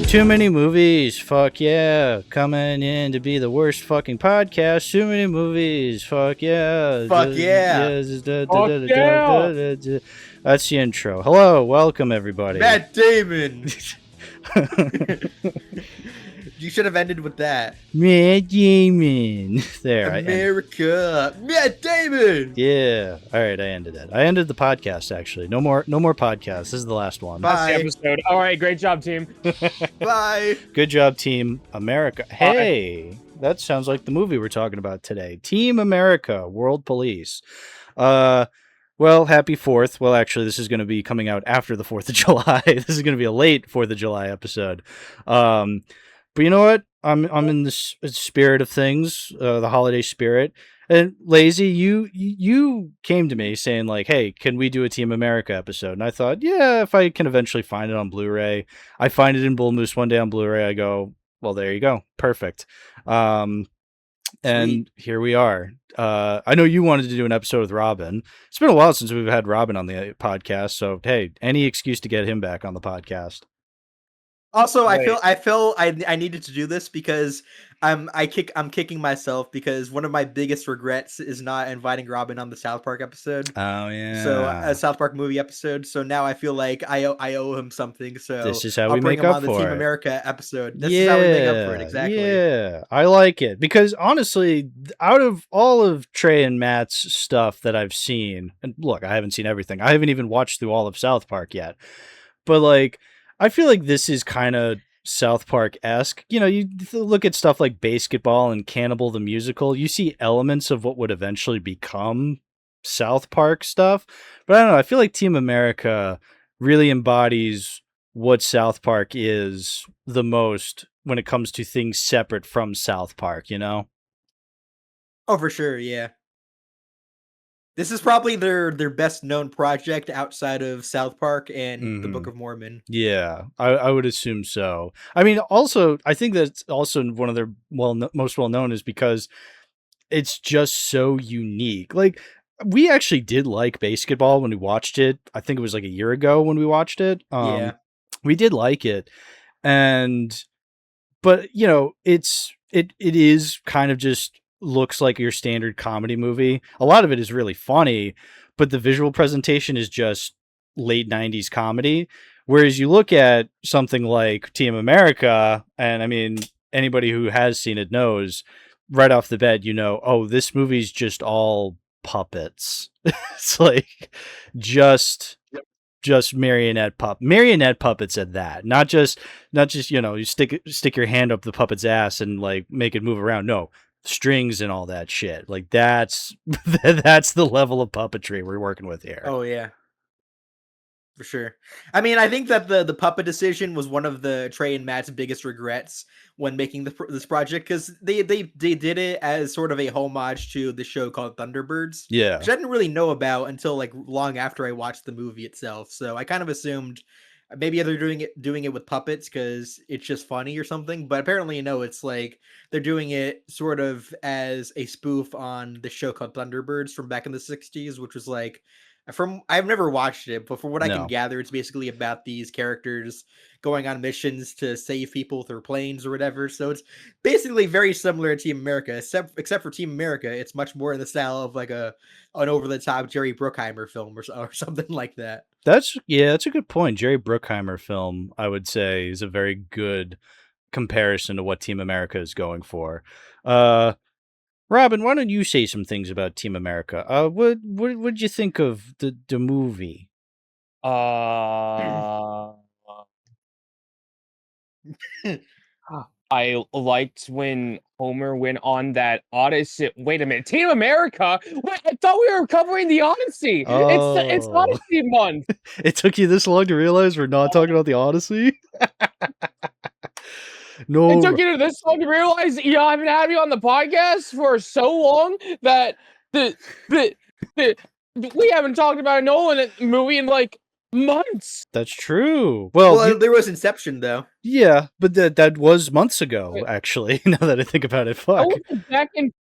Too Many Movies, fuck yeah. Coming in to be the worst fucking podcast. Too Many Movies, fuck yeah. Fuck yeah. That's the intro. Hello, welcome everybody. Matt Damon. You should have ended with that. Matt Damon. There, America. Matt Damon. Yeah. All right, I ended it. I ended the podcast actually. No more podcasts. This is the last one. Bye. Episode. All right, great job, team. Bye. Good job, Team America. Hey, that sounds like the movie we're talking about today. Team America, World Police. Well, happy 4th. Well, actually, this is going to be coming out after the 4th of July. This is going to be a late 4th of July episode. But you know what? I'm in the spirit of things, the holiday spirit. And Lazy, you came to me saying like, "Hey, can we do a Team America episode?" And I thought, yeah, if I can eventually find it on Blu-ray, I find it in Bull Moose one day on Blu-ray. I go, well, there you go, perfect. And here we are. I know you wanted to do an episode with Robyn. It's been a while since we've had Robyn on the podcast, so hey, any excuse to get him back on the podcast. Also, I feel I needed to do this because I'm kicking myself because one of my biggest regrets is not inviting Robyn on the South Park episode. Oh yeah. So a South Park movie episode. So now I feel like I owe him something. So this is how I'll we bring make him up on the for Team it. America episode. This is how we make up for it. Exactly. Yeah, I like it because honestly, out of all of Trey and Matt's stuff that I've seen, and look, I haven't seen everything. I haven't even watched through all of South Park yet, but like, I feel like this is kind of South Park-esque. You know, you look at stuff like Basketball and Cannibal the Musical, you see elements of what would eventually become South Park stuff. But I don't know, I feel like Team America really embodies what South Park is the most when it comes to things separate from South Park, you know? Oh, for sure, yeah. This is probably their best known project outside of South Park and the Book of Mormon. Yeah, I would assume so. I mean, also, I think that's also one of their most well known is because it's just so unique. Like, we actually did like Basketball when we watched it. I think it was like a year ago when we watched it. Yeah, we did like it, but you know, it is kind of just looks like your standard comedy movie. A lot of it is really funny, but the visual presentation is just late 90s comedy. Whereas you look at something like Team America, and I mean, anybody who has seen it knows right off the bat, you know, oh, this movie's just all puppets. It's like just marionette puppets at that. Not just, you know, you stick your hand up the puppet's ass and like make it move around. No, strings and all that shit. Like that's the level of puppetry we're working with here. Oh yeah, for sure. I mean, I think that the puppet decision was one of the Trey and Matt's biggest regrets when making this project, because they did it as sort of a homage to the show called Thunderbirds, Yeah, which I didn't really know about until like long after I watched the movie itself. So I kind of assumed maybe they're doing it with puppets because it's just funny or something, but apparently no, it's like they're doing it sort of as a spoof on the show called Thunderbirds from back in the 60s, which was like, I've never watched it, but from what I can gather, it's basically about these characters going on missions to save people through planes or whatever. So it's basically very similar to Team America, except for Team America, it's much more in the style of like an over the top Jerry Bruckheimer film or something like that. That's a good point. Jerry Bruckheimer film, I would say, is a very good comparison to what Team America is going for. Robyn, why don't you say some things about Team America? What'd you think of the movie? I liked when Homer went on that Odyssey. Wait a minute, Team America? Wait, I thought we were covering the Odyssey. It's Odyssey month. It took you this long to realize we're not talking about the Odyssey? No, it took you this long to realize I've been having you on the podcast for so long that we haven't talked about a Nolan movie in like months. That's true. Well, there was Inception though. Yeah, but that was months ago, actually. Now that I think about it, fuck.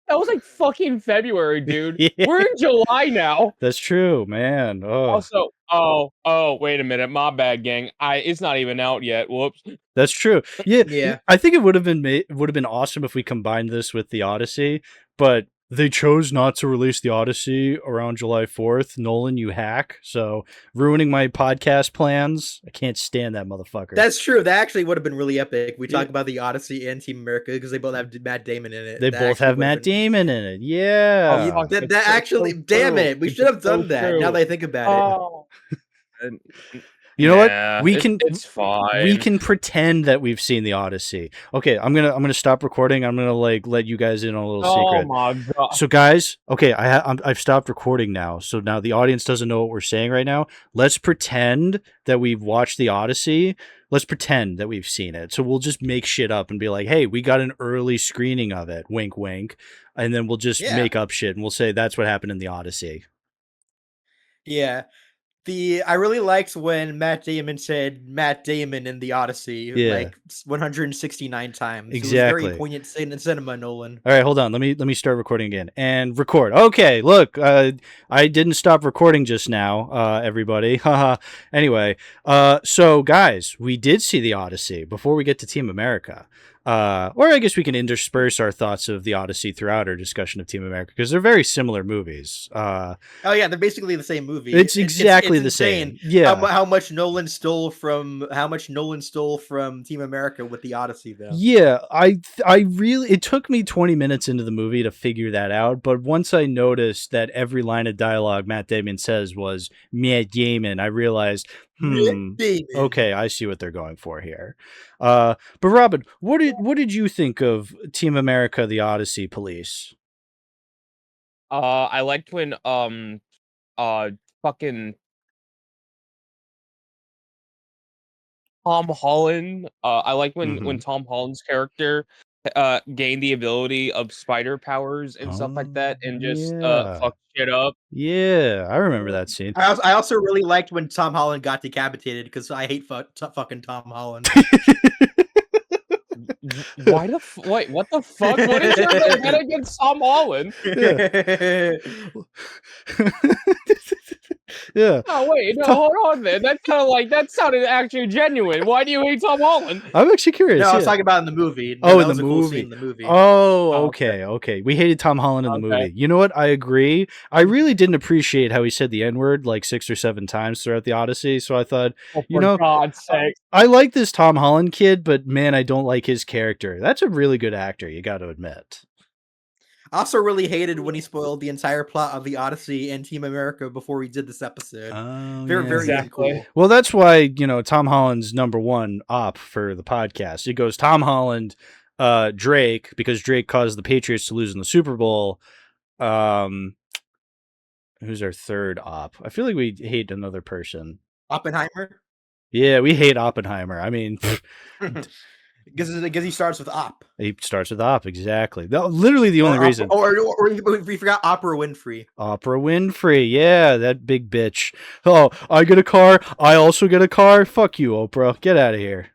That was like fucking February, dude. Yeah. We're in July now. That's true, man. Oh. Also, wait a minute, my bad, gang. It's not even out yet. Whoops. That's true. Yeah, Yeah. I think it would have been awesome if we combined this with the Odyssey, but they chose not to release the Odyssey around July 4th. Nolan, you hack. So ruining my podcast plans. I can't stand that motherfucker. That's true. That actually would have been really epic. We Yeah. talk about the Odyssey and Team America because they both have Matt Damon in it. They That both actually have would Matt Damon in it. Yeah. fuck, That it's actually, so damn true. it, we It's should have so done that. Now true. that I think about Oh. You know what? Nah, We can It's fine. we can pretend that we've seen the Odyssey. Okay, I'm gonna stop recording. I'm gonna let you guys in on a little Oh secret. my god. So guys, okay, I've stopped recording now. So now the audience doesn't know what we're saying right now. Let's pretend that we've watched the Odyssey. Let's pretend that we've seen it. So we'll just make shit up and be like, "Hey, we got an early screening of it." Wink, wink. And then we'll just Yeah. make up shit and we'll say that's what happened in the Odyssey. Yeah. I really liked when Matt Damon said Matt Damon in the Odyssey like 169 times. It was Exactly. very poignant cinema, Nolan. All right, hold on. Let me start recording again and record. Okay, look, I didn't stop recording just now, everybody. Haha. Anyway, so guys, we did see the Odyssey before we get to Team America. Or I guess we can intersperse our thoughts of the Odyssey throughout our discussion of Team America because they're very similar movies. Oh yeah, they're basically the same movie. It's exactly the insane same. Yeah. How much Nolan stole from Team America with the Odyssey though. Yeah, I really, it took me 20 minutes into the movie to figure that out, but once I noticed that every line of dialogue Matt Damon says was Matt Damon, I realized, okay, I see what they're going for here. But Robyn, what did you think of Team America: The Odyssey Police? I liked when fucking Tom Holland. I like when Tom Holland's character gained the ability of spider powers and stuff like that, and just fuck shit up. Yeah, I remember that scene. I also really liked when Tom Holland got decapitated because I hate fucking Tom Holland. Why the wait? What the fuck? What is your get against Tom Holland? Yeah. Oh wait, no, hold on, man. That's kind of like that sounded actually genuine. Why do you hate Tom Holland? I'm actually curious. No, I was talking about in the movie. Oh, that in the was a cool movie. scene in the movie. Oh, okay. We hated Tom Holland in the movie. You know what? I agree. I really didn't appreciate how he said the N-word like 6 or 7 times throughout the Odyssey. So I thought, you know, God's sake. I like this Tom Holland kid, but man, I don't like his character. That's a really good actor, you got to admit. I also really hated when he spoiled the entire plot of the Odyssey and Team America before we did this episode. Very Exactly. cool. Well, that's why, you know, Tom Holland's #1 op for the podcast. It goes Tom Holland, Drake, because Drake caused the Patriots to lose in the Super Bowl. Who's our third op? I feel like we hate another person. Oppenheimer? Yeah, we hate Oppenheimer. I mean, Because he starts with Op. he starts with op, exactly. Literally the only reason. Or we forgot Oprah Winfrey. Oprah Winfrey, yeah, that big bitch. Oh, I get a car. I also get a car. Fuck you, Oprah. Get out of here.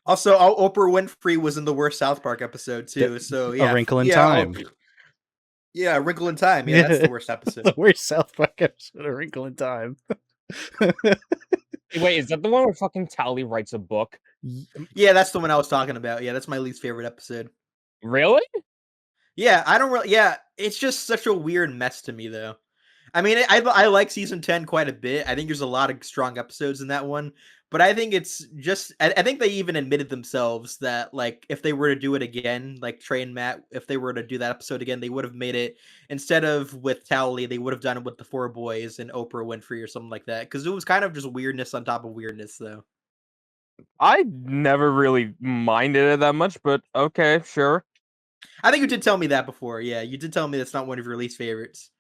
Also, Oprah Winfrey was in the worst South Park episode too. So yeah, A Wrinkle in Time. Yeah, A Wrinkle in Time. Yeah, that's the worst episode. The worst South Park episode, A Wrinkle in Time. Wait, is that the one where fucking Tally writes a book? Yeah, that's the one I was talking about. Yeah, that's my least favorite episode. Really? Yeah, I don't really. Yeah, it's just such a weird mess to me, though. I mean, I like season 10 quite a bit. I think there's a lot of strong episodes in that one, but I think it's just. I think they even admitted themselves that, like, if they were to do it again, like Trey and Matt, if they were to do that episode again, they would have made it instead of with Towley, they would have done it with the 4 boys and Oprah Winfrey or something like that, because it was kind of just weirdness on top of weirdness, though. I never really minded it that much, but okay, sure. I think you did tell me that before. Yeah, you did tell me that's not one of your least favorites.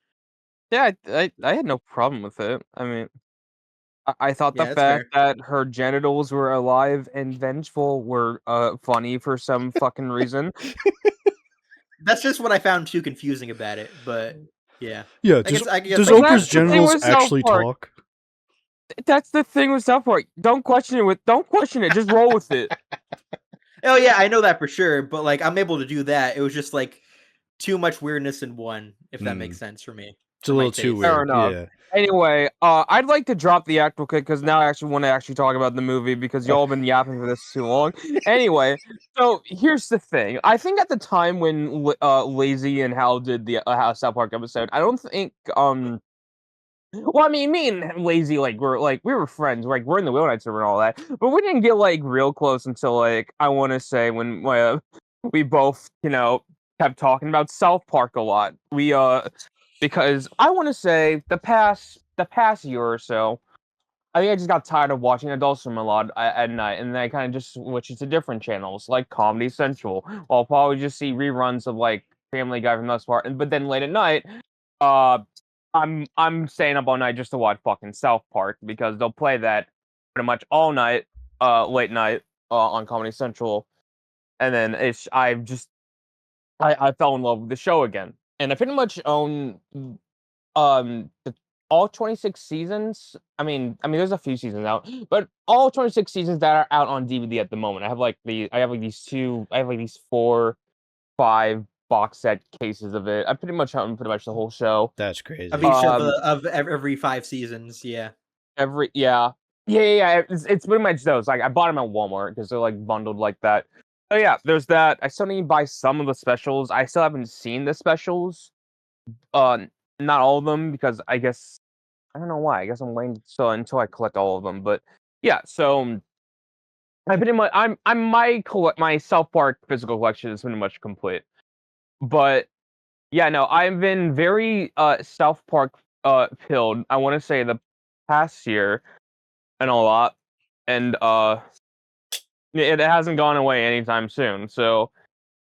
Yeah, I had no problem with it. I mean, I thought Yeah, the that's fact that her genitals were alive and vengeful were funny for some fucking reason. That's just what I found too confusing about it, but yeah. Yeah, I guess does like, Oprah's that's the thing genitals with South actually Park. talk? That's the thing with South Park. Don't question it. Just roll with it. Oh yeah, I know that for sure, but like I'm able to do that. It was just like too much weirdness in one, if that makes sense for me. It's a little too taste. weird. Fair enough. Yeah. Anyway, I'd like to drop the actual clip because now I actually want to actually talk about the movie because y'all have been yapping for this too long. Anyway, so here's the thing. I think at the time when Lazy and Hal did the South Park episode, I don't think well, I mean, me and Lazy we were friends, like we're in the Wheel Night server and all that, but we didn't get like real close until like I want to say when we both kept talking about South Park a lot. We because I want to say the past year or so, I think I just got tired of watching Adult Swim a lot at night, and then I kind of just switched to different channels like Comedy Central. I'll probably just see reruns of like Family Guy for the most part, but then late at night, uh, I'm staying up all night just to watch fucking South Park because they'll play that pretty much all night, late night, on Comedy Central, and then I fell in love with the show again, and I pretty much own the, all 26 seasons. There's a few seasons out, but all 26 seasons that are out on DVD at the moment. I have like these 4, 5 box set cases of it. I pretty much own pretty much the whole show. That's crazy. Of each of every 5 seasons, yeah. Yeah. It's pretty much those. Like I bought them at Walmart because they're like bundled like that. Oh yeah, there's that. I still need to buy some of the specials. I still haven't seen the specials. Not all of them because I guess I don't know why. I guess I'm waiting until I collect all of them. But yeah, so I pretty much my South Park physical collection is pretty much complete. But yeah, no, I've been very South Park pilled. I want to say the past year and a lot, and it hasn't gone away anytime soon. So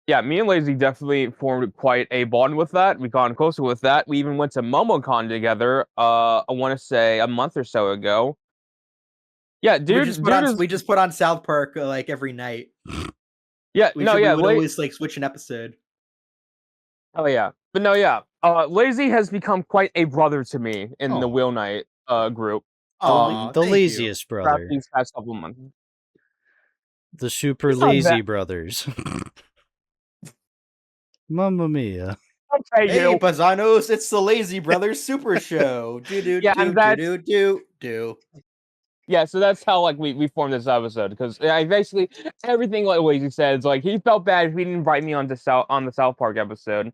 yeah, me and Lazy definitely formed quite a bond with that. We've gone closer with that. We even went to MomoCon together. I want to say a month or so ago. Yeah, dude. We just put on South Park like every night. Yeah, we would always like switch an episode. Oh yeah, but no, yeah. Lazy has become quite a brother to me in the Wheel Night group. The laziest brother. These past couple months. The super lazy brothers. Mamma mia. Hey, Paisanos, it's the Lazy Brothers Super Show. Do. Yeah, so that's how like we formed this episode because I basically everything like Lazy said is like he felt bad if he didn't invite me on the South Park episode.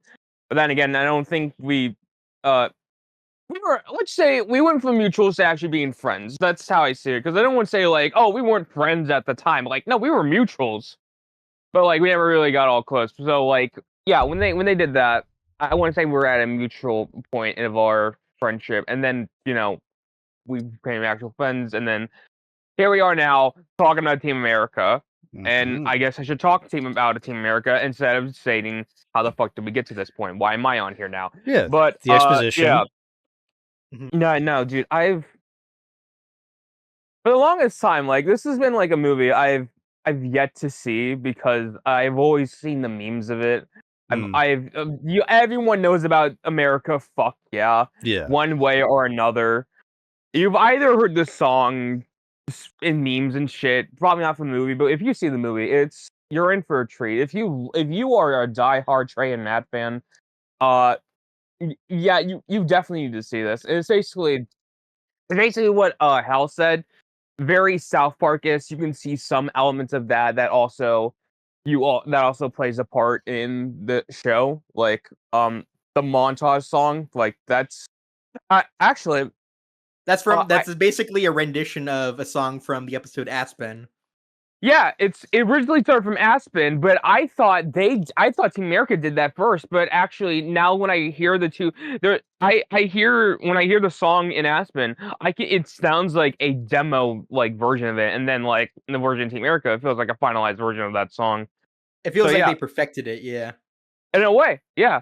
But then again, I don't think we were, let's say we went from mutuals to actually being friends. That's how I see it. Because I don't want to say like, oh, we weren't friends at the time. Like, no, we were mutuals. But like we never really got all close. So like, yeah, when they did that, I want to say we were at a mutual point of our friendship. And then, we became actual friends. And then here we are now talking about Team America. Mm-hmm. And I guess I should talk about Team America instead of stating how the fuck did we get to this point? Why am I on here now? Yeah, but the exposition. Yeah. No, dude. For the longest time, like this has been like a movie I've yet to see because I've always seen the memes of it. Everyone knows about America. Fuck yeah. One way or another. You've either heard the song in memes and shit, probably not from the movie, but if you see the movie, you're in for a treat. If you are a diehard Trey and Matt fan, yeah, you definitely need to see this. It's basically what Hal said. Very South Park-ish. You can see some elements of that also plays a part in the show. Like the montage song, like that's actually that's basically a rendition of a song from the episode Aspen. Yeah, it originally started from Aspen, but I thought Team America did that first. But actually, now when I hear the two, when I hear the song in Aspen, it sounds like a demo like version of it, and then like in the version of Team America, it feels like a finalized version of that song. It feels like they perfected it, yeah. In a way, yeah.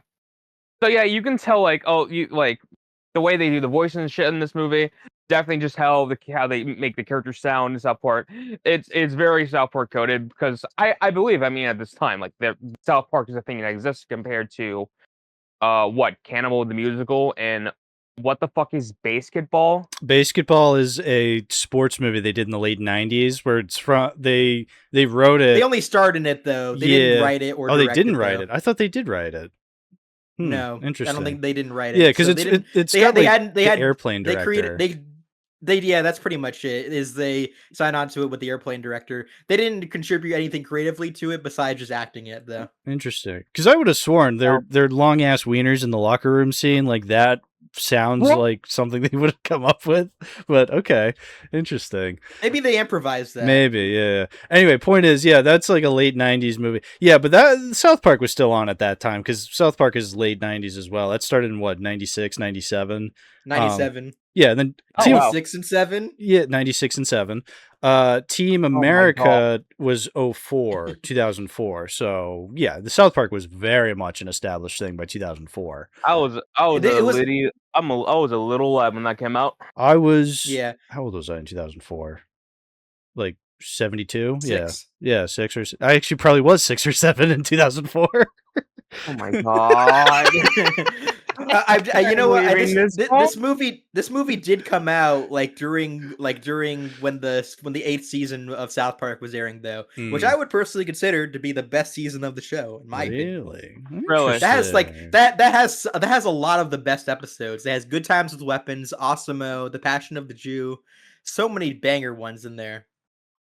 So yeah, you can tell like the way they do the voice and shit in this movie. Definitely just how they make the characters sound in South Park. It's very South Park coded because I believe at this time like South Park is a thing that exists compared to Cannibal the Musical and what the fuck is Basketball? Basketball is a sports movie they did in the late 90s where it's from they wrote it. They only starred in it though. They didn't write it or they didn't write it. I thought they did write it. No, I Interesting. don't think they didn't write it. Yeah, because So it's they got had like they the had airplane they director. created they yeah, that's pretty much it. Is they signed on to it with the airplane director. They didn't contribute anything creatively to it besides just acting it though. Interesting. Because I would have sworn their long ass wieners in the locker room scene like that sounds Yeah. like something they would have come up with. But okay, interesting. Maybe they improvised that. Maybe, yeah. Anyway, point is, yeah, that's like a late '90s movie. Yeah, but that South Park was still on at that time because South Park is late '90s as well. That started in what 96, 97. 97. Yeah, and then Oh, Team wow. 6 and 7. Yeah, 96 and 7. Team my God. America was 04, 2004. So, yeah, the South Park was very much an established thing by 2004. I was a little lad when that came out. I was Yeah. How old was I in 2004? Like 72? 6. Yeah, 6 or I actually probably was 6 or 7 in 2004. Oh my God. You know what? Believing This movie did come out like during when the 8th season of South Park was airing though, which I would personally consider to be the best season of the show in my opinion. Really? That has like Interesting. that has a lot of the best episodes. It has Good Times with Weapons, Awesome-O, The Passion of the Jew, so many banger ones in there.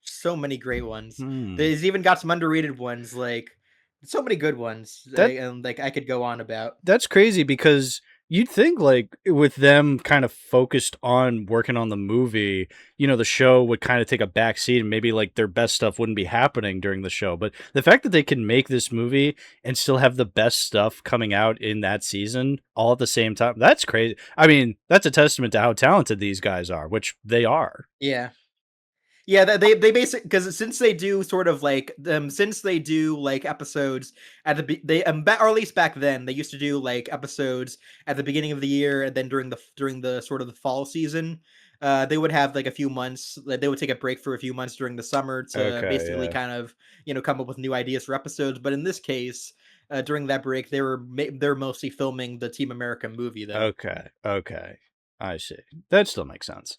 So many great ones. There's even got some underrated ones like so many good ones and like I could go on about. That's crazy because you'd think like with them kind of focused on working on the movie, you know, the show would kind of take a back seat and maybe like their best stuff wouldn't be happening during the show. But the fact that they can make this movie and still have the best stuff coming out in that season all at the same time, that's crazy. I mean, that's a testament to how talented these guys are, which they are. Yeah. Yeah, they basically because since they do sort of like since they do like episodes at they or at least back then they used to do like episodes at the beginning of the year and then during the sort of the fall season, they would have like a few months. They would take a break for a few months during the summer to basically kind of come up with new ideas for episodes. But in this case, during that break, they're mostly filming the Team America movie though. Okay, I see. That still makes sense.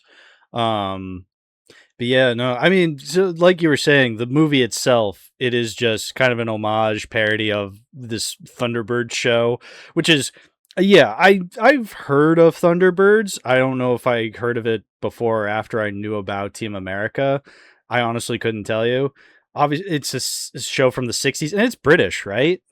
But yeah, no, I mean, so like you were saying, the movie itself, it is just kind of an homage parody of this Thunderbird show, which is, yeah, I've heard of Thunderbirds. I don't know if I heard of it before or after I knew about Team America. I honestly couldn't tell you. Obviously, it's a show from the 60s, and it's British, right?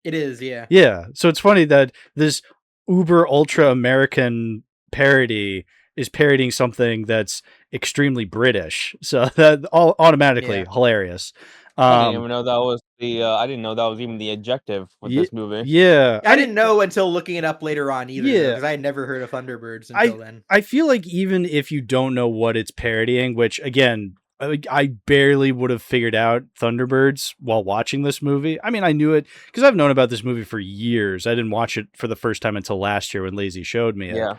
It is, yeah. Yeah, so it's funny that this uber ultra American parody is parodying something that's extremely British. So that all automatically hilarious. I didn't even know that was I didn't know that was even the objective with this movie. Yeah, I didn't know until looking it up later on either. Yeah. Because I had never heard of Thunderbirds until then. I feel like even if you don't know what it's parodying, which again, I barely would have figured out Thunderbirds while watching this movie. I mean, I knew it because I've known about this movie for years. I didn't watch it for the first time until last year when Lazy showed me it. Yeah.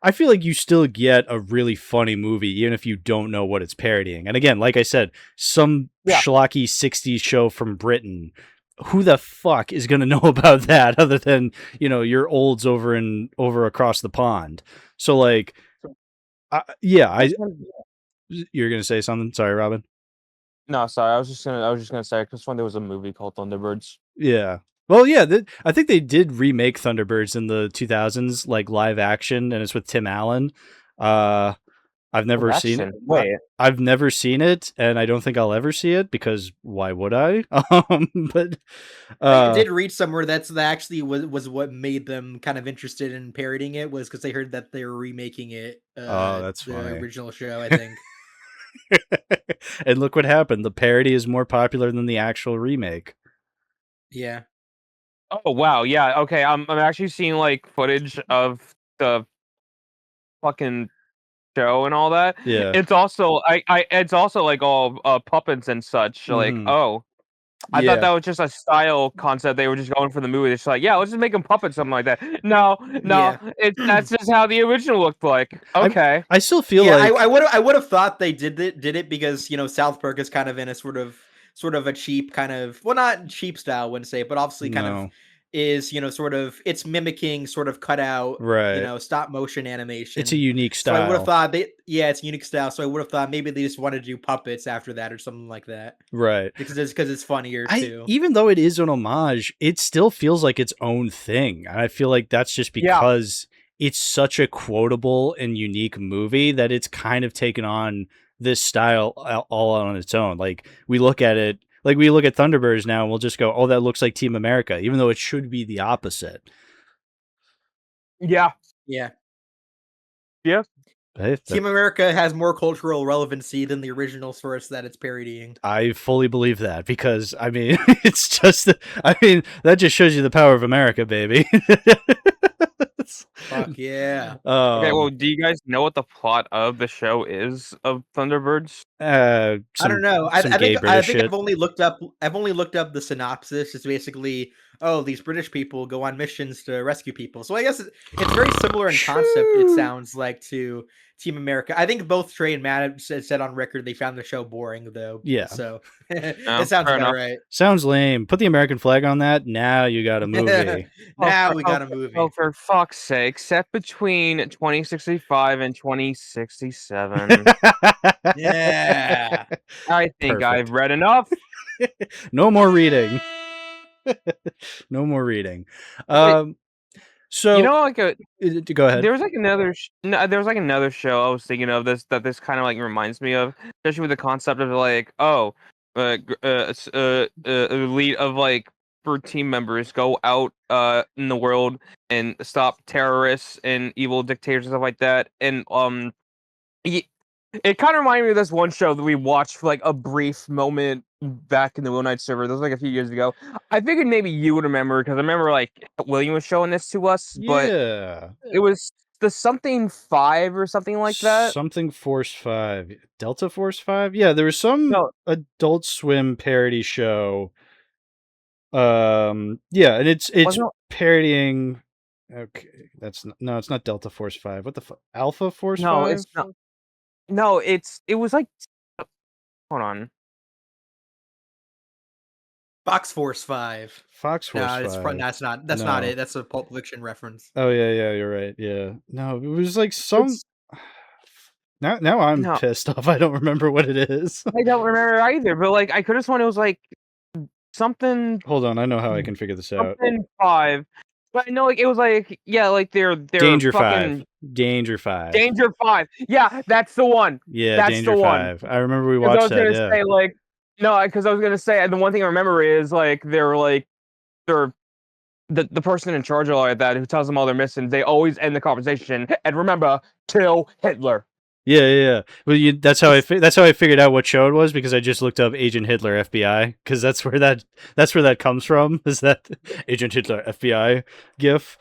I feel like you still get a really funny movie, even if you don't know what it's parodying. And again, like I said, some schlocky 60s show from Britain. Who the fuck is going to know about that other than, you know, your olds over across the pond? So like, you're going to say something? Sorry, Robyn. No, sorry. I was just gonna say because when there was a movie called Thunderbirds. Yeah. Well, yeah, I think they did remake Thunderbirds in the 2000s, like live action, and it's with Tim Allen. I've never seen it. Wait. I've never seen it, and I don't think I'll ever see it because why would I? But I did read somewhere that actually was what made them kind of interested in parodying it was because they heard that they were remaking it. That's the funny. original show, I think. And look what happened. The parody is more popular than the actual remake. Yeah. Oh wow, yeah, okay. I'm actually seeing like footage of the fucking show and all that. Yeah. It's also it's also like all puppets and such. Like, oh, I thought that was just a style concept. They were just going for the movie. It's just like, yeah, let's just make them puppets, something like that. No, that's just how the original looked like. Okay, I still feel like I would have thought they did it because South Park is kind of in a sort of a cheap kind of not cheap style, I wouldn't say, but obviously kind of is, sort of it's mimicking sort of cutout, Right. stop motion It's a animation. unique So I would have style. thought it's a unique style. So I would have thought maybe they just wanted to do puppets after that or something like that Right. because it's funnier too. Even though it is an homage, it still feels like its own thing. And I feel like that's just Yeah. because it's such a quotable and unique movie that it's kind of taken on this style all on its own. Like we look at it, like we look at Thunderbirds now and we'll just go, oh, that looks like Team America, even though it should be the opposite. Yeah. Yeah. Yeah. Hey, Team America has more cultural relevancy than the original source that it's parodying. I fully believe that because I mean, it's just, I mean, that just shows you the power of America, baby. Fuck yeah. Okay, well, do you guys know what the plot of the show is of Thunderbirds? I don't know. I gay think British shit. I've only looked up the synopsis. It's basically, oh, these British people go on missions to rescue people. So I guess it's very similar in concept. It sounds like to Team America. I think both Trey and Matt have said on record they found the show boring though. Yeah. So Oh, it sounds fair about enough. right. Sounds lame. Put the American flag on that. Now you got a movie. Now we got a movie. Oh, for fuck's sake! Set between 2065 and 2067. Yeah. I think I've Perfect. read enough. No more reading. No more reading. So You know, like go ahead. there was like another show I was thinking of this kind of like reminds me of, especially with the concept of like, oh, elite of like for team members go out in the world and stop terrorists and evil dictators and stuff like that, and it kind of reminded me of this one show that we watched for like a brief moment back in the Will Night server. That was like a few years ago. I figured maybe you would remember because I remember like William was showing this to us, but Yeah. it was the something 5 or something like that. Something Force 5. Delta Force 5? Yeah, there was some No. Adult Swim parody show. Yeah, and it's parodying. Okay, it's not Delta Force 5. What the fuck? Alpha Force 5? No, it's not. No, it was like, hold on. Fox Force 5. Fox Force 5. That's not it. That's a Pulp Fiction reference. Oh yeah, you're right. Yeah. No, it was like some Now I'm pissed off. I don't remember what it is. I don't remember either, but like I could have sworn it was like something. Hold on, I know how I can figure this out. Something 5. But I know, like, it was like, yeah, like they're Danger fucking 5. Danger 5. Danger 5. Yeah, that's the one. Yeah, that's Danger the one. 5. I remember we watched that. I was gonna say, like, no, because I was gonna say, and the one thing I remember is like they're the person in charge of all of that who tells them all their missions. They always end the conversation and remember, kill Hitler. Yeah. Well, that's how I figured out what show it was, because I just looked up Agent Hitler FBI, because that's where that comes from, is that Agent Hitler FBI gif.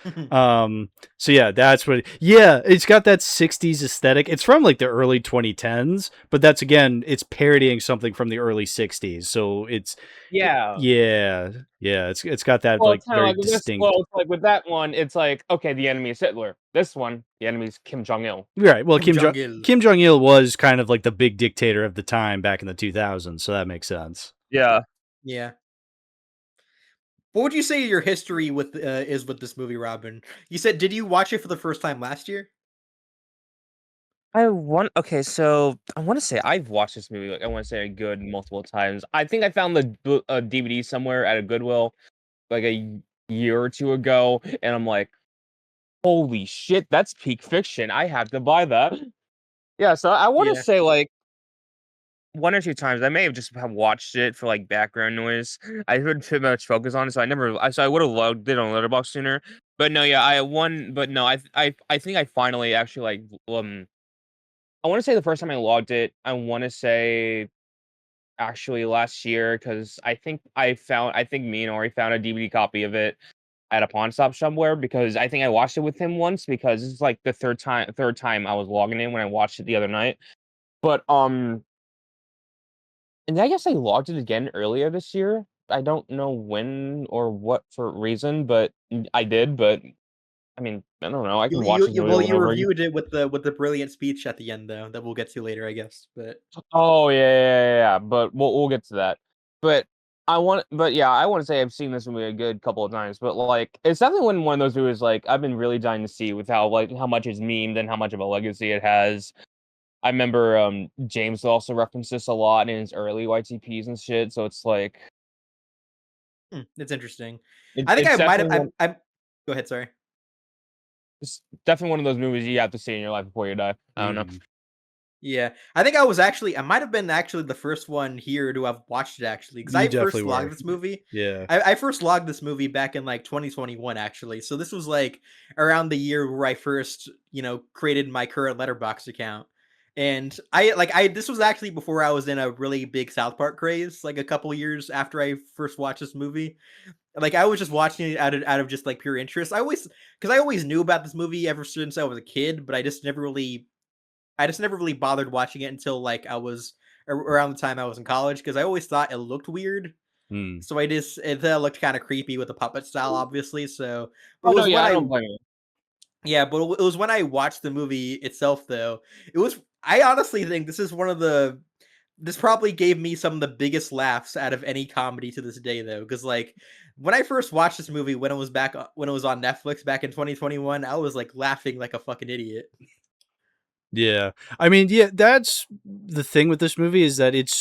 So yeah, that's what. Yeah, it's got that 60s aesthetic. It's from like the early 2010s, but that's, again, it's parodying something from the early 60s. So it's it's got that like very distinct. Well, it's like with that one, it's like, okay, the enemy is Hitler. This one, the enemy is Kim Jong-il. Right. Well, Kim Jong-il was kind of like the big dictator of the time back in the 2000s, so that makes sense. Yeah. What would you say your history with is with this movie, Robyn? You said, did you watch it for the first time last year? Okay, so I want to say I've watched this movie, like, I want to say a good multiple times. I think I found the DVD somewhere at a Goodwill like a year or two ago, and I'm like, holy shit, that's peak fiction. I have to buy that. Yeah, so I want to say like 1 or 2 times. I may have just watched it for like background noise. I wouldn't too much focus on it, so I would have logged it on Letterboxd sooner. But no, yeah, I think I finally actually like I want to say the first time I logged it, I want to say actually last year, because I think me and Ori found a DVD copy of it at a pawn shop somewhere, because I think I watched it with him once, because it's like the third time I was logging in when I watched it the other night. But and I guess I logged it again earlier this year. I don't know when or what for reason, but I did. But I mean, I don't know. I can watch it. You reviewed it with the brilliant speech at the end, though, that we'll get to later, I guess. But oh yeah. But we'll get to that. But I want to say I've seen this movie a good couple of times, but like it's definitely one of those movies like I've been really dying to see with how much it's memed and how much of a legacy it has. I remember James also referenced this a lot in his early YTPs and shit, so it's like It's interesting. it, I think it's I might definitely have. I go ahead. Sorry. it's definitely one of those movies you have to see in your life before you die. I don't know. Yeah, I think I might have been actually the first one here to have watched it actually, because You I definitely first logged were. this movie. Yeah. I first logged this movie back in like 2021 actually, so this was like around the year where I first, created my current Letterboxd account. And this was actually before I was in a really big South Park craze, like a couple years after I first watched this movie. Like I was just watching it out of just like pure interest. Because I always knew about this movie ever since I was a kid, but I just never really bothered watching it until like I was around the time I was in college, because I always thought it looked weird. Hmm. So it looked kind of creepy with the puppet style, obviously. So, but Oh it no, was yeah, when I I don't blame you. yeah, but it was when I watched the movie itself, though. I honestly think this probably gave me some of the biggest laughs out of any comedy to this day, though, because like when I first watched this movie when it was on Netflix back in 2021, I was like laughing like a fucking idiot. Yeah. I mean, yeah, that's the thing with this movie is that it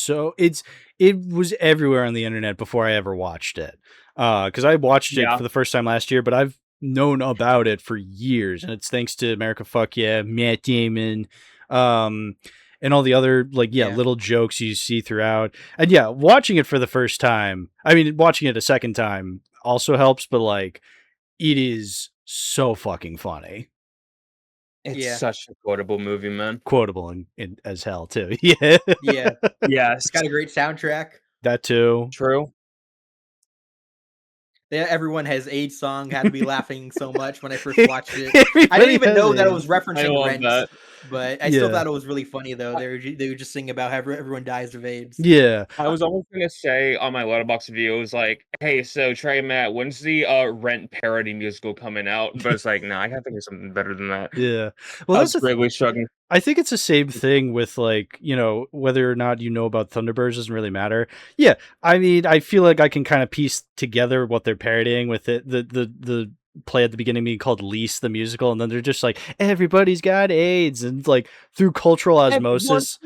was everywhere on the internet before I ever watched it. Cuz I watched it Yeah. for the first time last year, but I've known about it for years, and it's thanks to America Fuck Yeah, Matt Damon, um and all the other Yeah. little jokes you see throughout. And yeah, watching it for the first time, I mean, watching it a second time also helps, but like it is so fucking funny. It's Yeah. such a quotable movie, man. Quotable in as hell too. Yeah. Yeah. Yes. It's got a great soundtrack. That too. True. Yeah, Everyone Has AIDS song had me laughing so much when I first watched it. I didn't Everybody even has know that it was AIDS. I referencing love Rent, that. but I still Yeah. thought it was really funny though. They would just sing about how everyone dies of AIDS. Yeah. I was almost gonna say on my Letterboxd review, it was like, "Hey, so Trey and Matt, when's the Rent parody musical coming out?" But it's like, no, I gotta think of something better than that. Yeah. Well, I that's was greatly struggling. I think it's the same thing with like, whether or not you know about Thunderbirds doesn't really matter. Yeah. I mean, I feel like I can kind of piece together what they're parodying with it. The play at the beginning being called Lease the musical, and then they're just like, everybody's got AIDS, and like through cultural osmosis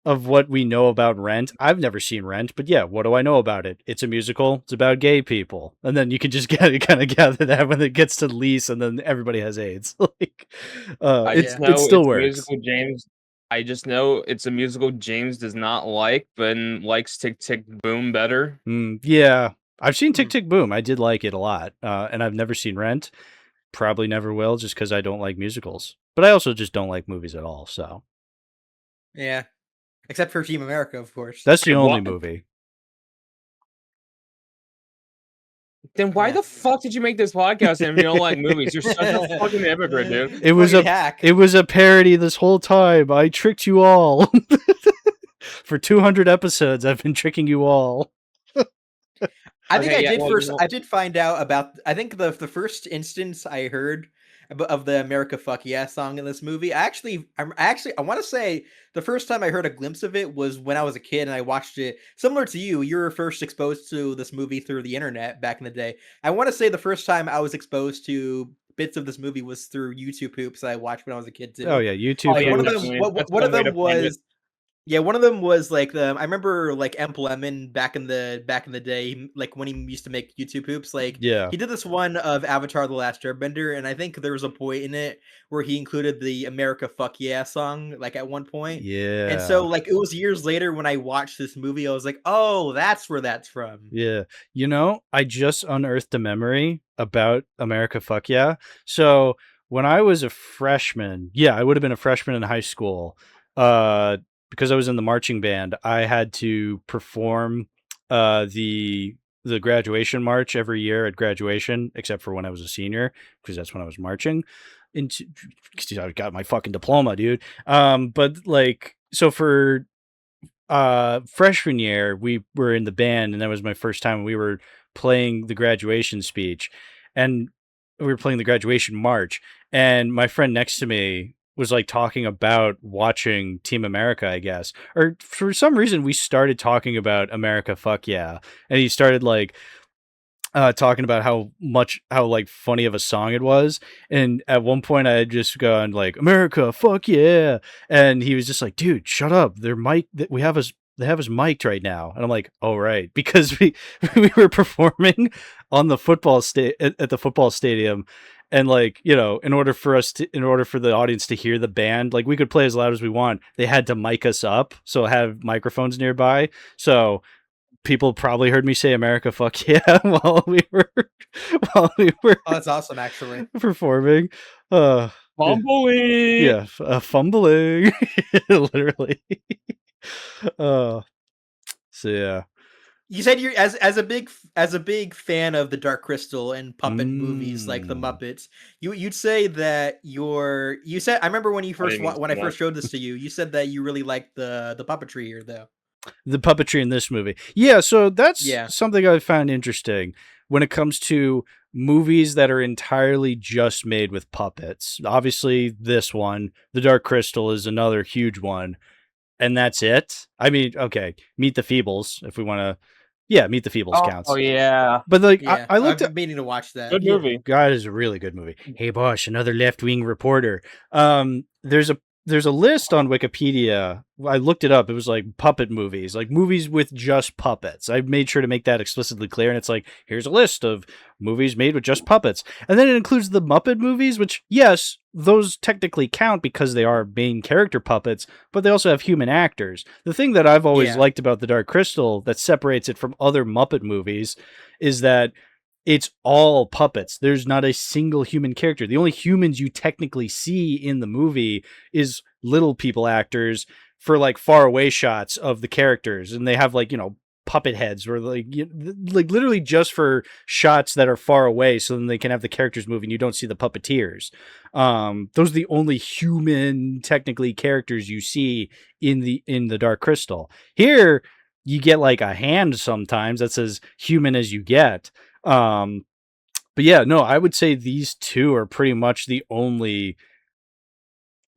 of what we know about Rent. I've never seen Rent, but yeah, what do I know about it? It's a musical. It's about gay people, and then you can just kind of gather that when it gets to Lease, and then everybody has AIDS. Like, I it's just it know still it's a works. musical James. I just know it's a musical James does not like, but likes Tick Tick Boom better. Yeah, I've seen Tick Hmm. Tick Boom. I did like it a lot, and I've never seen Rent. Probably never will, just because I don't like musicals. But I also just don't like movies at all. So Yeah, except for Team America, of course. that's the Wait, only what? movie. Then why Yeah. the fuck did you make this podcast if you don't like movies? You're such a fucking hypocrite, dude. It was Fucking hack. it was a parody this whole time. I tricked you all. For 200 episodes, I've been tricking you all. I think Okay, yeah, well, you know, I did find out about. I think the first instance I heard of the America Fuck Yeah song in this movie. I want to say the first time I heard a glimpse of it was when I was a kid and I watched it. Similar to you, you were first exposed to this movie through the internet back in the day. I want to say the first time I was exposed to bits of this movie was through YouTube poops that I watched when I was a kid Oh too. yeah, YouTube. oh Like yeah, one of Hoops. them, definitely. That's one of one way them to find it. was yeah, one of them was like I remember like Emp Lemon back in the day, like when he used to make YouTube hoops. Like Yeah, he did this one of Avatar: The Last Airbender, and I think there was a point in it where he included the America Fuck Yeah song, like at one point. And so yeah, like it was years later when I watched this movie, I was like, oh, that's where that's from. yeah. I just unearthed a memory about America Fuck Yeah. So when I was a freshman, yeah, I would have been a freshman in high school. Uh, because I was in the marching band, I had to perform the graduation march every year at graduation, except for when I was a senior, because that's when I was marching. Into, I got my fucking diploma, dude. But like, so for freshman year, we were in the band, and that was my first time we were playing the graduation speech, and we were playing the graduation march, and my friend next to me was like talking about watching Team America, I guess. Or for some reason we started talking about America Fuck Yeah. And he started like talking about how like funny of a song it was. And at one point I had just gone like, America, fuck yeah. And he was just like, dude, shut up. They have us mic'd right now. And I'm like, oh, right. Because we were performing on the at the football stadium. And like, you know, in order for the audience to hear the band, like we could play as loud as we want. They had to mic us up. So have microphones nearby. So people probably heard me say America fuck yeah while we were Oh, that's awesome, actually. performing. Fumbling. Yeah, fumbling. Literally. So yeah. You said you're as a big fan of the Dark Crystal and puppet movies like the Muppets. You'd say that you said I remember when you first when I first showed this to you, you said that you really liked the puppetry here though. The puppetry in this movie. Yeah, so that's Yeah. something I found interesting when it comes to movies that are entirely just made with puppets. Obviously, this one, The Dark Crystal, is another huge one, and that's it. I mean, okay, Meet the Feebles, if we want to. Yeah, Meet the Feebles counts. Oh yeah, But like, Yeah, I looked I've at. been meaning to watch that. good movie. God, is a really good movie. Hey, Bosch, another left-wing reporter. There's a list on Wikipedia. I looked it up. It was like puppet movies, like movies with just puppets. I made sure to make that explicitly clear. And it's like, here's a list of movies made with just puppets. And then it includes the Muppet movies, which, yes, those technically count because they are main character puppets, but they also have human actors. The thing that I've always liked about The Dark Crystal that separates it from other Muppet movies is that it's all puppets. There's not a single human character. The only humans you technically see in the movie is little people actors for like far away shots of the characters. And they have like, you know, puppet heads where like literally just for shots that are far away. So then they can have the characters moving. You don't see the puppeteers. Those are the only human technically characters you see in the Dark Crystal. Here you get like a hand sometimes that's as human as you get. But yeah, no, I would say these two are pretty much the only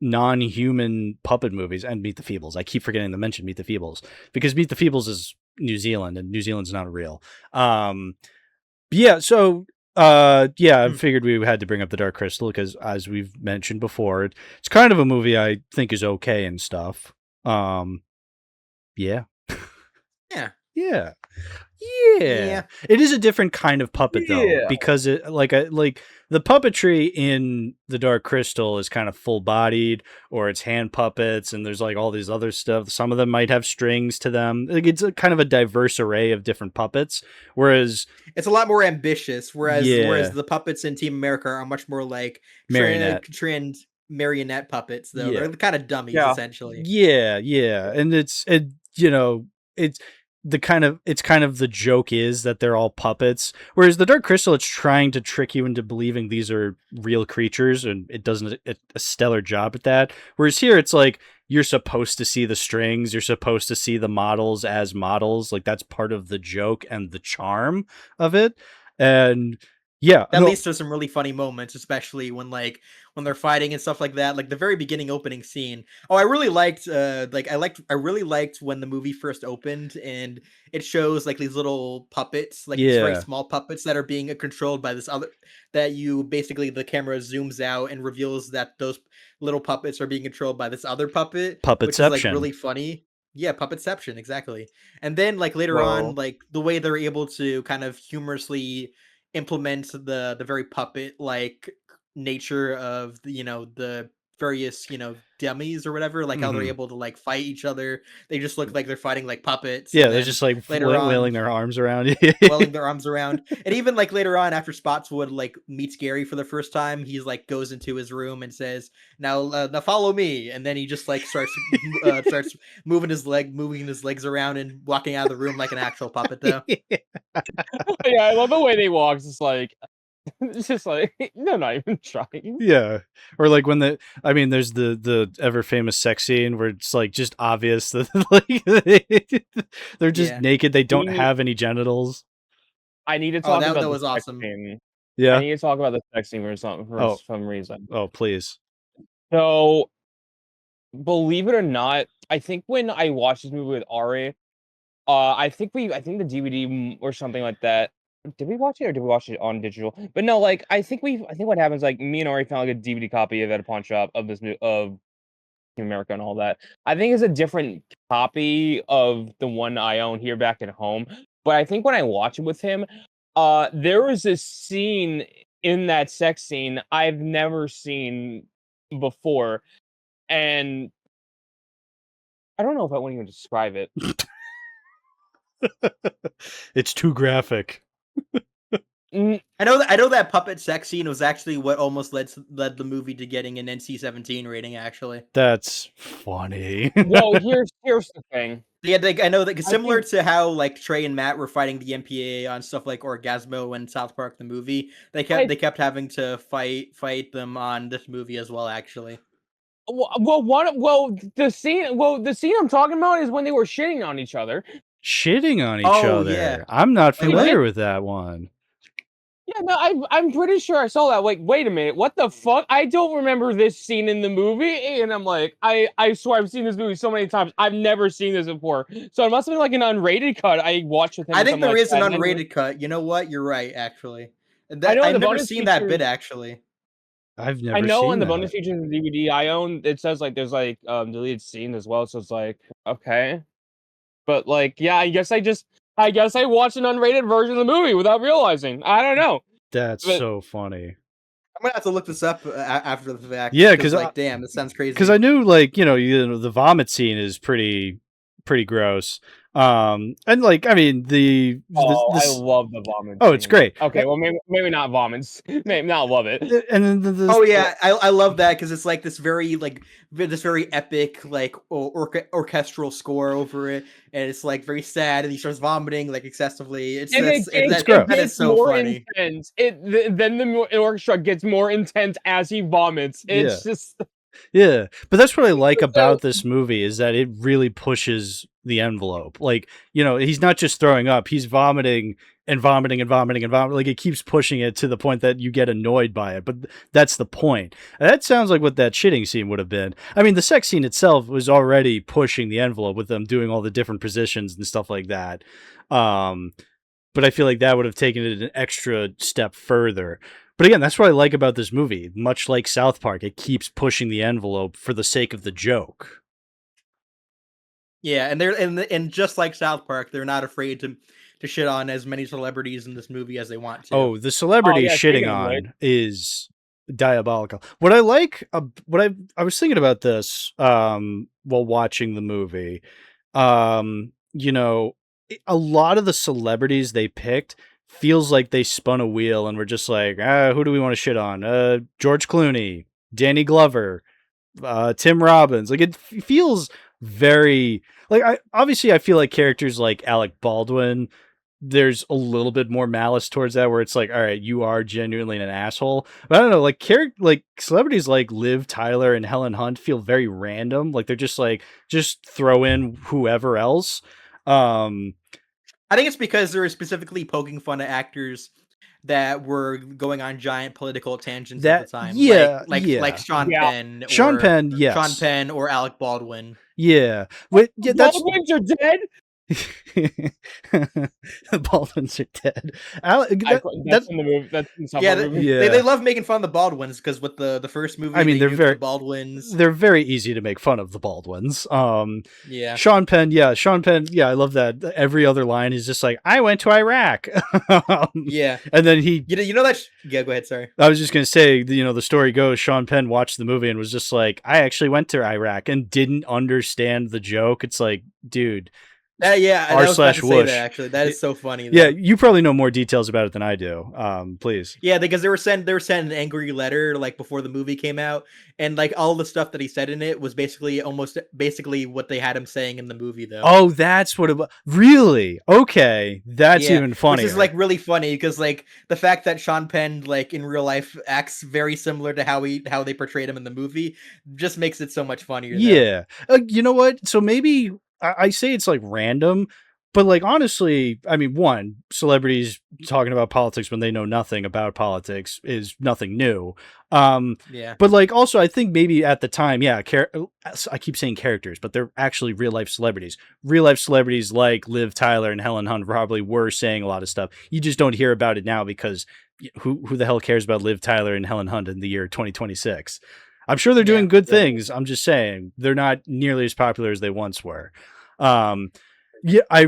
non-human puppet movies, and Meet the Feebles. I keep forgetting to mention Meet the Feebles because Meet the Feebles is New Zealand and New Zealand's not real. Yeah, so yeah, I figured we had to bring up The Dark Crystal because as we've mentioned before, it's kind of a movie I think is okay and stuff. Yeah. Yeah. Yeah. Yeah. It is a different kind of puppet though, because it like the puppetry in The Dark Crystal is kind of full bodied, or it's hand puppets, and there's like all these other stuff. Some of them might have strings to them. Like it's a kind of a diverse array of different puppets. Whereas it's a lot more ambitious. Whereas the puppets in Team America are much more like marionette puppets, though. Yeah. They're kind of dummies essentially. Yeah, and it's kind of the joke is that they're all puppets, whereas The Dark Crystal, it's trying to trick you into believing these are real creatures, and it does a stellar job at that. Whereas here it's like you're supposed to see the strings, you're supposed to see the models as models, like that's part of the joke and the charm of it. And yeah, that leads to some really funny moments, especially when they're fighting and stuff like that. Like the very beginning opening scene. Oh, I really liked I really liked when the movie first opened and it shows like these little puppets, like these very small puppets that are being controlled by this other, that you basically the camera zooms out and reveals that those little puppets are being controlled by this other puppet, which is like really funny. Yeah, puppetception, exactly. And then like later on, like the way they're able to kind of humorously implement the very puppet like nature of the various dummies or whatever, like how they're able to like fight each other. They just look like they're fighting like puppets. Yeah, they're just like wailing their arms around. Wailing their arms around. And even like later on, after Spotswood like meets Gary for the first time, he's like goes into his room and says, now follow me, and then he just like starts moving his legs around and walking out of the room like an actual puppet though. Yeah, I love the way they walk. It's just like they're not even trying. Yeah, or like when there's the ever famous sex scene where it's like just obvious that like they're just naked. They don't have any genitals. I need to talk about that was awesome. Scene. Yeah, I need to talk about the sex scene for some reason. Oh, please. So, believe it or not, I think when I watched this movie with Ari, I think the DVD or something like that. Did we watch it or did we watch it on digital? But no, like I think what happens, like me and Ari found like a DVD copy of it at a pawn shop of this new of Team America and all that. I think it's a different copy of the one I own here back at home. But I think when I watch it with him, there was this scene in that sex scene I've never seen before, and I don't know if I want to even describe it. It's too graphic. I know that puppet sex scene was actually what almost led the movie to getting an NC-17 rating. Actually, that's funny. Well, here's the thing. Yeah, I know that similar to how like Trey and Matt were fighting the MPAA on stuff like Orgasmo and South Park the movie. They kept having to fight them on this movie as well. Actually, the scene I'm talking about is when they were shitting on each other. Shitting on each other. Yeah. I'm not familiar with that one. Yeah, no, I'm pretty sure I saw that. Like, wait a minute, what the fuck? I don't remember this scene in the movie, and I'm like, I swear I've seen this movie so many times. I've never seen this before, so it must have been like an unrated cut I watched with him. I think there is an unrated cut. You know what? You're right. Actually, I've never seen that bit. Actually, I've never. I know seen on the that. bonus features in the DVD I own, it says like there's like deleted scene as well. So it's like okay, but like yeah, I guess I watched an unrated version of the movie without realizing. I don't know. That's so funny. I'm gonna have to look this up after the fact. Yeah, because like, damn, this sounds crazy. Because I knew, like, you know, the vomit scene is pretty gross. And like, I mean, I love the vomit. Oh, it's great. Okay, well, maybe not vomits. Maybe not love it. And then oh yeah, I love that because it's like this very epic like orchestral score over it, and it's like very sad, and he starts vomiting like excessively. It's gross. That is so funny. Intense. Then the orchestra gets more intense as he vomits. It's just. Yeah, but that's what I like about this movie is that it really pushes the envelope. Like, you know, he's not just throwing up, he's vomiting and vomiting and vomiting and vomiting. Like, it keeps pushing it to the point that you get annoyed by it. But that's the point. And that sounds like what that shitting scene would have been. I mean, the sex scene itself was already pushing the envelope with them doing all the different positions and stuff like that. But I feel like that would have taken it an extra step further. But again, that's what I like about this movie. Much like South Park, it keeps pushing the envelope for the sake of the joke. Yeah, and and just like South Park, they're not afraid to shit on as many celebrities in this movie as they want to. Oh, the celebrity shitting on is diabolical. What I like, I was thinking about this while watching the movie. You know, a lot of the celebrities they picked feels like they spun a wheel and were just like, who do we want to shit on? George Clooney, Danny Glover, Tim Robbins. Like, it feels very like I feel like characters like Alec Baldwin, there's a little bit more malice towards that where it's like, all right, you are genuinely an asshole. But I don't know, like celebrities like Liv Tyler and Helen Hunt feel very random. Like they're just like, just throw in whoever else. I think it's because they were specifically poking fun at actors that were going on giant political tangents at the time. Yeah, like Sean Penn. Sean Penn, yes. Sean Penn or Alec Baldwin. Yeah. Baldwins are dead? Baldwins are dead. That's in the movie. That's in some movie. They love making fun of the Baldwins because with the first movie, I mean, they're very Baldwins. They're very easy to make fun of the Baldwins. Yeah. Sean Penn. I love that. Every other line is just like, I went to Iraq. Yeah. And then you know that. Yeah, go ahead. Sorry. I was just gonna say, you know, the story goes, Sean Penn watched the movie and was just like, I actually went to Iraq and didn't understand the joke. It's like, dude. R/Whoosh. Actually, that is so funny. Though. Yeah, you probably know more details about it than I do. Please. Yeah, because they were sent an angry letter like before the movie came out, and like all the stuff that he said in it was basically what they had him saying in the movie, though. Oh, that's what it was. Really? Okay, that's even funnier. Which is like really funny because like the fact that Sean Penn like in real life acts very similar to how they portrayed him in the movie just makes it so much funnier. Yeah, you know what? So maybe. I say it's like random, But like honestly, I mean, one, celebrities talking about politics when they know nothing about politics is nothing new. Yeah. But like also, I think maybe at the time, yeah, I keep saying characters, but they're actually real life celebrities. Real life celebrities like Liv Tyler and Helen Hunt probably were saying a lot of stuff. You just don't hear about it now because who the hell cares about Liv Tyler and Helen Hunt in the year 2026? I'm sure they're doing good things. I'm just saying they're not nearly as popular as they once were. Yeah, I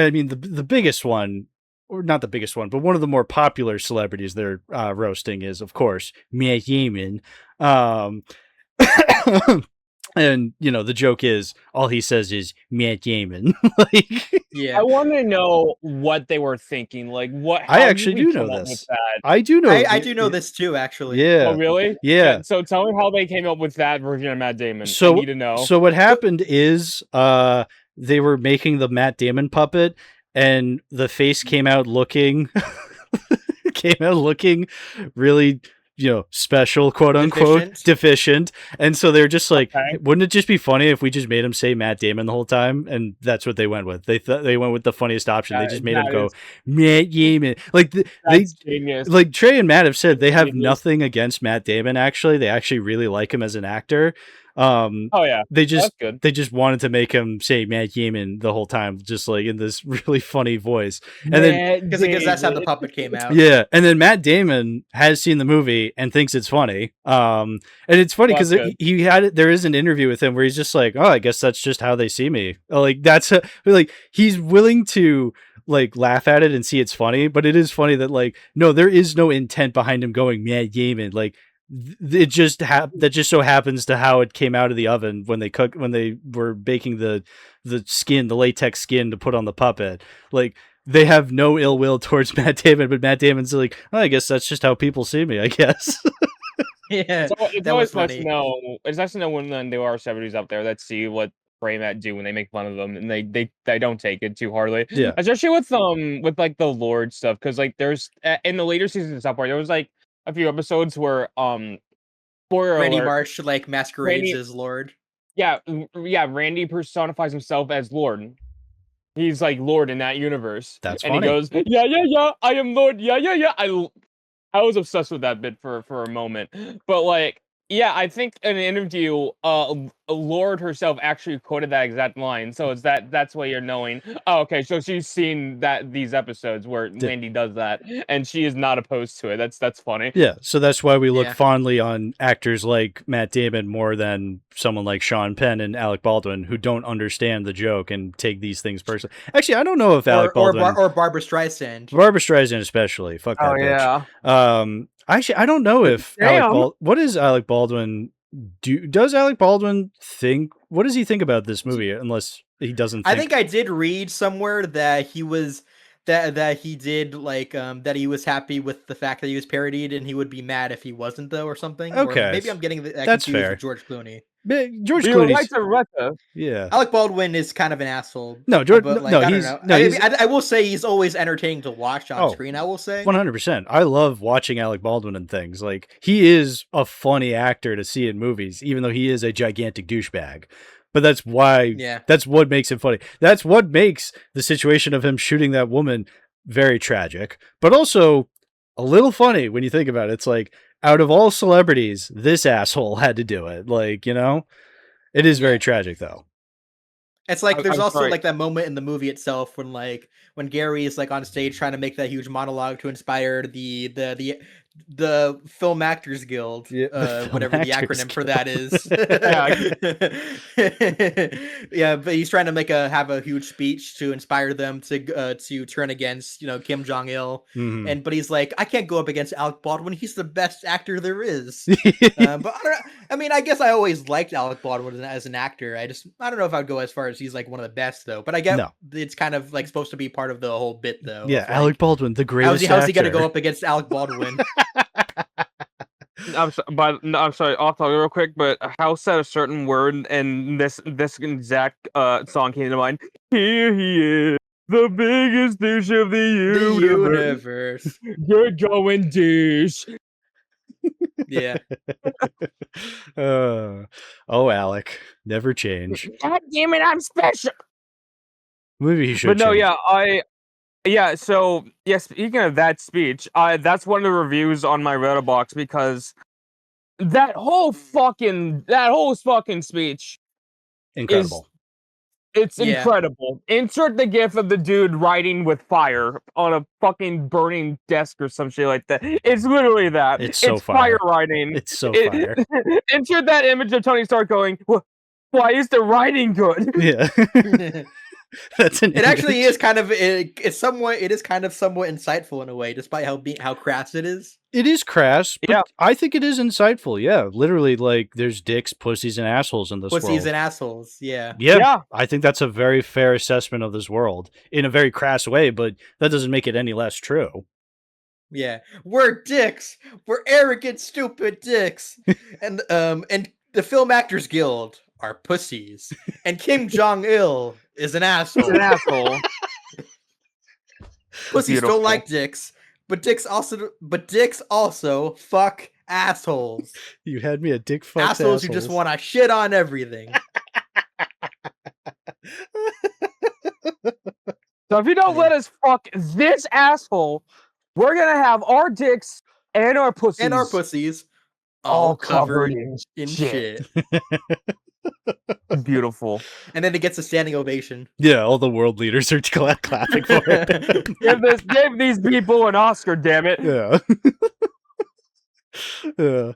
mean the biggest one, or not the biggest one, but one of the more popular celebrities they're roasting is, of course, Matt Damon. And the joke is all he says is Matt Damon. Like, Yeah. I want to know what they were thinking. Like, how I actually did we do know come up this. with that? I do know. I do know this too, actually. Yeah. Oh, really? Yeah. So tell me how they came up with that version of Matt Damon. So I need to know. So what happened is they were making the Matt Damon puppet, and the face came out looking really special, quote unquote, deficient. And so they're just like, Okay. wouldn't it just be funny if we just made him say Matt Damon the whole time? And that's what they went with. They went with the funniest option. They just made him go Matt Damon. Like That's genius. like Trey and Matt have said they have nothing against Matt Damon. Actually, they actually really like him as an actor. Oh yeah, they that's good. just wanted to make him say Matt Damon the whole time, just like in this really funny voice. And then because that's how the puppet came out. Yeah, and then Matt Damon has seen the movie and thinks it's funny. And it's funny because he had it. There is an interview with him where he's just like, "Oh, I guess that's just how they see me." Like that's like he's willing to like laugh at it and see it's funny, but it is funny that like no, there is no intent behind him going Matt Damon. Like it just that just so happens to how it came out of the oven when they were baking the latex skin to put on the puppet. Like they have no ill will towards Matt Damon, but Matt Damon's like, oh, I guess that's just how people see me, I guess. Yeah, so it's always nice to know. It's nice to know when there are celebrities out there that see what Trey and Matt do when they make fun of them, and they don't take it too hardly. Yeah, especially with like the Lord stuff, because like there's in the later seasons of South Park, there was like a few episodes where Randy Marsh like masquerades as Lord. Yeah, Randy personifies himself as Lord. He's like Lord in that universe. That's and funny. He goes, yeah, I am Lord. Yeah. I was obsessed with that bit for a moment. But like, yeah, I think in an interview, Lord herself actually quoted that exact line. So it's that's why you're knowing. Oh, okay, so she's seen these episodes where Randy does that, and she is not opposed to it. That's funny. Yeah, so that's why we look fondly on actors like Matt Damon more than someone like Sean Penn and Alec Baldwin, who don't understand the joke and take these things personally. Actually, I don't know if Alec Baldwin or Barbara Streisand. Barbara Streisand especially. Fuck that bitch. Yeah. Actually, I don't know if what does Alec Baldwin do? Does Alec Baldwin think? What does he think about this movie? Unless he doesn't. I think I did read somewhere that he was that he did like that he was happy with the fact that he was parodied, and he would be mad if he wasn't though, or something. Okay, or maybe I'm getting that that's confused fair. with George Clooney. George Clooney. Yeah. Alec Baldwin is kind of an asshole. No, George. But, like, no, I he's don't know. I will say he's always entertaining to watch on screen. I will say 100%. I love watching Alec Baldwin and things. Like he is a funny actor to see in movies, even though he is a gigantic douchebag. But that's why. Yeah. That's what makes him funny. That's what makes the situation of him shooting that woman very tragic, but also a little funny when you think about it. It's like, out of all celebrities, this asshole had to do it. Like, it is very tragic though. It's like there's also like that moment in the movie itself when Gary is like on stage trying to make that huge monologue to inspire the Film Actors Guild, whatever the acronym for that is. Yeah, but he's trying to have a huge speech to inspire them to turn against Kim Jong-il, but he's like, I can't go up against Alec Baldwin. He's the best actor there is. But I mean, I guess I always liked Alec Baldwin as an actor. I don't know if I'd go as far as he's like one of the best though. But I get it's kind of like supposed to be part of the whole bit though. Yeah, Alec Baldwin, the greatest. How's he gonna go up against Alec Baldwin? I'm sorry, off topic real quick, but how said a certain word and this exact song came to mind. Here he is, the biggest douche of the universe. You're going douche. Yeah. Oh, Alec, never change. God damn it, I'm special. Maybe he should. But no, change. so speaking of that speech, that's one of the reviews on my Letterboxd because that whole fucking speech Incredible. it's Yeah. incredible. Insert the gif of the dude writing with fire on a fucking burning desk or some shit like that. It's literally that. It's so fire fire. writing. It's so fire. Insert that image of Tony Stark going, why is the writing good? Yeah. That's an It actually is kind of it is somewhat insightful in a way, despite how crass it is. It is crass, but Yeah. I think it is insightful. Yeah, literally, like there's dicks, pussies, and assholes in this world. Pussies and assholes. Yeah. Yeah, I think that's a very fair assessment of this world in a very crass way, but that doesn't make it any less true. Yeah, we're dicks. We're arrogant, stupid dicks. and the Film Actors Guild are pussies. And Kim Jong-il is an asshole. It's an asshole. Pussies Beautiful. don't like dicks, but dicks also fuck assholes. You had me a dick fucks Assholes who just want to shit on everything. So if you don't let us fuck this asshole, we're gonna have our dicks and our pussies all covered in shit. Beautiful. And then it gets a standing ovation. Yeah, all the world leaders are clapping for it. Give these people an Oscar, damn it. Yeah. Yeah.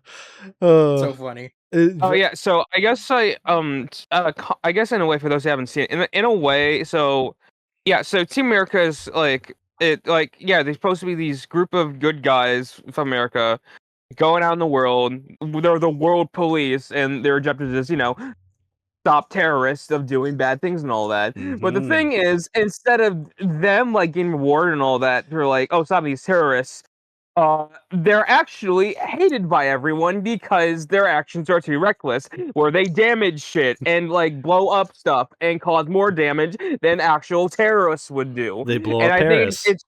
So funny. Oh yeah, so I guess I guess in a way for those who haven't seen it, in a way, so Team America is they're supposed to be these group of good guys from America going out in the world. They're the world police, and their objective is, stop terrorists of doing bad things and all that. But the thing is, instead of them getting rewarded and all that, they're like, oh, stop these terrorists. They're actually hated by everyone because their actions are too reckless, where they damage shit and blow up stuff and cause more damage than actual terrorists would do. They blow and up I Paris. think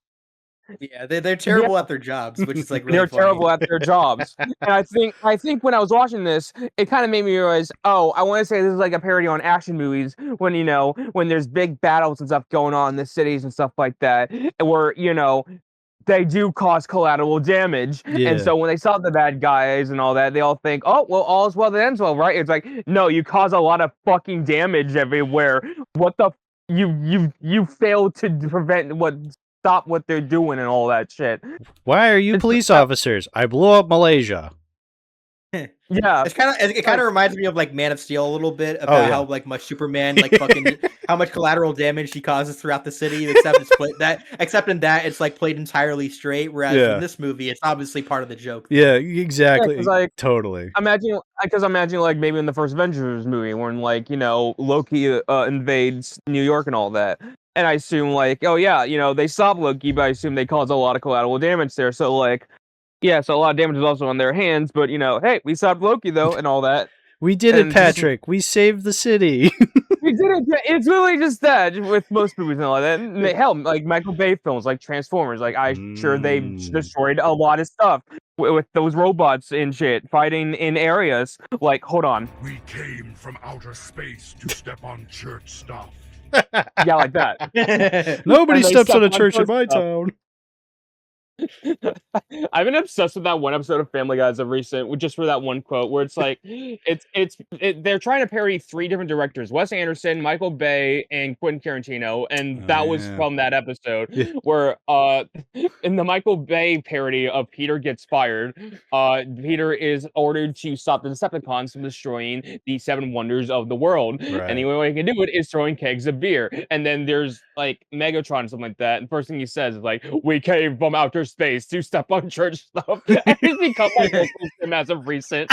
they're terrible at their jobs, which is really they're funny. terrible at their jobs. And I think when I was watching this, it kind of made me realize, oh, I want to say this is like a parody on action movies when when there's big battles and stuff going on in the cities and stuff like that, where they do cause collateral damage. Yeah. And so when they saw the bad guys and all that, they all think, oh, well, all's well that ends well, right? It's like, no, you cause a lot of fucking damage everywhere. What the you failed to stop what they're doing and all that shit. Why are you police officers? I blew up Malaysia. Yeah, it kind of reminds me of Man of Steel a little bit about how much Superman fucking how much collateral damage he causes throughout the city. Except in that it's played entirely straight, whereas in this movie it's obviously part of the joke. Yeah, exactly. Yeah, totally. Imagine maybe in the first Avengers movie when Loki invades New York and all that. And I assume they stop Loki, but I assume they cause a lot of collateral damage there. So so a lot of damage is also on their hands, but hey, we stopped Loki though, and all that. We did it, Patrick. We saved the city. We did it. It's really just that with most movies and all that. And hell, Michael Bay films, like Transformers, I'm sure they destroyed a lot of stuff with those robots and shit fighting in areas. Hold on. We came from outer space to step on church stuff. Yeah, like that. Nobody steps on a church in my town. I've been obsessed with that one episode of Family Guy as of recent, just for that one quote where it's they're trying to parody 3 different directors: Wes Anderson, Michael Bay, and Quentin Tarantino, and that was from that episode where in the Michael Bay parody of Peter Gets Fired, Peter is ordered to stop the Decepticons from destroying the 7 wonders of the world, and the only way he can do it is throwing kegs of beer. And then there's Megatron or something like that, and the first thing he says is we came from outer space to step on church stuff. And he's become as of recent.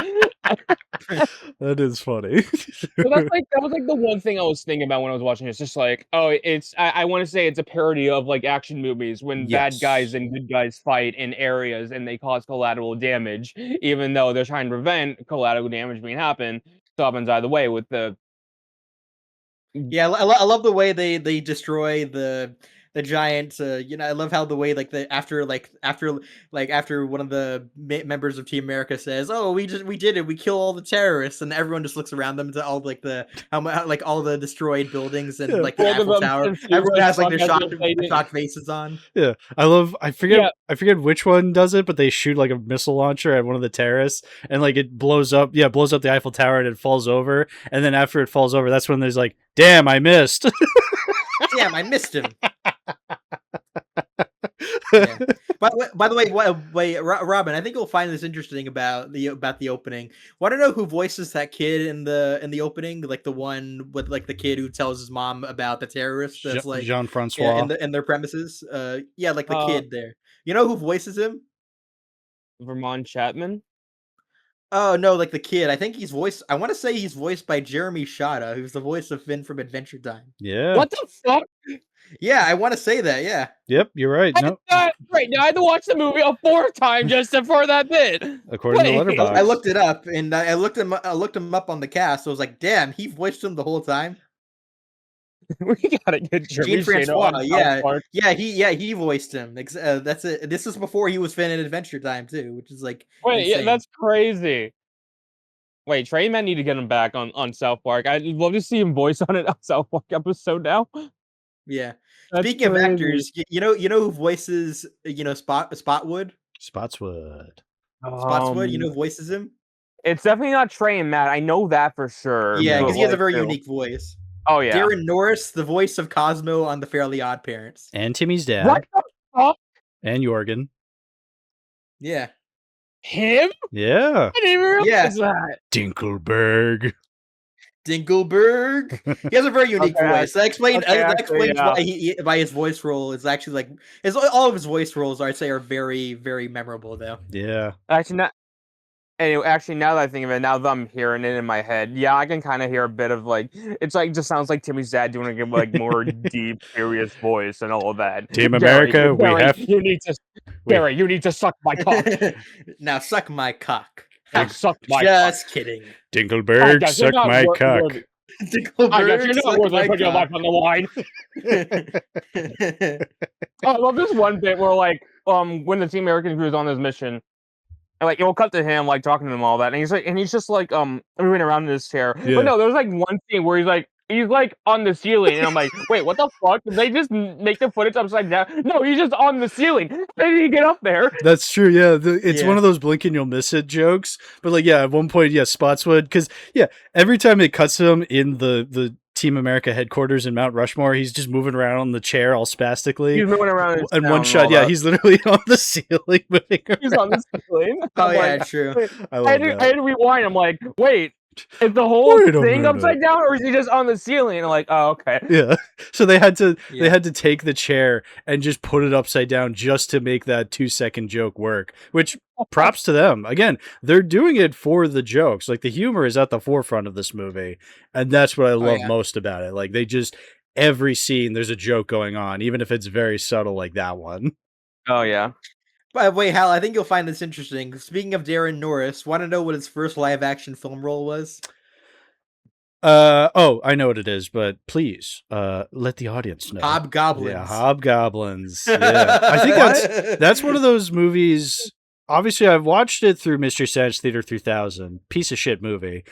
That is funny. So that was the one thing I was thinking about when I was watching it. It's just I want to say it's a parody of action movies when bad guys and good guys fight in areas and they cause collateral damage, even though they're trying to prevent collateral damage being happen. Still happens either way with the. Yeah, I love the way they destroy the the giant. I love how the way after one of the members of Team America says, "Oh, we did it. We kill all the terrorists," and everyone just looks around them to all all the destroyed buildings and the Eiffel Tower. Everyone has the shocked faces on. Yeah, I forget which one does it, but they shoot like a missile launcher at one of the terrorists, and like it blows up the Eiffel Tower, and it falls over. And then after it falls over, that's when there's like, "Damn, I missed." Damn, I missed him. Yeah. By the way, Robyn, I think you'll find this interesting about the opening. Want to know who voices that kid in the opening? Like the one with like the kid who tells his mom about the terrorists. That's like Jean-Francois in their premises. The kid there. You know who voices him? Vermont Chapman. Oh no, like the kid. I think I want to say he's voiced by Jeremy Shada, who's the voice of Finn from Adventure Time. Yeah. What the fuck? Yeah, I want to say that. Yeah. Yep, you're right. No, right now I had to watch the movie a fourth time just for that bit. According to Letterboxd, I looked it up and I looked him up on the cast. So I was like, damn, he voiced him the whole time. We gotta get Jean-Francois. He voiced him. That's it. This is before he was Finn in Adventure Time too, which is like wait, insane. Yeah, that's crazy. Wait, Train Man need to get him back on South Park. I'd love to see him voice on an South Park episode now. Yeah. That's Speaking crazy. of actors, you know who voices Spotwood? Spotswood. Spotswood, you know who voices him? It's definitely not Trey and Matt. I know that for sure. Yeah, because but he has a like, very too. unique voice. Oh yeah. Darren Norris, the voice of Cosmo on The Fairly Odd Parents. And Timmy's dad. What the fuck? And Jorgen. Yeah. Him? Yeah. I didn't even realize that. Dinkelberg. Dinkelberg. He has a very unique voice. That explains yeah. why his voice role is actually like all of his voice roles, I'd say, are very, very memorable though. Yeah. Actually, now that I think of it, now that I'm hearing it in my head, yeah, I can kind of hear a bit of like it's like just sounds like Timmy's dad doing a like more deep, serious voice and all of that. Team America, you need to suck my cock. Now suck my cock. Suck my Just kidding. Dinkelberg, suck my cock. Dinkelberg, you're not worth putting your life on the line. I love this one bit where like when the Team American crew is on this mission. And like it'll cut to him like talking to them all that, and he's just like moving around in his chair. Yeah. But no, there's like one scene where he's like on the ceiling, and I'm like, wait, what the fuck? Did they just make the footage upside down? No, he's just on the ceiling. How did he get up there? That's true. Yeah, it's one of those blink and you'll miss it jokes. But like, yeah, at one point, yeah, Spotswood, because yeah, every time it cuts to him in the Team America headquarters in Mount Rushmore, he's just moving around on the chair all spastically. He's moving around. In one shot, yeah, he's literally on the ceiling moving around. He's on the ceiling. Oh yeah, true. I had to rewind. I'm like, wait, is the whole thing upside down, or is he just on the ceiling? And I'm like, oh, okay. Yeah. So they had to take the chair and just put it upside down just to make that 2-second joke work. Which props to them. Again, they're doing it for the jokes. Like the humor is at the forefront of this movie, and that's what I love most about it. Like they just every scene there's a joke going on, even if it's very subtle, like that one. Oh yeah. By the way, Hal, I think you'll find this interesting. Speaking of Darren Norris, want to know what his first live-action film role was? I know what it is, but please, let the audience know. Hobgoblins. Yeah, Hobgoblins. Yeah. I think that's one of those movies. Obviously, I've watched it through Mystery Science Theater 3000. Piece of shit movie.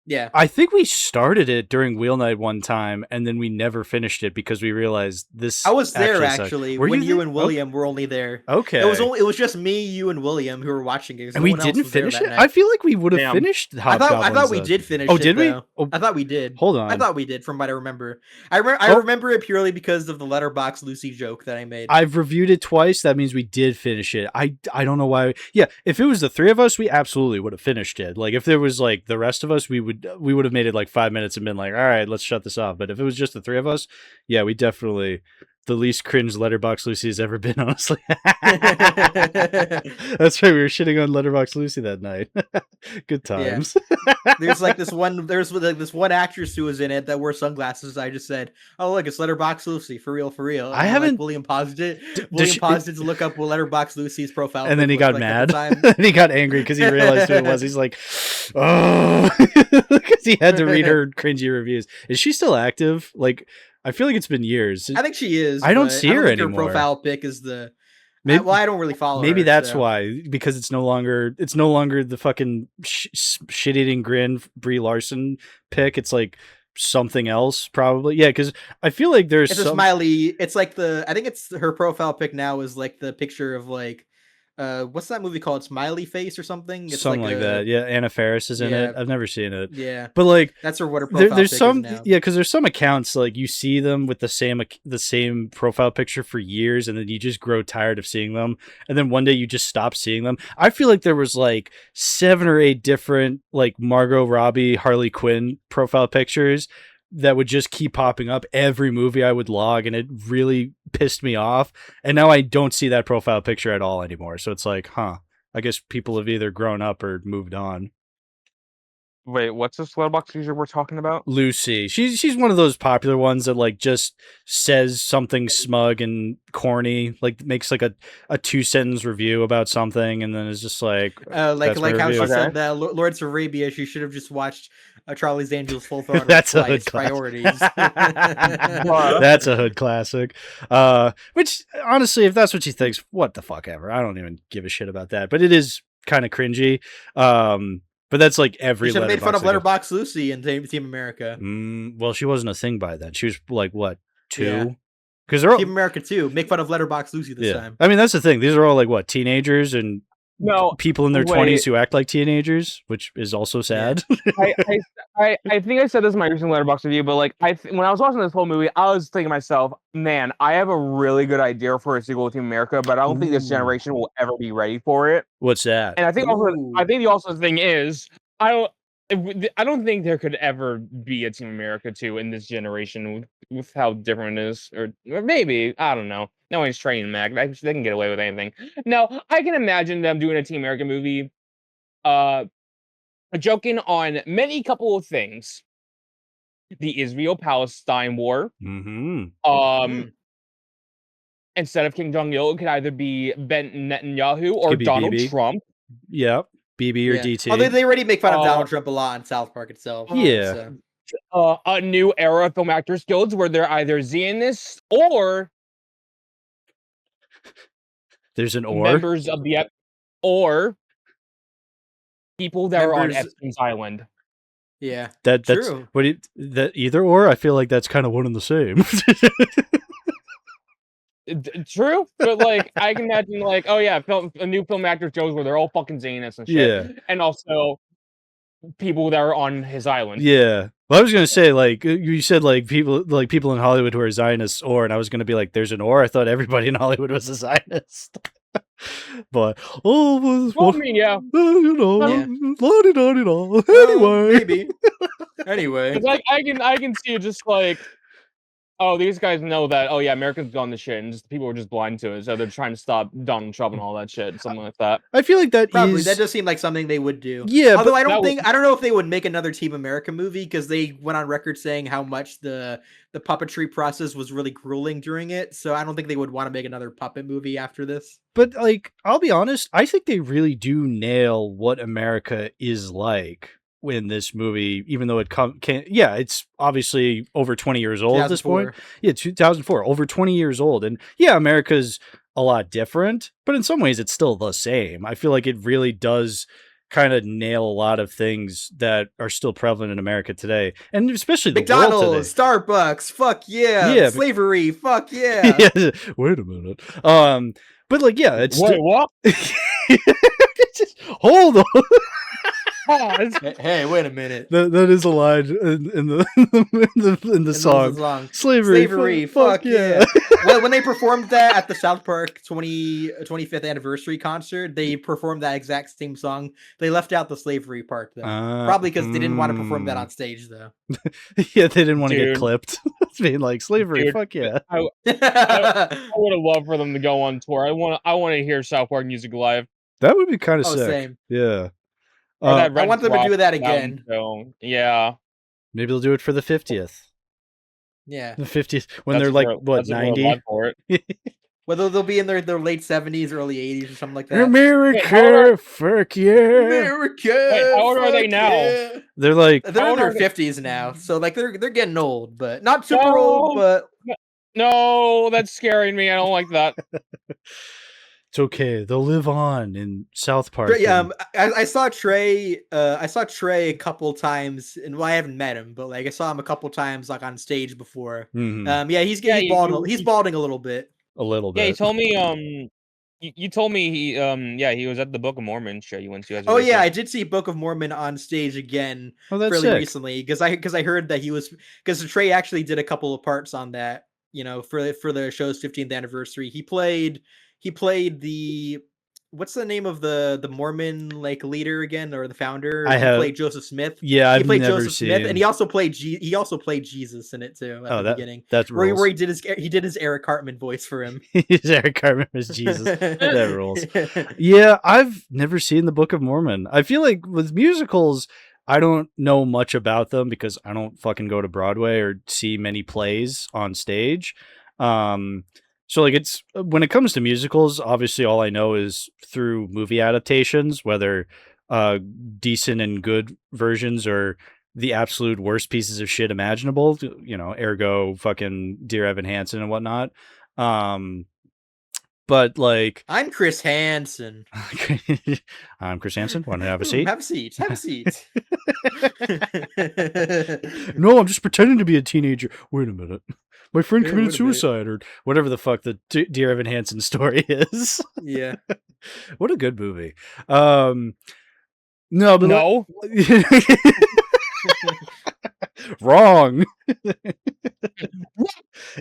Yeah. I think we started it during Wheel Night one time, and then we never finished it because we realized this. I was there actually when you and William were only there. Okay. It was just me, you, and William who were watching it. And we didn't finish it? I feel like we would have finished Hobgoblins. I thought we did finish it. Oh, did we? Oh, I thought we did. Hold on. I thought we did from what I remember. I remember it purely because of the Letterboxd Lucy joke that I made. I've reviewed it twice. That means we did finish it. I don't know why. Yeah, if it was the three of us, we absolutely would have finished it. Like if there was like the rest of us, we would have made it like 5 minutes and been like, all right, let's shut this off. But if it was just the three of us, yeah, we definitely the least cringe Letterboxd Lucy has ever been, honestly. That's right, we were shitting on Letterboxd Lucy that night. Good times. Yeah. There's this one actress who was in it that wore sunglasses. I just said, oh look, it's Letterboxd Lucy, for real. And I haven't. Like, William paused it. Paused it to look up Letterboxd Lucy's profile, and then he got mad. And he got angry because he realized who it was. He's like, oh, because he had to read her cringy reviews. Is she still active? Like, I feel like it's been years. I think she is. I don't but see her think anymore. Her profile pic is the. Maybe, well, I don't really follow. Maybe her, that's so. why, because it's no longer the fucking shit-eating grin Brie Larson pic. It's like something else, probably. Yeah, because I feel like there's a smiley. It's like I think it's her profile pic now is like the picture of like. What's that movie called? Smiley Face or something? It's something like that. Yeah, Anna Faris is in it. I've never seen it. Yeah, but like that's what her profile there's pic some is now. Yeah, because there's some accounts like you see them with the same profile picture for years, and then you just grow tired of seeing them, and then one day you just stop seeing them. I feel like there was like 7 or 8 different like Margot Robbie, Harley Quinn profile pictures that would just keep popping up every movie I would log, and it really pissed me off. And now I don't see that profile picture at all anymore. So it's like, I guess people have either grown up or moved on. Wait, what's this Letterboxd user we're talking about? Lucy. She's one of those popular ones that like just says something smug and corny, like makes like a 2-sentence review about something, and then is just like like how she Okay. said that Lawrence of Arabia, she should have just watched Charlie's Angels Full Throttle. That's a twice. hood classic. Priorities. That's a hood classic. Which honestly, if that's what she thinks, what the fuck ever. I don't even give a shit about that. But it is kind of cringy. But that's like every. You should have made fun of Letterboxd Lucy in Team America. Well, she wasn't a thing by then. She was like what, 2? Yeah. Because they're all Team America 2. Make fun of Letterboxd Lucy this time. I mean, that's the thing. These are all like what, teenagers and people in their 20s who act like teenagers, which is also sad. I think I said this in my recent Letterboxd review, but like when I was watching this whole movie, I was thinking to myself, man, I have a really good idea for a sequel to Team America, but I don't think this generation will ever be ready for it. What's that? And I think the thing is, I don't think there could ever be a Team America 2 in this generation with how different it is, or maybe, I don't know. No one's training Mac. They can get away with anything. No, I can imagine them doing a Team America movie, joking on many couple of things. The Israel-Palestine war. Mm-hmm. Instead of Kim Jong-il, it could either be Ben Netanyahu or Donald BB. Trump. Yep. BB or DT. Although they already make fun of Donald Trump a lot in South Park itself. Yeah. So. A new era of film actors guilds where they're either Zionists or there's an or members of the or people that are on Epstein's Island. Yeah, that's true. That either or. I feel like that's kind of one and the same. True, but like I can imagine, like, oh yeah, a new film actors guilds where they're all fucking Zionists and shit. Yeah, and also people that are on his island. Yeah. Well, I was gonna say, like, you said like people in Hollywood who are Zionists, and I was gonna be like, there's an or. I thought everybody in Hollywood was a Zionist. But I mean, yeah, you know, anyway, maybe. Anyway, like I can see it just like, oh, these guys know that, oh yeah, America's gone to shit, and just people are just blind to it, so they're trying to stop Donald Trump and all that shit, something like that. I feel like that does seem like something they would do. Yeah, although I don't know if they would make another Team America movie, because they went on record saying how much the puppetry process was really grueling during it. So I don't think they would want to make another puppet movie after this. But like, I'll be honest, I think they really do nail what America is like in this movie, even though it's obviously over 20 years old at this point. Yeah, 2004, over 20 years old. And yeah, America's a lot different, but in some ways it's still the same. I feel like it really does kind of nail a lot of things that are still prevalent in America today, and especially the McDonald's, world today. Starbucks, fuck yeah, slavery, fuck yeah. Yeah. Wait a minute. But like, yeah, it's wait, what? Hold on. Hey, wait a minute. That is a line in the song. Slavery, fuck yeah. Well, when they performed that at the South Park 25th anniversary concert, they performed that exact same song. They left out the slavery part, though. Probably because they didn't want to perform that on stage, though. Yeah, they didn't want to get clipped. Being like, slavery, fuck yeah. I would have loved for them to go on tour. I want to hear South Park music live. That would be kind of sick. Same. Yeah. I want them to do that again. Yeah. Maybe they'll do it for the 50th. Yeah. The 50th when they're like, what, 90? Whether they'll be in their late 70s, early 80s, or something like that. America, fuck yeah. America. Wait, how old are they fuck now? yeah. They're like, They're How in old their are they? 50s now, so like they're getting old, but not super old. But No, that's scaring me. I don't like that. it's okay. They'll live on in South Park. I saw Trey. I saw Trey a couple times, and well, I haven't met him, but like I saw him a couple times, like on stage before. Mhm. He's he's balding a little bit. A little bit. Yeah, he told me. You told me he was at the Book of Mormon show you went to. Oh yeah, I did see Book of Mormon on stage again that's fairly sick. recently because I heard that he was because Trey actually did a couple of parts on that. For the show's 15th anniversary, he played the what's the name of the Mormon like leader again, or the founder? He played Joseph Smith. Yeah, he played Joseph Smith, and he also played Jesus in it too at the beginning. That's where he did his Eric Cartman voice for him. His Eric Cartman was Jesus. That rules. Yeah, I've never seen the Book of Mormon. I feel like with musicals, I don't know much about them because I don't fucking go to Broadway or see many plays on stage. So like it's when it comes to musicals, obviously all I know is through movie adaptations, whether decent and good versions or the absolute worst pieces of shit imaginable, ergo fucking Dear Evan Hansen and whatnot. But like I'm Chris Hansen. I'm Chris Hansen. Want to have a seat? Have a seat. Have a seat. No, I'm just pretending to be a teenager. Wait a minute. My friend committed suicide or whatever the fuck the Dear Evan Hansen story is. Yeah. What a good movie. No, but no. Wrong.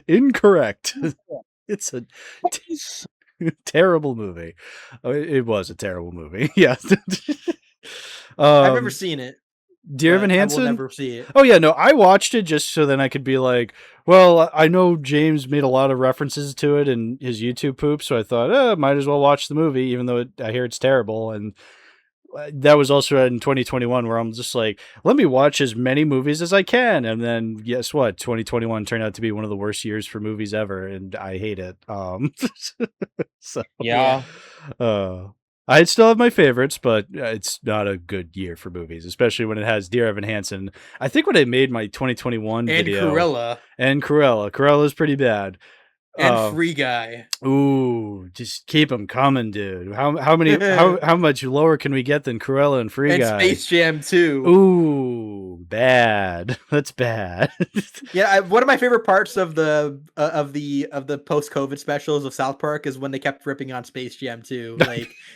Incorrect. It's a terrible movie. It was a terrible movie. Yeah. I've never seen it. Dear Evan Hansen? I will never see it. Oh yeah, no, I watched it just so then I could be like, well, I know James made a lot of references to it in his YouTube poop, so I thought, might as well watch the movie, even though I hear it's terrible. And that was also in 2021 where I'm just like, let me watch as many movies as I can. And then guess what? 2021 turned out to be one of the worst years for movies ever, and I hate it. So yeah. I still have my favorites, but it's not a good year for movies, especially when it has Dear Evan Hansen. I think when I made my 2021 video. And Cruella. Cruella's pretty bad. And Free Guy. Ooh, just keep them coming, dude. How many? how much lower can we get than Cruella and Free Guy? And Space Jam 2. Ooh, bad. That's bad. Yeah, one of my favorite parts of the post-COVID specials of South Park is when they kept ripping on Space Jam 2.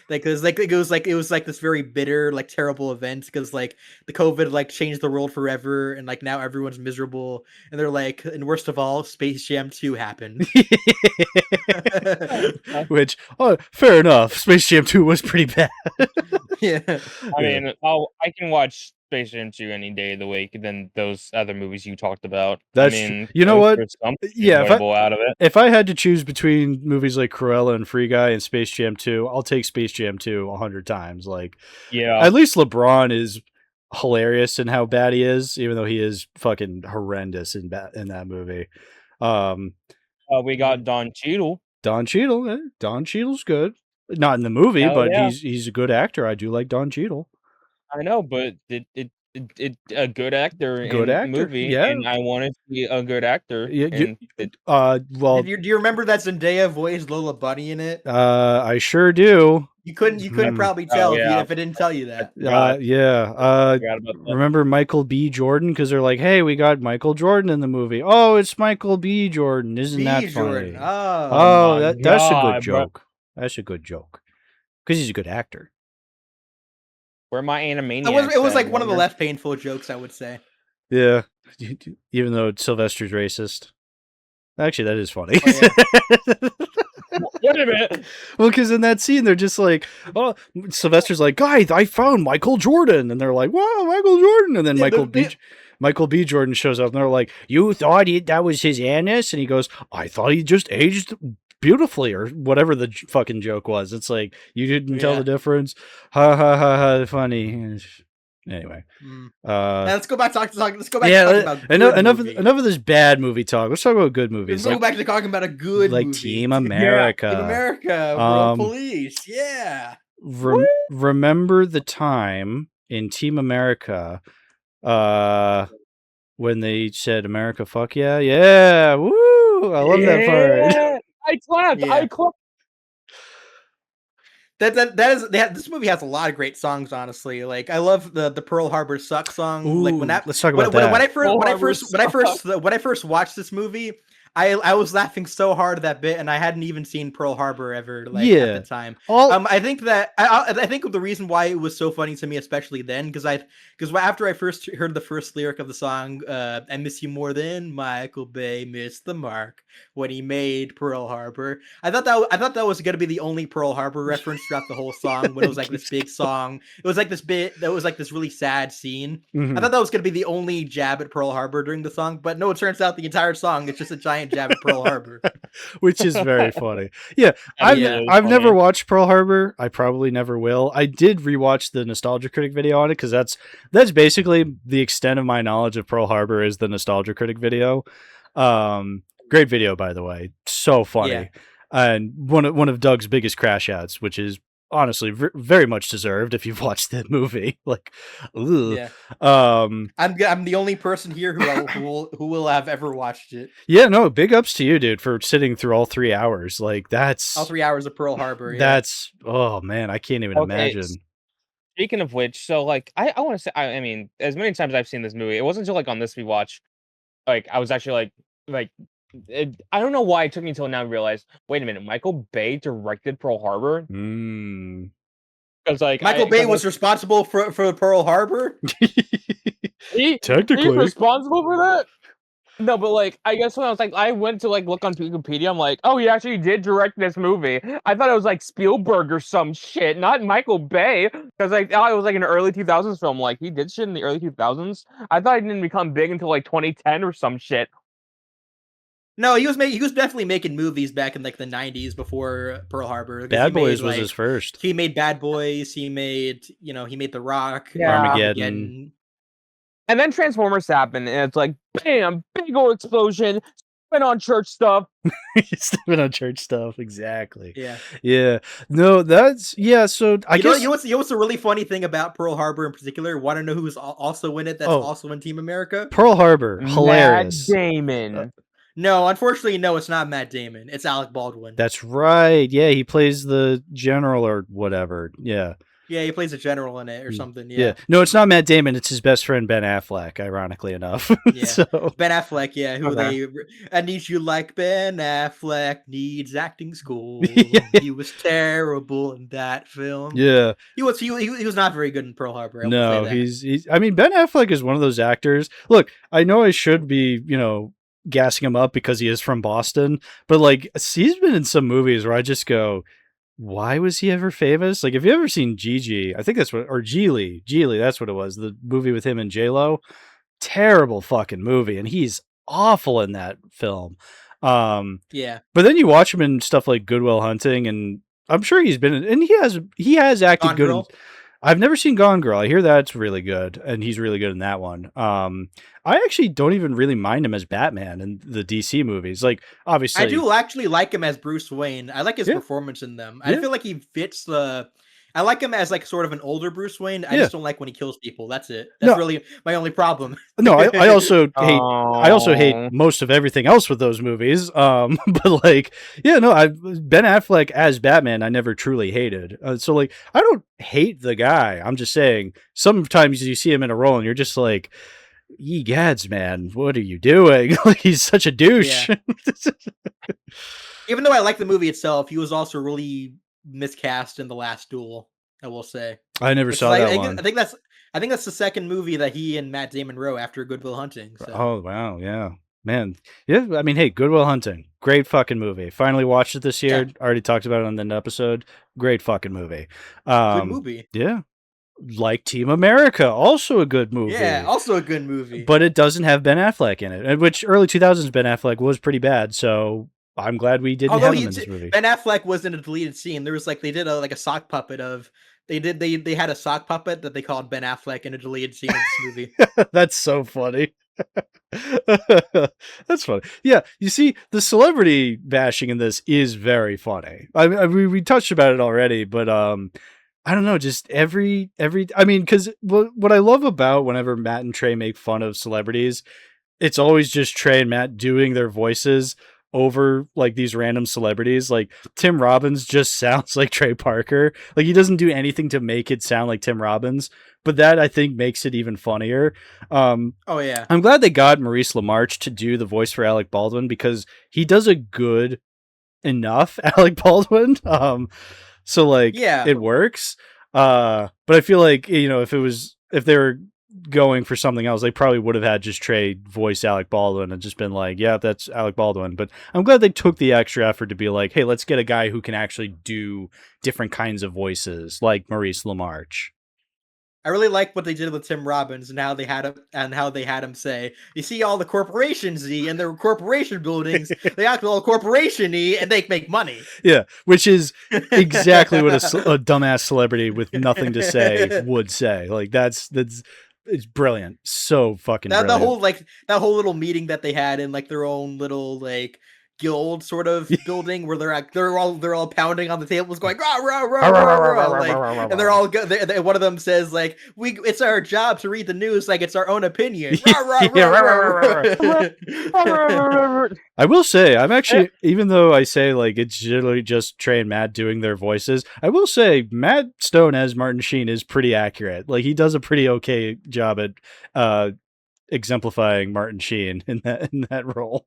It was like this very bitter, like terrible event because like the COVID like changed the world forever, and like now everyone's miserable, and they're like, and worst of all, Space Jam 2 happened. Which, fair enough. Space Jam 2 was pretty bad. Yeah. I mean, I can watch Space Jam 2 any day of the week than those other movies you talked about. That's you know what? Yeah, out of it. If I had to choose between movies like Cruella and Free Guy and Space Jam 2, I'll take Space Jam 2 100 times. Like, yeah, at least LeBron is hilarious in how bad he is, even though he is fucking horrendous in that movie. We got Don Cheadle. Don Cheadle's good. Not in the movie, but he's a good actor. I do like Don Cheadle. I know, but it a good actor in the movie, yeah. And I want to see a good actor. Well, do you remember that Zendaya voiced Lola Bunny in it? I sure do. You couldn't probably tell if I didn't tell you that. Remember Michael B. Jordan? Because they're like, hey, we got Michael Jordan in the movie. Oh, it's Michael B. Jordan. Isn't that funny? That's a good joke. That's a good joke. Because he's a good actor. Where my Animaniacs? It was like one of the less painful jokes, I would say. Yeah, even though Sylvester's racist. Actually, that is funny. Wait a minute. Well, because in that scene, they're just like, oh, Sylvester's like, guys, I found Michael Jordan. And they're like, wow, Michael Jordan. And then Michael B. Jordan shows up and they're like, you thought that was his anus? And he goes, I thought he just aged beautifully, or whatever the fucking joke was. It's like, you didn't tell the difference. Ha ha ha ha, funny. Anyway, Now let's go back let's go back yeah, to talking about good movie. enough of this bad movie talk. Let's talk about good movies. Let's go back to talking about a good like movie. Team America. Team America, World Police. Yeah. Remember the time in Team America when they said America fuck yeah? Yeah. Woo! I love that part. I clapped. Yeah. I clapped. This movie has a lot of great songs, honestly. Like I love the Pearl Harbor Suck song. Ooh, Like when that let's talk about that. when I first watched this movie, I was laughing so hard at that bit, and I hadn't even seen Pearl Harbor ever at the time. I think that I think the reason why it was so funny to me, especially then, because after I first heard the first lyric of the song, "I miss you more than Michael Bay missed the mark when he made Pearl Harbor," I thought that was going to be the only Pearl Harbor reference throughout the whole song. When it was like this big song, it was like this bit that was like this really sad scene. Mhm. I thought that was going to be the only jab at Pearl Harbor during the song, but no, it turns out the entire song is just a giant jab at Pearl Harbor, which is very funny. Yeah, I've never watched Pearl Harbor. I probably never will. I did rewatch the Nostalgia Critic video on it because that's basically the extent of my knowledge of Pearl Harbor is the Nostalgia Critic video. Great video, by the way. So funny. Yeah. And one of Doug's biggest crash outs, which is honestly very much deserved if you've watched that movie. Like, ugh. Yeah. I'm the only person here who will have ever watched it. Yeah, no, big ups to you, dude, for sitting through all 3 hours. Like that's all 3 hours of Pearl Harbor. Yeah. That's oh man, I can't even imagine. Speaking of which, so like I want to say, I mean, as many times I've seen this movie, it wasn't until like on this rewatch, like I was actually like. I don't know why it took me until now to realize. Wait a minute, Michael Bay directed Pearl Harbor. Because like Michael Bay was responsible for Pearl Harbor. Technically, he's responsible for that. No, but like I guess when I went to like look on Wikipedia, I'm like, oh, he actually did direct this movie. I thought it was like Spielberg or some shit, not Michael Bay. Because like it was like an early 2000s film. Like he did shit in the early 2000s. I thought he didn't become big until like 2010 or some shit. No, he was definitely making movies back in like the 90s before Pearl Harbor. Bad Boys was his first. He made Bad Boys. He made The Rock, Armageddon. And then Transformers happened, and it's like, bam, big old explosion, stepping on church stuff. Stepping on church stuff, exactly. Yeah. Yeah. No, that's so I guess you know what's a really funny thing about Pearl Harbor in particular? Want to know who's also in it? That's also in Team America. Pearl Harbor, hilarious. Matt Damon. No, unfortunately, no, it's not Matt Damon. It's Alec Baldwin. That's right. Yeah, he plays the general or whatever. Yeah. Yeah, he plays a general in it or something. Yeah. No, it's not Matt Damon. It's his best friend Ben Affleck. Ironically enough. Yeah. So Ben Affleck. Yeah. I need you like Ben Affleck needs acting school. He was terrible in that film. Yeah. He was not very good in Pearl Harbor. No, he's. I mean, Ben Affleck is one of those actors. Look, I know I should be, gassing him up because he is from Boston, but like he's been in some movies where I just go, why was he ever famous? Like, have you ever seen Gigi? I think that's what, or Geely, that's what it was. The movie with him and J-Lo. Terrible fucking movie, and he's awful in that film. Yeah. But then you watch him in stuff like Good Will Hunting, and I'm sure he's been, and he has acted Gone good. Girl? I've never seen Gone Girl. I hear that's really good, and he's really good in that one. I actually don't even really mind him as Batman in the DC movies. Like, obviously, I do actually like him as Bruce Wayne. I like his performance in them. I feel like he fits I like him as like sort of an older Bruce Wayne. I just don't like when he kills people. That's it. That's really my only problem. No, I also hate most of everything else with those movies. But like, Ben Affleck as Batman, I never truly hated. So like, I don't hate the guy. I'm just saying sometimes you see him in a role and you're just like, ye gads, man, what are you doing? Like, he's such a douche. Yeah. Even though I like the movie itself, he was also really miscast in The Last Duel, I will say. I never saw that one. I think that's the second movie that he and Matt Damon wrote after Good Will Hunting. So. Oh wow, yeah, man, yeah. I mean, hey, Good Will Hunting, great fucking movie. Finally watched it this year. Yeah. Already talked about it on the episode. Great fucking movie. Good movie. Yeah. Like Team America, also a good movie. Yeah, also a good movie. But it doesn't have Ben Affleck in it, which early 2000s Ben Affleck was pretty bad. So I'm glad we didn't have him in this movie. Ben Affleck was in a deleted scene. There was like they did a sock puppet of They had a sock puppet that they called Ben Affleck in a deleted scene of this movie. That's so funny. That's funny. Yeah, you see, the celebrity bashing in this is very funny. I mean, we touched about it already, but I don't know, just every. I mean, because what I love about whenever Matt and Trey make fun of celebrities, it's always just Trey and Matt doing their voices over like these random celebrities. Like Tim Robbins just sounds like Trey Parker. Like he doesn't do anything to make it sound like Tim Robbins, but that I think makes it even funnier. Oh yeah, I'm glad they got Maurice LaMarche to do the voice for Alec Baldwin because he does a good enough Alec Baldwin. So like Yeah. it works. But I feel like, you know, if they were going for something else, they probably would have had just Trey voice Alec Baldwin and just been like, yeah, that's Alec Baldwin. But I'm glad they took the extra effort to be like, hey, let's get a guy who can actually do different kinds of voices like Maurice LaMarche. I really like what they did with Tim Robbins and how they had him say, "You see all the corporations and their corporation buildings, they act all corporation-y and they make money." Yeah, which is exactly what a dumbass celebrity with nothing to say would say. Like that's it's brilliant. So fucking That brilliant. that whole little meeting that they had in like their own little like guild sort of building where they're all pounding on the tables going rah rah rah rah rah, like, and they're all one of them says like it's our job to read the news like it's our own opinion. Rah, rah, rah, rah. I will say, I'm actually, even though I say like it's generally just Trey and Matt doing their voices, I will say Matt Stone as Martin Sheen is pretty accurate. Like he does a pretty okay job at exemplifying Martin Sheen in that role.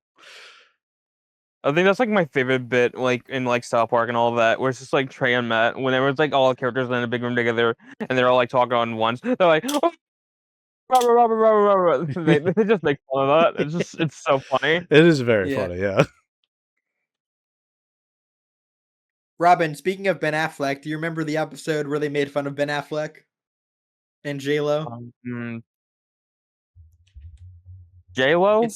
I think that's like my favorite bit, like in like South Park and all of that, where it's just like Trey and Matt. Whenever it's like all the characters in a big room together and they're all like talking on once, they're like, oh, they just make fun of that. It's so funny. It is very Yeah. funny, yeah. Robyn, speaking of Ben Affleck, do you remember the episode where they made fun of Ben Affleck and J-Lo? J-Lo?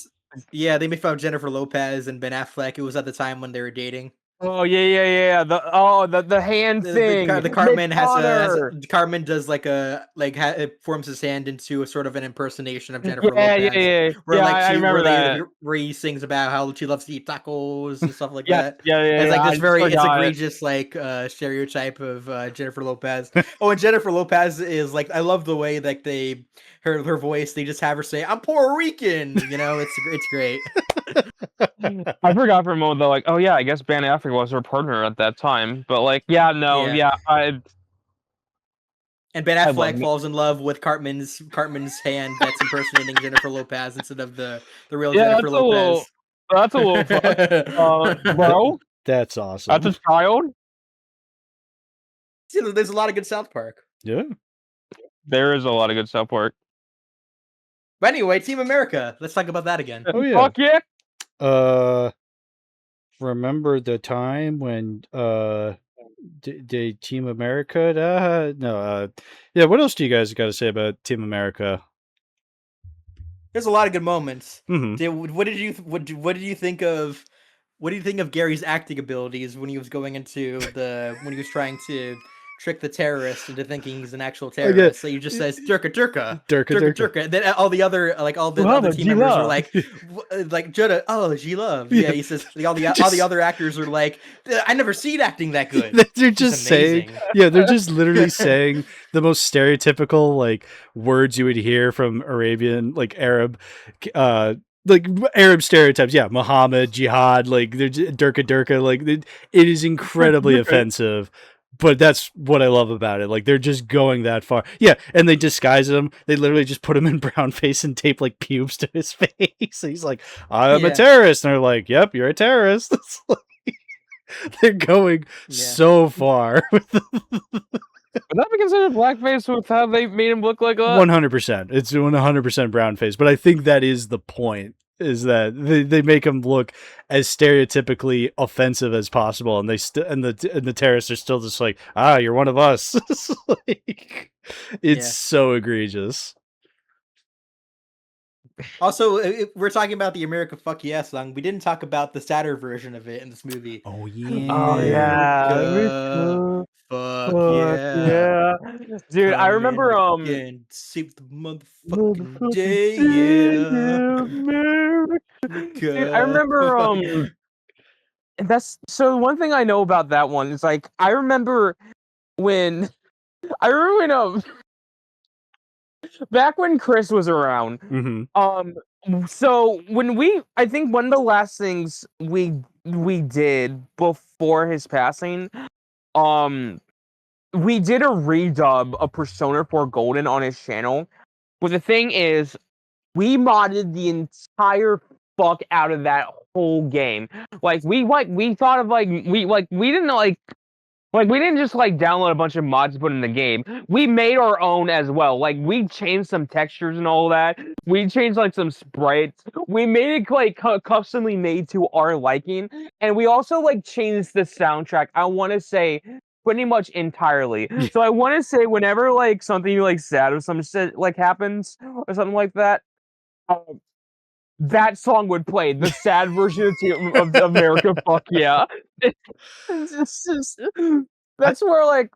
Yeah, they made fun of Jennifer Lopez and Ben Affleck. It was at the time when they were dating. Oh yeah. The hand thing. The Cartman Connor. Cartman does like it forms his hand into a sort of an impersonation of Jennifer Yeah, Lopez. yeah. Where I remember that. Where he sings about how she loves to eat tacos and stuff like Yeah, that. yeah. It's like this very forgot it. egregious like stereotype of Jennifer Lopez. Oh, and Jennifer Lopez is like, I love the way like her voice, they just have her say, "I'm Puerto Rican," you know, it's great. I forgot for a moment though, like, oh yeah, I guess Ben Affleck was her partner at that time. But like, yeah, no, Yeah. yeah, And Ben love Affleck it. falls in love with Cartman's hand that's impersonating Jennifer Lopez instead of the real Yeah, Jennifer Lopez. That's a little fucked. Bro, That's awesome. that's a child. See, there's a lot of good South Park. Yeah. There is a lot of good South Park. But anyway, Team America. Let's talk about that again. Oh yeah. Fuck yeah. Remember the time when Team America? Yeah. What else do you guys got to say about Team America? There's a lot of good moments. Mm-hmm. What did you think of Gary's acting abilities when he was going into when he was trying to trick the terrorist into thinking he's an actual terrorist? So he just says Durka Durka Durka Durka. And then all the other other team members are like Judah, oh G-Love. Yeah, he says all the other actors are like, I never seen acting that good. They're just saying, yeah, they're just literally saying the most stereotypical like words you would hear from Arabian, like Arab like Arab stereotypes, yeah, Muhammad, jihad, like they're Durka Durka, like it is incredibly offensive. But that's what I love about it. Like they're just going that far. Yeah, and they disguise him. They literally just put him in brown face and tape like pubes to his face. And he's like, I'm a terrorist. And they're like, yep, you're a terrorist. It's like, they're going so far. Would that be considered blackface with how they made him look like that? 100%. It's 100% brown face. But I think that is the point. Is that they make him look as stereotypically offensive as possible, and the terrorists are still just like, you're one of us. It's so egregious. Also, we're talking about the America Fuck Yeah song. We didn't talk about the sadder version of it in this movie. Oh yeah. Oh yeah, America, fuck fuck yeah. yeah, dude. I Come remember in and save the motherfucking motherfucking day, day, yeah. America. Dude, I America, remember fuck yeah. that's so one thing I know about that one is like I remember when back when Chris was around. Mm-hmm. So I think one of the last things we did before his passing, we did a redub of Persona 4 Golden on his channel. But the thing is, we modded the entire fuck out of that whole game. We thought of we didn't we didn't just download a bunch of mods to put in the game. We made our own as well. Like we changed some textures and all that. We changed some sprites. We made it customly made to our liking, and we also changed the soundtrack. I want to say pretty much entirely. So I want to say whenever something sad or some shit happens or something like that, that song would play the sad version of America. Fuck yeah. It's just, that's where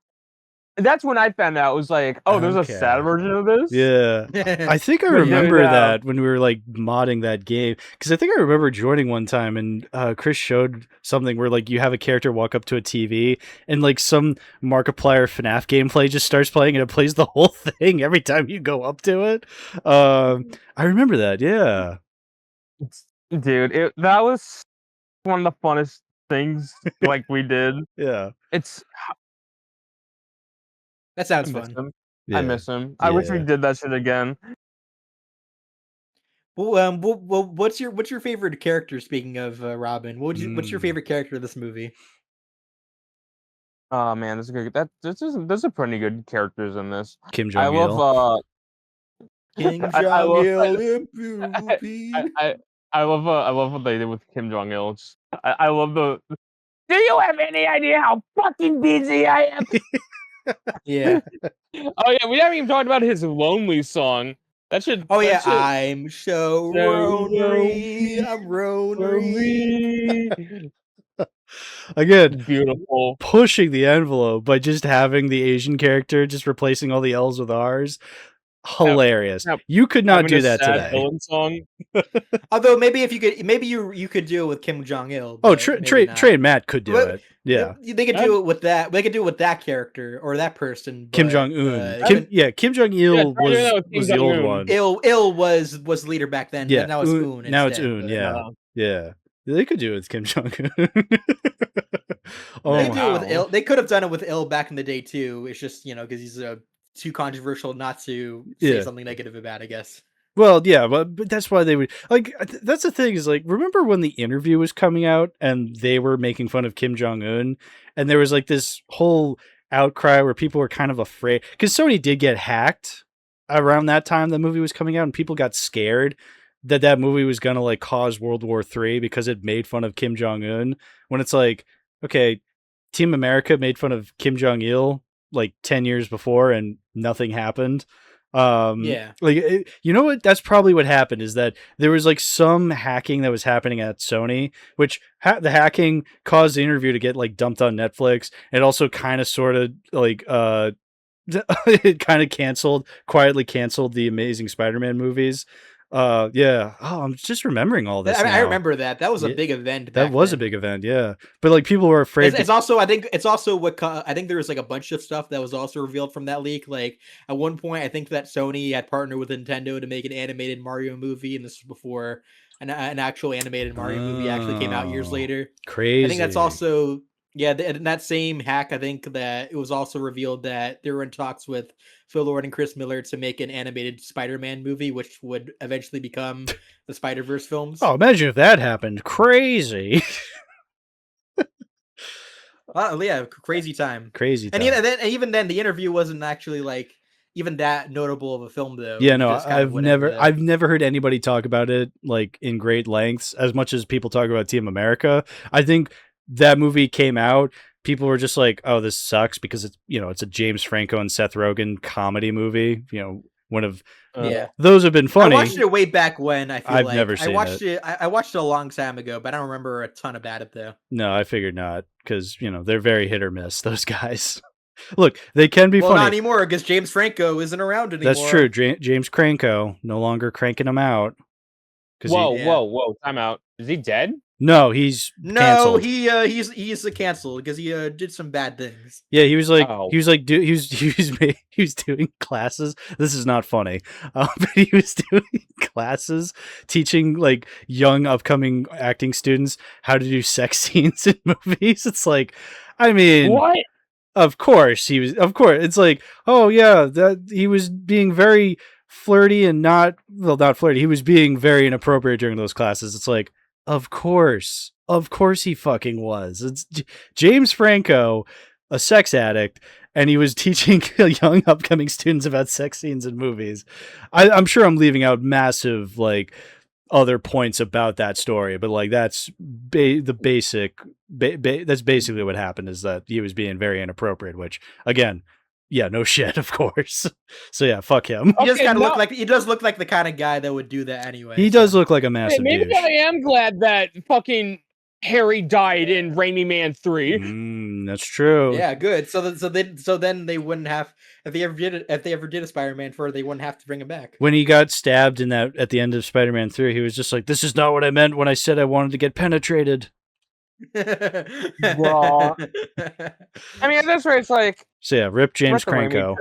that's when I found out. It was oh, there's a sad Okay. version of this. Yeah. I think I But remember yeah. that when we were modding that game, because I think I remember joining one time and Chris showed something where you have a character walk up to a TV and some Markiplier FNAF gameplay just starts playing and it plays the whole thing every time you go up to it. I remember that. Yeah. Dude, that was one of the funnest things we did. Yeah. That sounds fun. I miss him. I wish we did that shit again. Well, what's your favorite character? Speaking of Robin, what's your favorite character of this movie? Oh man, there's a pretty good characters in this. Kim I Jong-il. love Kim I love Jong-il. I love what they did with Kim Jong Il. I love the. Do you have any idea how fucking busy I am? Yeah. Oh yeah, we haven't even talked about his lonely song. That should. Oh that yeah, should- I'm so ronery. I'm ronery. Again, Beautiful. pushing the envelope by just having the Asian character just replacing all the L's with R's. Hilarious. Yep. You could not Having do a that sad today. villain song. Although maybe if you could, maybe you could do it with Kim Jong Il. Oh, Trey and Matt could do it. Yeah, they could do it with that. They could do it with that character or that person. Kim but, Jong Un. even- Kim Jong Il try to do that with was Kim the old Jong-un. one. Il was leader back then. Yeah, But now it's Un. Now it's instead, Un. but- Yeah, yeah. They could do it with Kim Jong Un. They could do it with Il. They could have done it with Il back in the day too. It's just because he's too controversial not to say something negative about, I guess. Well, yeah, but that's why they would that's the thing is remember when The Interview was coming out and they were making fun of Kim Jong Un and there was this whole outcry where people were kind of afraid because Sony did get hacked around that time the movie was coming out and people got scared that movie was gonna cause World War III because it made fun of Kim Jong Un when it's okay, Team America made fun of Kim Jong Il 10 years before and nothing happened. Yeah. You know what? That's probably what happened is that there was some hacking that was happening at Sony, which the hacking caused The Interview to get dumped on Netflix. It also kind of sort of it kind of quietly canceled the Amazing Spider-Man movies. Yeah. Oh, I'm just remembering all this. I remember that. That was a big event. That was a big event. Yeah. But people were afraid. It's also, I think I think there was a bunch of stuff that was also revealed from that leak. At one point, I think that Sony had partnered with Nintendo to make an animated Mario movie. And this was before an actual animated Mario movie actually came out years later. Crazy. I think that's also, in that same hack, I think that it was also revealed that they were in talks with Phil Lord and Chris Miller to make an animated Spider-Man movie, which would eventually become the Spider-Verse films. Oh, imagine if that happened. Crazy. Yeah, crazy time. Crazy time. And even then, The Interview wasn't actually even that notable of a film, though. Yeah, no, I've never heard anybody talk about it in great lengths as much as people talk about Team America. I think that movie came out, people were just oh, this sucks because it's it's a James Franco and Seth Rogen comedy movie. one of Yeah. those have been funny. I watched it way back when. I've never seen it. I watched it a long time ago, but I don't remember a ton about it though. No, I figured not, because they're very hit or miss. Those guys. Look, they can be funny. Not anymore because James Franco isn't around anymore. That's true. James Cranko no longer cranking them out. Whoa! Time out. Is he dead? No, he's canceled. He's canceled because he did some bad things. Yeah, he was doing classes. This is not funny, but he was doing classes teaching like young upcoming acting students how to do sex scenes in movies. It's like, I mean, what? Of course he was. Of course, it's like, oh yeah, that he was being very flirty and not flirty. He was being very inappropriate during those classes. It's like, of course he fucking was. It's James Franco, a sex addict, and he was teaching young upcoming students about sex scenes in movies. I'm sure I'm leaving out massive like other points about that story, but like that's the basic. That's basically what happened, is that he was being very inappropriate. Which again, yeah, no shit, of course. So yeah, fuck him. He just kind of he does look like the kind of guy that would do that anyway. He does look like a massive Maybe douche. I am glad that fucking Harry died in Raimi Man 3. That's true. Yeah, good. So then they wouldn't have, if they ever did a Spider-Man 4, they wouldn't have to bring him back. When he got stabbed in that at the end of Spider-Man 3, he was just like, "This is not what I meant when I said I wanted to get penetrated." Raw. I mean, at this rate, it's like. So yeah, rip James Cranko.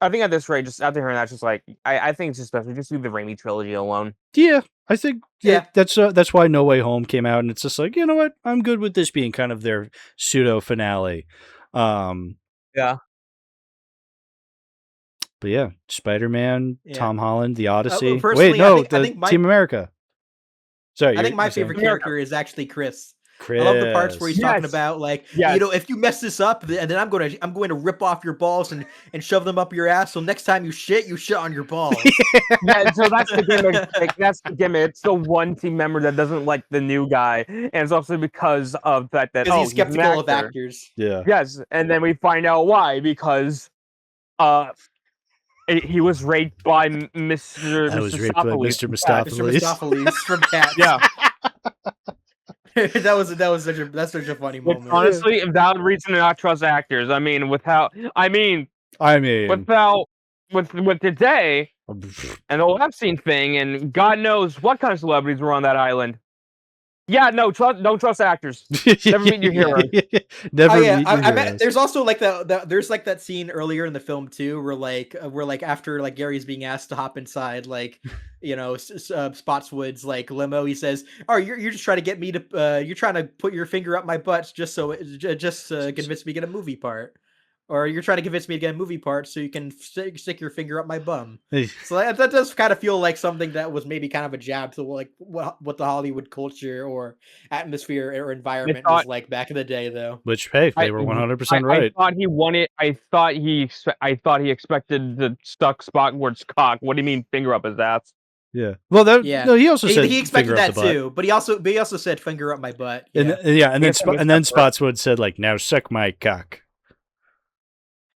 I think at this rate, just after hearing that, just like I think it's just best we just leave the Raimi trilogy alone. Yeah, I think that's why No Way Home came out, and it's just like, you know what, I'm good with this being kind of their pseudo finale. Yeah. But yeah, Spider-Man, Tom Holland, The Odyssey. Wait, no, Team America. Sorry, I think my favorite character is actually Chris. Chris. I love the parts where he's talking about like, if you mess this up, and then I'm going to rip off your balls and shove them up your ass. So next time you shit on your balls. Yeah, so that's the gimmick. That's the gimmick. It's the one team member that doesn't like the new guy, and it's also because of the fact that he's skeptical of actors. Yeah. Yes, and then we find out why, because he was raped by Mr. Mr. Mistopheles from Cats. Yeah. that's such a funny moment. Honestly, a valid reason to not trust actors. I mean, with today and the whole Epstein thing, and God knows what kind of celebrities were on that island. Yeah, don't trust actors. Never meet your hero. There's also like there's like that scene earlier in the film too, where after like Gary's being asked to hop inside Spotswood's like limo, he says, "Oh, you're just trying to get me to you're trying to put your finger up my butt just convince me to get a movie part." Or you're trying to convince me to get a movie part so you can stick your finger up my bum. So that does kind of feel like something that was maybe kind of a jab to like what the Hollywood culture or atmosphere or environment was like back in the day, though. Which, hey, they were 100% right. I thought he wanted. I thought he expected the stuck Spotswood's cock. What do you mean finger up his ass? Yeah. Well, no, he also said he expected that too, but he also said finger up my butt. Yeah. And then Spotswood said like, "Now suck my cock."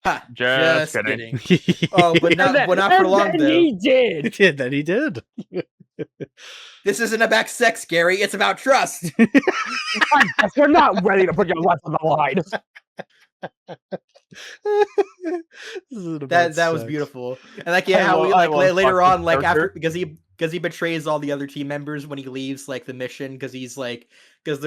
Ha, just kidding. But not for long though. He did. Yeah, then he did. This isn't about sex, Gary. It's about trust. I guess you're not ready to put your life on the line. that was beautiful. And later on, like after because he betrays all the other team members when he leaves like the mission because he's like because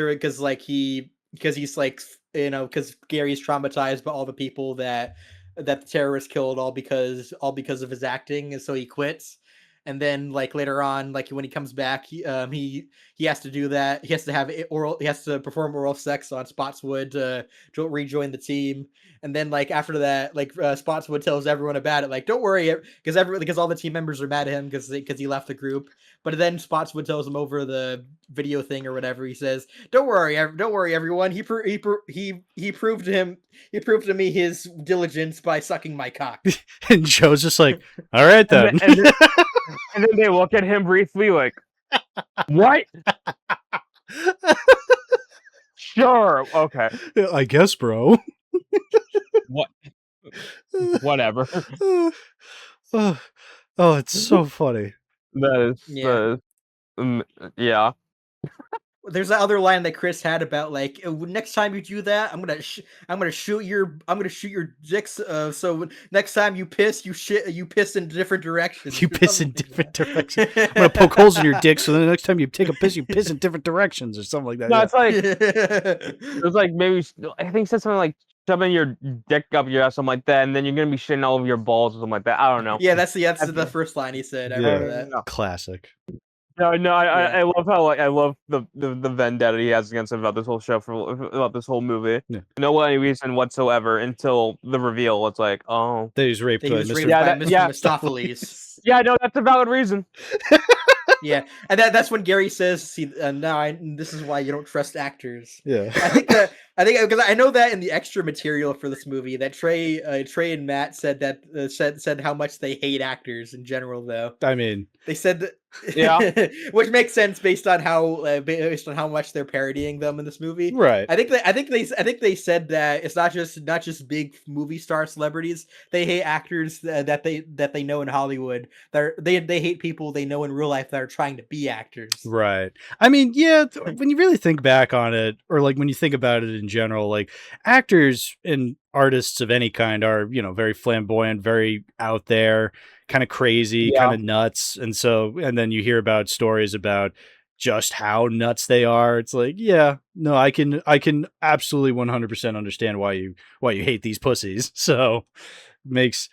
Gary's traumatized by all the people that the terrorists killed all because of his acting, and so he quits. And then like later on, like when he comes back, he has to do that. He has to perform oral sex on Spotswood to rejoin the team. And then like after that, like Spotswood tells everyone about it. Like, don't worry, because all the team members are mad at him because he left the group. But then Spotswood tells him over the video thing or whatever. He says, "Don't worry, everyone. He proved to me his diligence by sucking my cock." And Joe's just like, "All right then." And then they look at him briefly, like, "What?" Sure, okay. I guess, bro. What? Whatever. Oh, it's so funny. That is Yeah. yeah. There's that other line that Chris had about like next time you do that, I'm gonna shoot your dicks. So next time you piss, you piss in different directions. You or piss in something different like directions. that. I'm gonna poke holes in your dick, so then the next time you take a piss, you piss in different directions, or something like that. No, Yeah. it's like it was like maybe I think he said something like shoving your dick up your ass, something like that, and then you're gonna be shitting all over your balls or something like that. I don't know. Yeah, that's the first line he said. I remember that. No. Classic. No, Yeah. I love how I love the vendetta he has against him about this whole show about this whole movie. Yeah. No any reason whatsoever until the reveal. It's like, oh, That he was raped That he by was Mr. raped Yeah, by that- Mr. yeah. Mistopheles. yeah, no, that's a valid reason. Yeah, and that's when Gary says, "See, this is why you don't trust actors." Yeah. I think because I know that in the extra material for this movie that Trey and Matt said that said how much they hate actors in general. Though I mean, they said that, Yeah. which makes sense based on how much they're parodying them in this movie. right. I think they said that it's not just big movie star celebrities. They hate actors that they know in Hollywood. They hate people they know in real life that are trying to be actors. Right. I mean, yeah, when you really think back on it, or like when you think about it in general, like actors and artists of any kind are, very flamboyant, very out there, kind of crazy, Yeah. kind of nuts. And then you hear about stories about just how nuts they are. It's like, yeah, no, I can absolutely 100% understand why you hate these pussies. So makes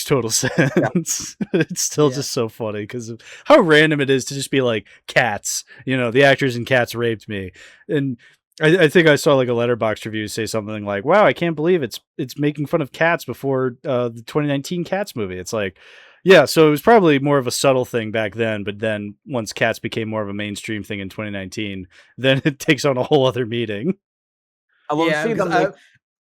total sense. It's still just so funny because of how random it is to just be like cats. The actors in Cats raped me, and I think I saw like a Letterboxd review say something like, "Wow, I can't believe it's making fun of cats before the 2019 Cats movie." It's like, yeah, so it was probably more of a subtle thing back then, but then once Cats became more of a mainstream thing in 2019, then it takes on a whole other meaning. I love seeing them.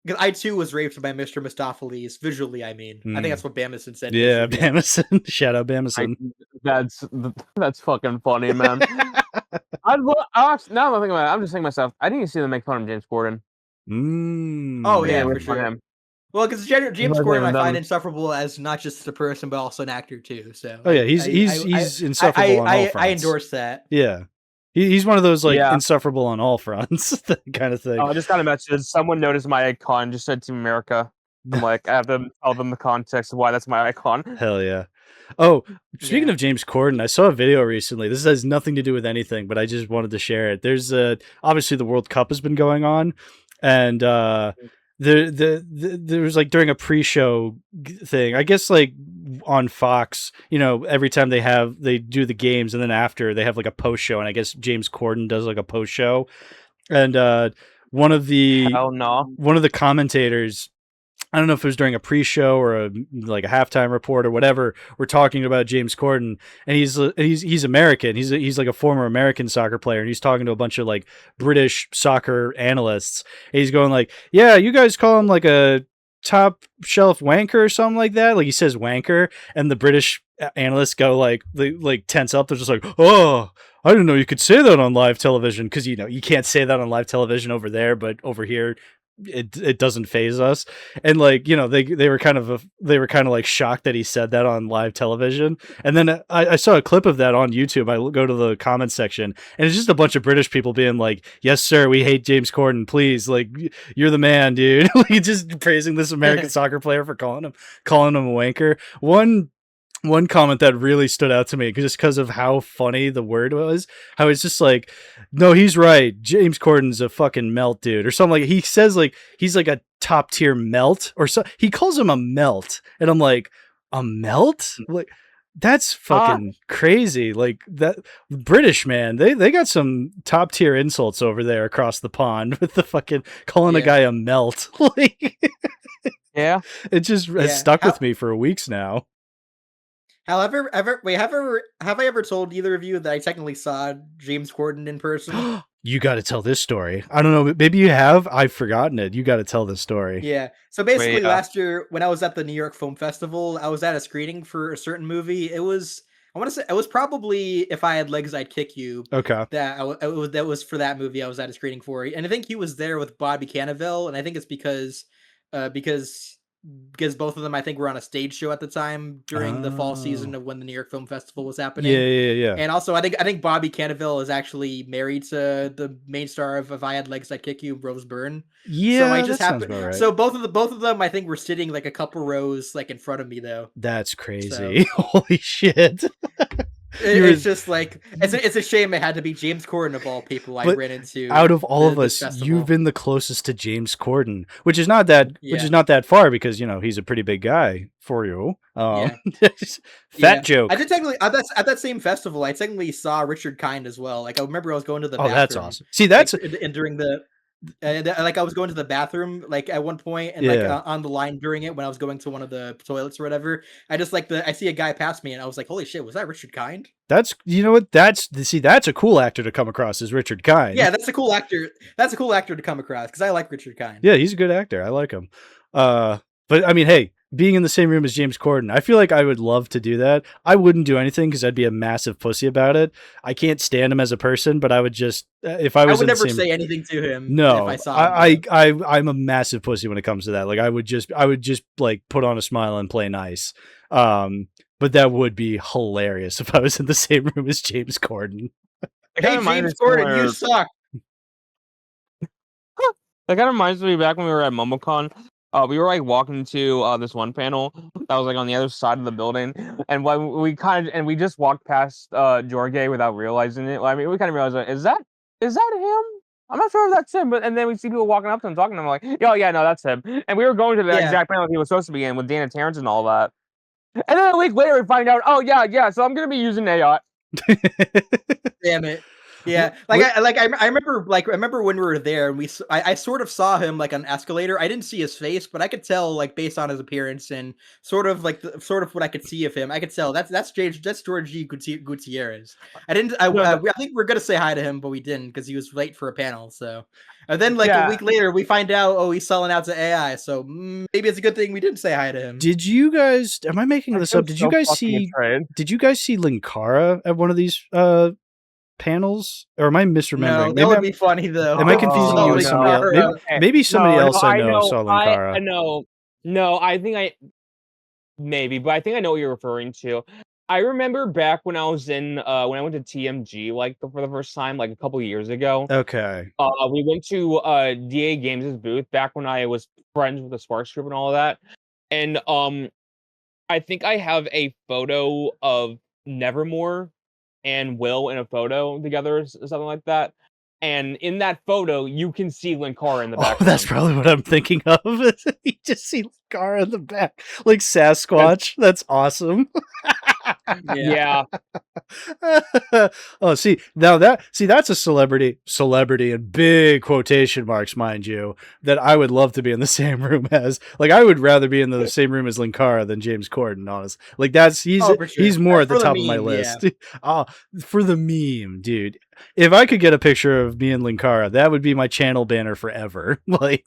Because I too was raped by Mr. Mistopheles visually. I mean, I think that's what Bamison said. Yeah, Bamison. Shout out Bamison. That's fucking funny, man. Now I'm thinking about it, I'm just thinking to myself, I didn't see them make fun of James Corden. Oh yeah, for With sure. him. Well, because James wasn't Corden even I find done. insufferable as not just a person but also an actor too. So Oh yeah, he's insufferable on all fronts. I endorse that. Yeah, he's one of those like Yeah. insufferable on all fronts kind of thing. Oh, I just got a message. Someone noticed my icon, just said Team America. I'm like, I have to tell them the context of why that's my icon. Hell yeah. Oh, speaking Yeah. of James Corden, I saw a video recently. This has nothing to do with anything, but I just wanted to share it. There's obviously the World Cup has been going on, and there was like during a pre-show thing, I guess like on Fox, every time they do the games, and then after they have like a post show, and I guess James Corden does like a post show, and one of the Hell no. commentators, I don't know if it was during a pre-show or a halftime report or whatever, we're talking about James Corden, and he's American. He's like a former American soccer player, and he's talking to a bunch of like British soccer analysts. And he's going like, "Yeah, you guys call him like a top shelf wanker or something like that." Like he says wanker, and the British analysts go they tense up. They're just like, "Oh, I didn't know you could say that on live television," because you can't say that on live television over there, but over here it doesn't phase us. And they were kind of like shocked that he said that on live television. And then I saw a clip of that on YouTube. I go to the comments section, and it's just a bunch of British people being like, "Yes sir, we hate James Corden, please, like you're the man, dude." Like just praising this American soccer player for calling him a wanker. One comment that really stood out to me just because of how funny the word was, how it's just like, "No, he's right. James Corden's a fucking melt, dude," or something. Like he says like he's like a top tier melt, or so he calls him a melt, and I'm like, a melt? Like that's fucking crazy. Like that British man, they got some top tier insults over there across the pond with the fucking calling a guy a melt. Like Yeah. it just has stuck with me for weeks now. However, have I ever told either of you that I technically saw James Corden in person? You got to tell this story. I don't know. Maybe you have. I've forgotten it. You got to tell this story. Yeah. So basically, Wait, last year when I was at the New York Film Festival, I was at a screening for a certain movie. I want to say it was probably If I Had Legs, I'd Kick You. Okay. That was for that movie I was at a screening for, and I think he was there with Bobby Cannavale, and I think it's because because both of them I think were on a stage show at the time during the fall season Oh. of when the New York Film Festival was happening. Yeah. And also, I think Bobby Cannavale is actually married to the main star of If I Had Legs I'd Kick You, Rose Byrne. Yeah, So I that just sounds happened. about right. So both of them, I think, were sitting like a couple rows like in front of me though. That's crazy. Holy shit. It's just like it's a shame it had to be James Corden of all people I But ran into. out of all of this us, festival. you've been the closest to James Corden, which is not that far because he's a pretty big guy for you. Fat joke. I did technically at that same festival. I technically saw Richard Kind as well. Like I remember I was going to the bathroom. That's awesome. See, that's and during the. Like I was going to the bathroom like at one point and on the line during it when I was going to one of the toilets or whatever. I just I see a guy pass me and I was like, holy shit, was that Richard Kind? That's that's a cool actor to come across as Richard Kind. Yeah, that's a cool actor. That's a cool actor to come across because I like Richard Kind. Yeah, he's a good actor. I like him. But I mean, hey, being in the same room as James Corden, I feel like I would love to do that. I wouldn't do anything because I'd be a massive pussy about it. I can't stand him as a person, but I would just if I was. I would never say anything to him. No, if I saw him. I'm a massive pussy when it comes to that. Like I would just like put on a smile and play nice. But that would be hilarious if I was in the same room as James Corden. Hey, James Corden, you suck. That kind of reminds me back when we were at MumbleCon. We were like walking to this one panel that was like on the other side of the building, and when we just walked past Jorge without realizing it. I mean, we kind of realized, is that him? I'm not sure if that's him, but and then we see people walking up to him talking to him like, oh yeah, no, that's him. And we were going to the exact panel he was supposed to be in with Dana Terrence and all that. And then a week later, we find out, oh yeah, so I'm gonna be using AI. Damn it. Yeah, I remember when we were there, and I sort of saw him like on an escalator. I didn't see his face, but I could tell like based on his appearance and sort of what I could see of him. I could tell that's George G. Gutierrez. I think we're gonna say hi to him, but we didn't because he was late for a panel. So, and then a week later, we find out he's selling out to AI. So maybe it's a good thing we didn't say hi to him. Did you guys? Am I making this up? Did you guys see Linkara at one of these panels, or am I misremembering? No, that would be funny though. Am I confusing you with somebody else? Maybe somebody else I know saw Linkara. No, I think but I think I know what you're referring to. I remember back when I was when I went to TMG for the first time like a couple years ago. Okay. We went to DA Games' booth back when I was friends with the Sparks group and all of that. And I think I have a photo of Nevermore and Will in a photo together, something like that. And in that photo, you can see Linkara in the background. Oh, that's probably what I'm thinking of. You just see Linkara in the back, like Sasquatch. That's awesome. Yeah. Oh, that's a celebrity in big quotation marks, mind you, that I would love to be in the same room as. Like, I would rather be in the same room as Linkara than James Corden, honestly. Like, he's more at the top of my list. For the meme, dude. If I could get a picture of me and Linkara, that would be my channel banner forever. Like,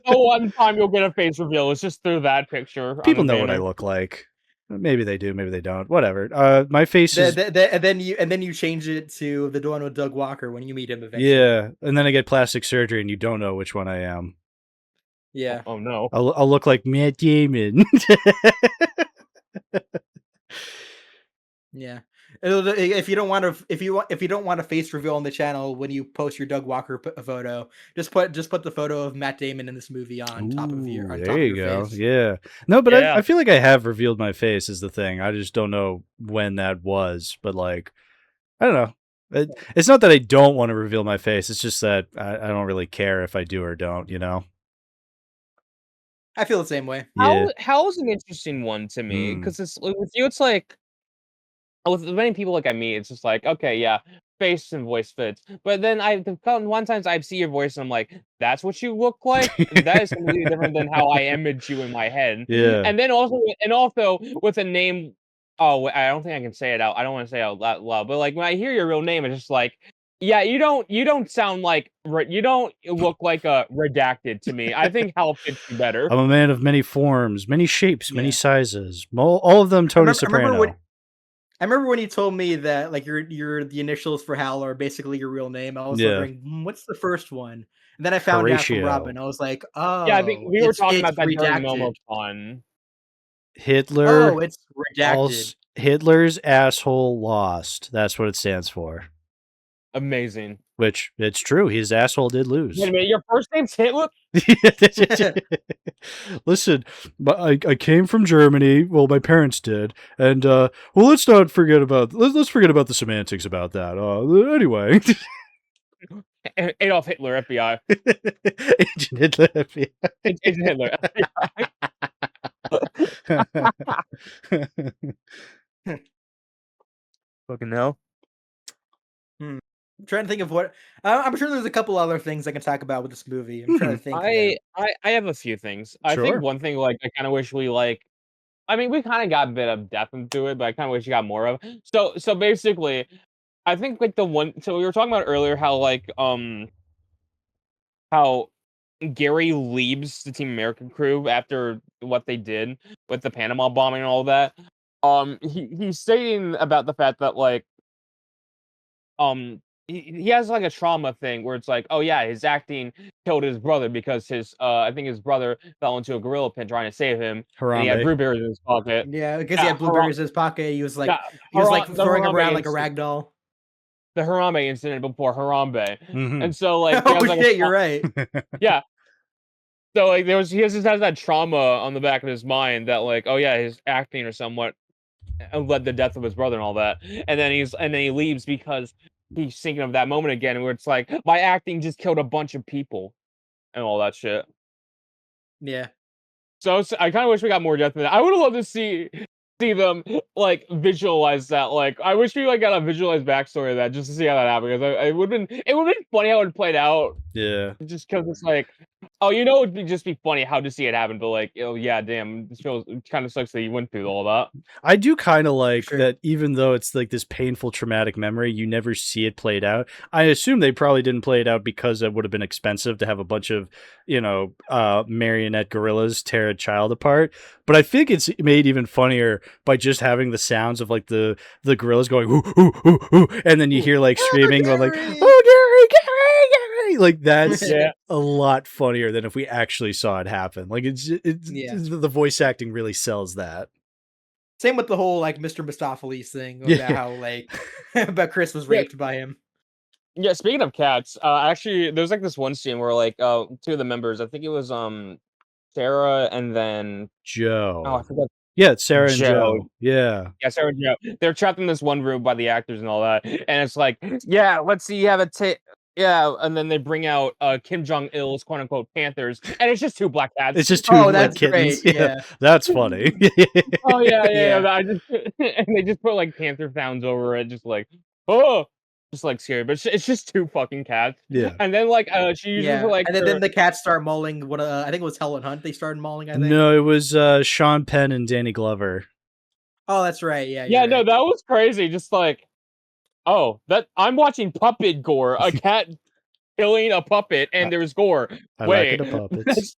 one time you'll get a face reveal. It's just through that picture. People know what I look like. Maybe they do, maybe they don't. Whatever. My face is. And then you change it to the one with Doug Walker when you meet him eventually. Yeah, and then I get plastic surgery, and you don't know which one I am. Yeah. Oh no. I'll look like Matt Damon. Yeah. If you don't want a face reveal on the channel when you post your Doug Walker photo, just put the photo of Matt Damon in this movie on top of your face. Yeah. No, but I feel like I have revealed my face is the thing. I just don't know when that was, but like, I don't know. It's not that I don't want to reveal my face. It's just that I don't really care if I do or don't, you know? I feel the same way. Yeah. How's an interesting one to me? Because it's with you, it's like with many people like me, it's just like, okay, yeah, face and voice fits. But then one time I see your voice and I'm like, that's what you look like? That is completely different than how I image you in my head. Yeah. And then also with a name, I don't think I can say it out. I don't want to say it out loud, but like when I hear your real name, it's just like, yeah, you don't sound like, you don't look like a redacted to me. I think Hal fits you better. I'm a man of many forms, many shapes, many sizes. All of them Tony Soprano. I remember when you told me that like your the initials for Hal are basically your real name. I was Yeah. wondering what's the first one, and then I found out from Horatio. Robyn. I was like, oh, Yeah, I think we were talking it's about that during redacted. MomoCon. Hitler. Oh, it's redacted. Hitler's asshole lost. That's what it stands for. Amazing. Which, it's true. His asshole did lose. Wait a minute, your first name's Hitler? Listen, I came from Germany. Well, my parents did, and well, let's not forget about let's forget about the semantics about that. Anyway, Adolf Hitler, FBI. Agent Hitler, FBI. Agent Hitler, FBI. Fucking hell. I'm trying to think of what. I'm sure there's a couple other things I can talk about with this movie. I'm trying to think. I have a few things. I Sure. think one thing, like, I kind of wish we like. I mean, we kind of got a bit of depth into it, but I kind of wish we got more of. So basically, I think like the one. So we were talking about earlier how like how Gary leaves the Team American crew after what they did with the Panama bombing and all that. He's stating about the fact that like he has like a trauma thing where it's like, oh yeah, his acting killed his brother because his I think his brother fell into a gorilla pit trying to save him. And he had Harambe. blueberries in his pocket. Yeah, because he had blueberries in his pocket. He was like the throwing them Harambe around like a incident- rag doll. The Harambe incident before Harambe. Mhm. And so like he Oh has, like, a shit, you're right. Yeah. So like he just has that trauma on the back of his mind that like, oh yeah, his acting or somewhat led to the death of his brother and all that. And then he leaves because he's thinking of that moment again where it's like, my acting just killed a bunch of people and all that shit. Yeah. So I kind of wish we got more depth in that. I would have loved to see them like visualize that. Like, I wish we like got a visualized backstory of that just to see how that happened. Because it would have been funny how it played out. Yeah. Just because it's like, oh, it would just be funny how to see it happen. But like, oh yeah, damn, this feels kind of sucks that you went through all that. I do kind of like Sure. that, even though it's like this painful, traumatic memory, you never see it played out. I assume they probably didn't play it out because it would have been expensive to have a bunch of, marionette gorillas tear a child apart. But I think it's made even funnier by just having the sounds of like the gorillas going, ooh, ooh, ooh, ooh, and then you hear like screaming, going like, oh, Gary, like that's Yeah. a lot funnier than if we actually saw it happen. Like the voice acting really sells that. Same with the whole like Mr. Mistopheles thing about Yeah. how like about Chris was raped by him. Yeah, speaking of cats, actually, there's like this one scene where like two of the members, I think it was Sarah and then Joe. I forgot. Yeah, it's Sarah and Joe. Joe. Yeah. Yeah, Sarah and Joe. They're trapped in this one room by the actors and all that, and it's like, yeah, let's see, you have a yeah, and then they bring out Kim Jong Il's quote unquote Panthers, and it's just two black cats. It's just two Oh, like, that's kittens. great. Yeah. That's funny. Oh yeah. Yeah. I just and they just put like panther sounds over it, just like just like scary, but it's just two fucking cats. Yeah. And then like she uses Yeah. like And then the cats start mauling what I think it was Helen Hunt they started mauling, I think. No, it was Sean Penn and Danny Glover. Oh, that's right. Yeah. Yeah, you're no, right. that was crazy. Just like, oh, that I'm watching puppet gore, a cat killing a puppet, and there's gore. I Wait, like it a puppets.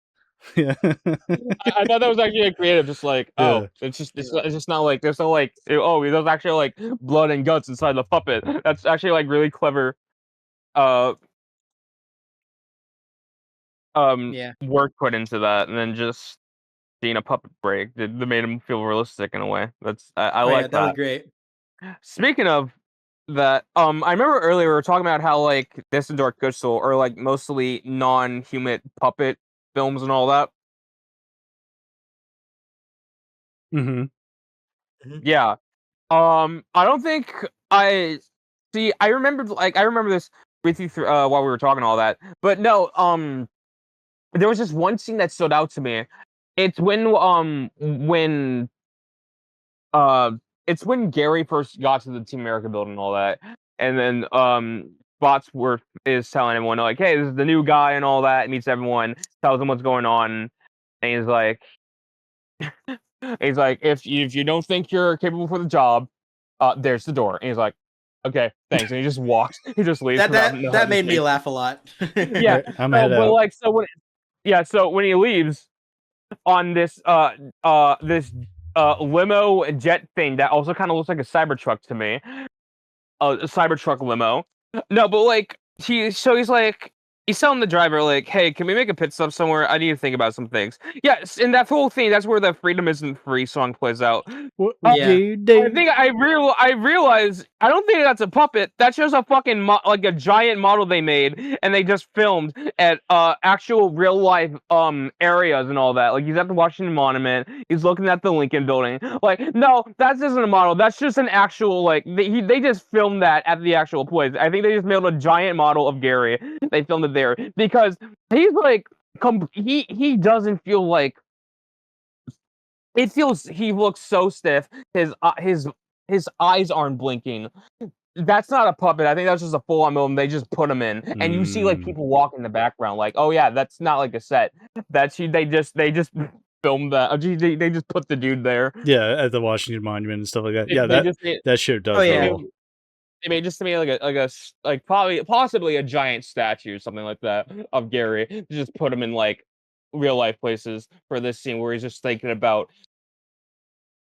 Yeah. I thought that was actually creative. Just like, oh, Yeah. it's just not like there's no like, oh, there's actually like blood and guts inside the puppet. That's actually like really clever. Yeah. Work put into that, and then just seeing a puppet break that made him feel realistic in a way. That's I Oh, yeah, like that was that. great. Speaking of that, I remember earlier we were talking about how like this and Dark Crystal are like mostly non-human puppet films and all that. Mm-hmm. Yeah. I don't think I see. I remember this briefly through while we were talking all that, but no. There was just one scene that stood out to me. It's when it's when Gary first got to the Team America building and all that, and then Spotsworth is telling everyone like, "Hey, this is the new guy and all that." Meets everyone, tells them what's going on, and he's like, if you don't think you're capable for the job, there's the door. And he's like, okay, thanks. And he just walks. He just leaves. That made me laugh a lot. Yeah. I'm head but out. like so when he leaves on this limo jet thing that also kind of looks like a Cybertruck to me. A Cybertruck limo. No, but like he's like he's telling the driver like, "Hey, can we make a pit stop somewhere? I need to think about some things." Yes, and that whole thing, that's where the "Freedom Isn't Free" song plays out. What would Yeah. you do? I think I realize I don't think that's a puppet. That's just a fucking like a giant model they made and they just filmed at actual real life areas and all that. Like he's at the Washington Monument. He's looking at the Lincoln Building. Like no, that isn't a model. That's just an actual like they just filmed that at the actual place. I think they just made a giant model of Gary. They filmed it there because he's like he doesn't feel like. It feels he looks so stiff. His eyes aren't blinking. That's not a puppet. I think that's just a full-on moment. They just put him in, and you see like people walk in the background. Like, oh yeah, that's not like a set. They just filmed that. They just put the dude there. Yeah, at the Washington Monument and stuff like that. Yeah, They that shit does. Oh, yeah. roll. They made just to me like possibly a giant statue or something like that of Gary. Just put him in like real life places for this scene where he's just thinking about,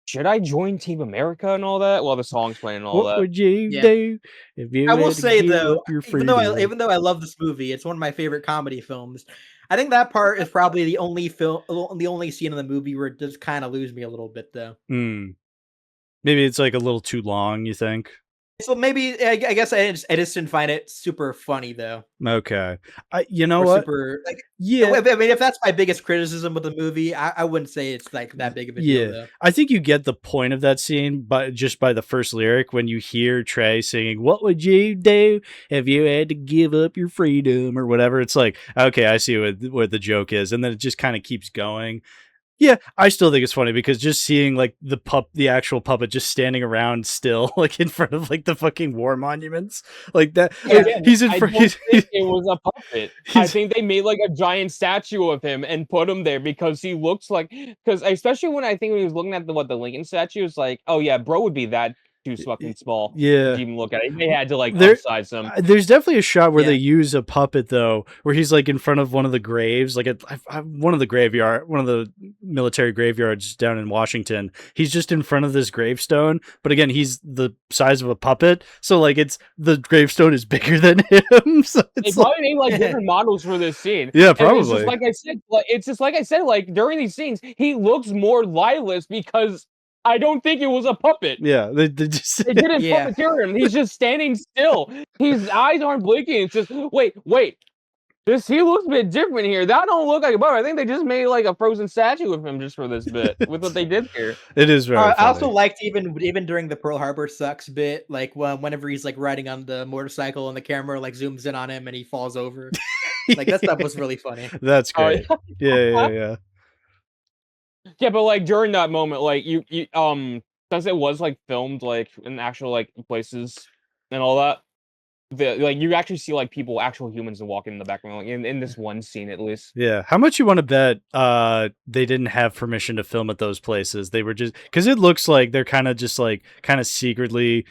should I join Team America and all that? Well, the song's playing and all What that. would you Yeah. do if you I will had to say give though, up your even though freedom? I love this movie, it's one of my favorite comedy films. I think that part is probably the only scene in the movie where it does kind of lose me a little bit, though. Maybe it's like a little too long, you think? So maybe I guess I just didn't find it super funny though. Okay. You know Or what? super like Yeah. I mean, if that's my biggest criticism of the movie, I wouldn't say it's like that big of a deal. Though. I think you get the point of that scene, but just by the first lyric when you hear Trey singing, "What would you do if you had to give up your freedom?" or whatever. It's like, okay, I see what the joke is, and then it just kind of keeps going. Yeah, I still think it's funny because just seeing like the actual puppet just standing around still, like in front of like the fucking war monuments, like that. Yeah. Like, he's in front. I don't think it was a puppet. I think they made like a giant statue of him and put him there because he looks like. Because especially when he was looking at the Lincoln statue, it's like, oh yeah, bro would be that too fucking small. Yeah. To even look at it. They had to like There- upsize him. There's definitely a shot where Yeah. they use a puppet though, where he's like in front of one of the graves, like one of the military graveyards down in Washington. He's just in front of this gravestone, but again, he's the size of a puppet, so like the gravestone is bigger than him. So They it's like, probably made like different models for this scene. yeah, And probably. it's just like I said, like during these scenes, he looks more lifeless because I don't think it was a puppet. Yeah, they just They didn't Yeah. puppeteer him. He's just standing still. His eyes aren't blinking. It's just wait. He looks a bit different here. That don't look like a puppet. I think they just made like a frozen statue of him just for this bit with what they did here. It is very. I funny. also liked even during the Pearl Harbor sucks bit, like whenever he's like riding on the motorcycle and the camera like zooms in on him and he falls over. Like that stuff was really funny. That's Oh, great. Yeah. Yeah, but like during that moment, like you since it was like filmed like in actual like places and all that, like you actually see like actual humans walking in the background, like in this one scene at least. Yeah. How much you want to bet they didn't have permission to film at those places? They were just because it looks like they're kind of secretly,